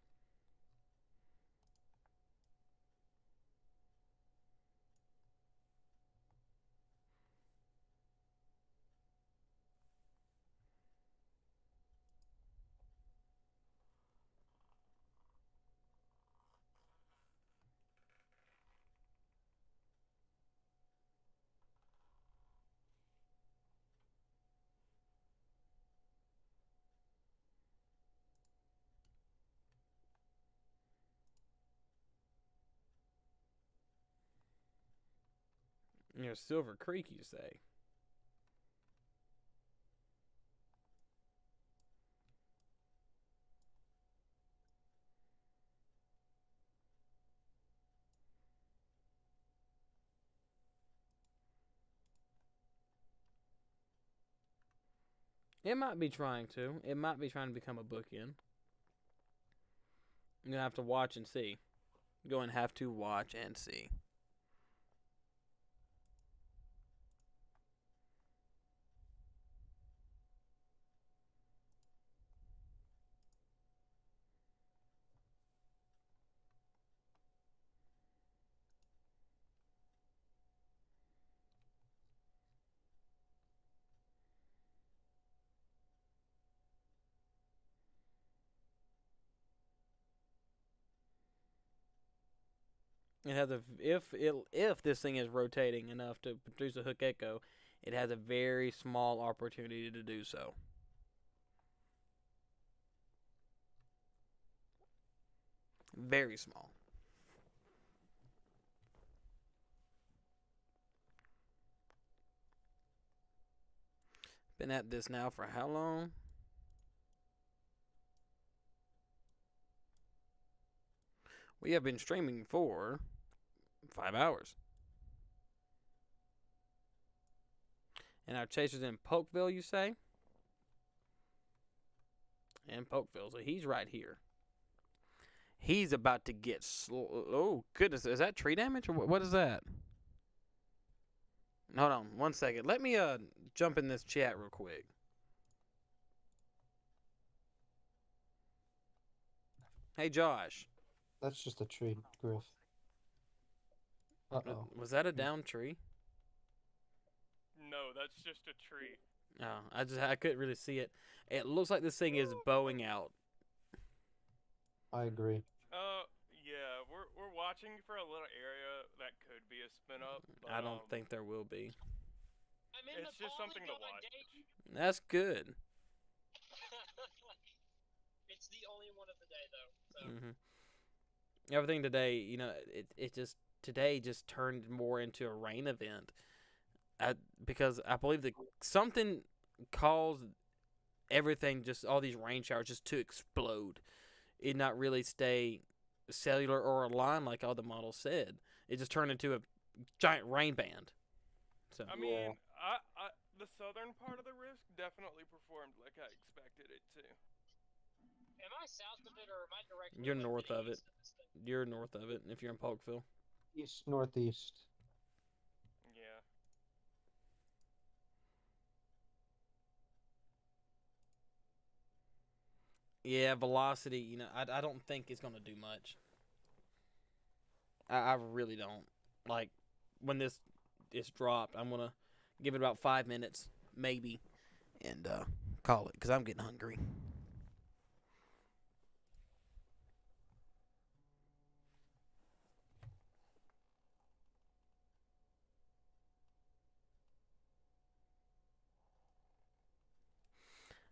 Silver Creek, you say? It might be trying to. It might be trying to become a bookend. You're going to have to watch and see. You're going to have to watch and see. It has if this thing is rotating enough to produce a hook echo, it has a very small opportunity to do so. Very small. Been at this now for how long? We have been streaming for 5 hours. And our chaser's in Polkville, you say? In Polkville, so he's right here. He's about to get oh, goodness. Is that tree damage or what is that? Hold on 1 second. Let me jump in this chat real quick. Hey, Josh. That's just a tree, Griff. Uh-oh. Was that a down tree? No, that's just a tree. Oh, I couldn't really see it. It looks like this thing is bowing out. I agree. Yeah, we're watching for a little area that could be a spin up. But, I don't think there will be. I'm in it's the just something to polygon, watch. Dave. That's good. the only one of the day though. So. Everything today, it just today just turned more into a rain event. Because I believe that something caused everything, just all these rain showers, just to explode. It not really stay cellular or aligned like all the models said. It just turned into a giant rain band. So I mean, the southern part of the risk definitely performed like I expected it to. Am I south of it or am I directly? You're like, north to the of it. east of this thing? You're north of it if you're in Polkville. East, northeast. Yeah. Yeah, velocity. I don't think it's gonna do much. I really don't. Like when this is dropped, I'm gonna give it about 5 minutes, maybe, and call it because I'm getting hungry.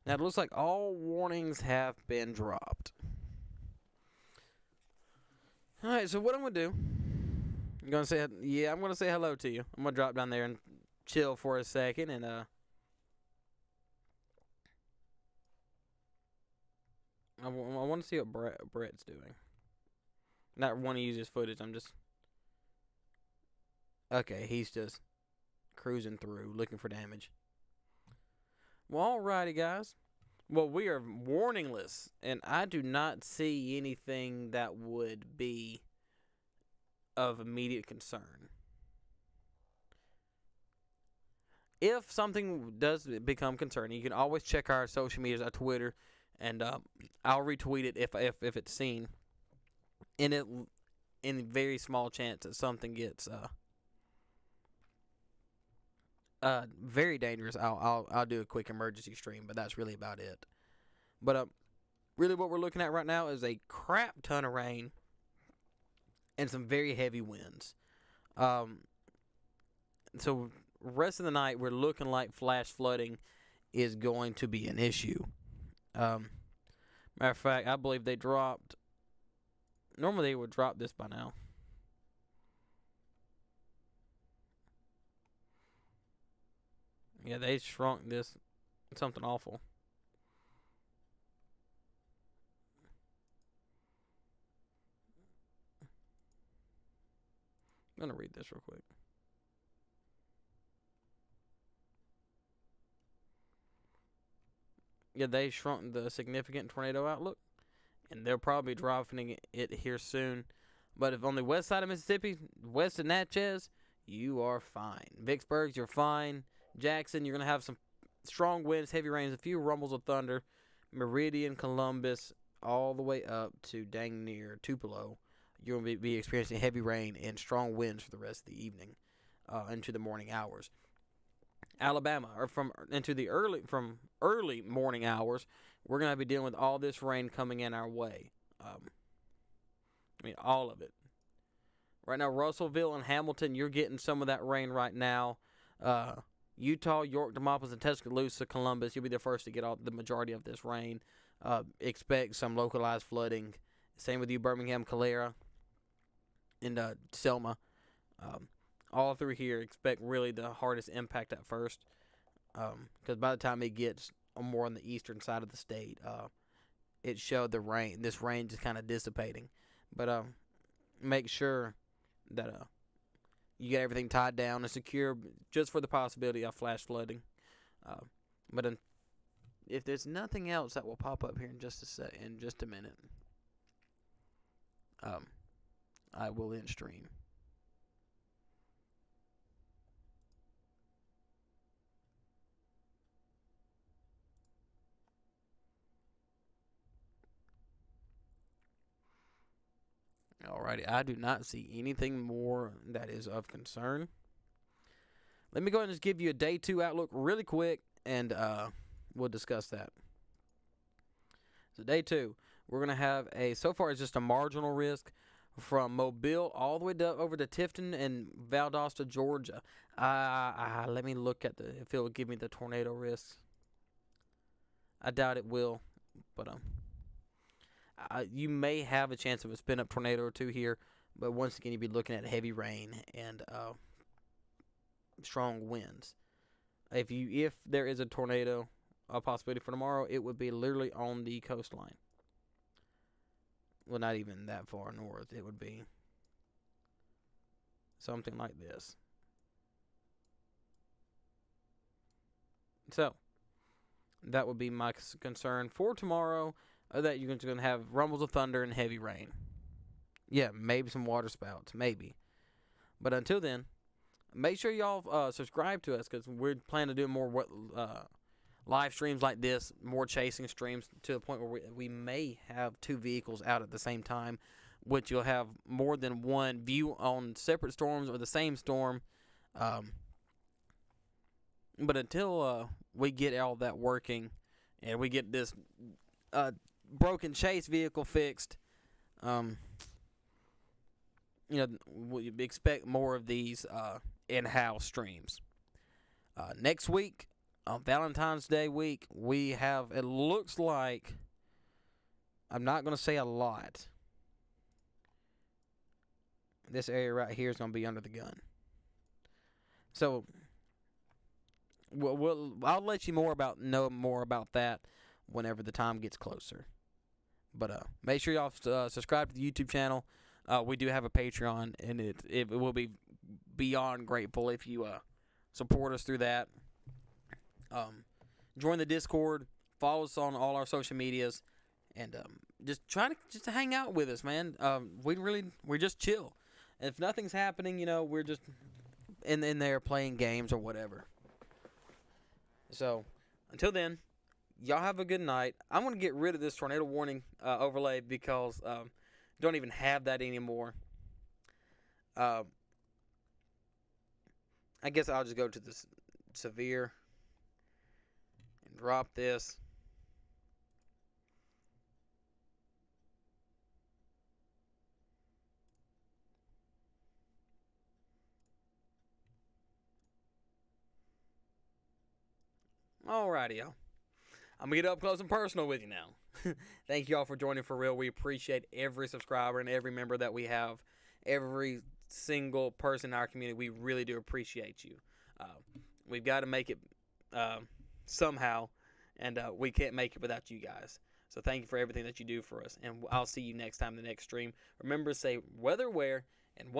Now it looks like all warnings have been dropped. All right, so what I'm gonna do? I'm gonna say I'm gonna say hello to you. I'm gonna drop down there and chill for a second, and I want to see what Brett's doing. Not want to use his footage. I'm just okay. He's just cruising through, looking for damage. Well, alrighty, guys. Well, we are warningless, and I do not see anything that would be of immediate concern. If something does become concerning, you can always check our social medias, our Twitter, and I'll retweet it if it's seen. In a very small chance that something gets very dangerous, I'll do a quick emergency stream, but that's really about it. But really what we're looking at right now is a crap ton of rain and some very heavy winds. So rest of the night we're looking like flash flooding is going to be an issue. Matter of fact, I believe they dropped. Normally they would drop this by now. Yeah, they shrunk this. Something awful. I'm going to read this real quick. Yeah, they shrunk the significant tornado outlook, and they'll probably be dropping it here soon. But if on the west side of Mississippi, west of Natchez, you are fine. Vicksburg, you're fine. Jackson, you're going to have some strong winds, heavy rains, a few rumbles of thunder. Meridian, Columbus, all the way up to dang near Tupelo, you're going to be experiencing heavy rain and strong winds for the rest of the evening into the morning hours. Alabama, or from early morning hours, we're going to be dealing with all this rain coming in our way. All of it. Right now, Russellville and Hamilton, you're getting some of that rain right now. Utah, York, Demopolis, and Tuscaloosa, Columbus, you'll be the first to get the majority of this rain. Expect some localized flooding. Same with you, Birmingham, Calera, and Selma. All through here, expect really the hardest impact at first. Because by the time it gets more on the eastern side of the state, it showed this rain just kind of dissipating. But make sure that you get everything tied down and secure just for the possibility of flash flooding. But if there's nothing else that will pop up here in just a minute, I will end stream. Alrighty, I do not see anything more that is of concern. Let me go ahead and just give you a day 2 outlook really quick, and we'll discuss that. So day 2, we're going to have so far it's just a marginal risk from Mobile all the way over to Tifton and Valdosta, Georgia. Let me look at if it will give me the tornado risks. I doubt it will, but you may have a chance of a spin-up tornado or two here, but once again, you'd be looking at heavy rain and strong winds. If there is a tornado, a possibility for tomorrow, it would be literally on the coastline. Well, not even that far north. It would be something like this. So, that would be my concern for tomorrow, that you're going to have rumbles of thunder and heavy rain. Yeah, maybe some water spouts, maybe. But until then, make sure y'all subscribe to us, because we're planning to do more live streams like this, more chasing streams, to the point where we may have 2 vehicles out at the same time, which you'll have more than one view on separate storms or the same storm. But until we get all that working and we get this broken chase vehicle fixed, we expect more of these in-house streams. Next week, on Valentine's Day week, we have, it looks like, I'm not going to say a lot. This area right here is going to be under the gun. So, I'll let you know more about that whenever the time gets closer. But make sure y'all subscribe to the YouTube channel. We do have a Patreon, and it will be beyond grateful if you support us through that. Join the Discord, follow us on all our social medias, and just try to hang out with us, man. We're just chill. And if nothing's happening, we're just in there playing games or whatever. So, until then, y'all have a good night. I'm going to get rid of this tornado warning overlay because don't even have that anymore. I guess I'll just go to this severe and drop this. Alrighty, y'all. I'm going to get up close and personal with you now. Thank you all for joining for real. We appreciate every subscriber and every member that we have. Every single person in our community. We really do appreciate you. We've got to make it somehow, and we can't make it without you guys. So thank you for everything that you do for us, and I'll see you next time in the next stream. Remember to say weather, where, and what.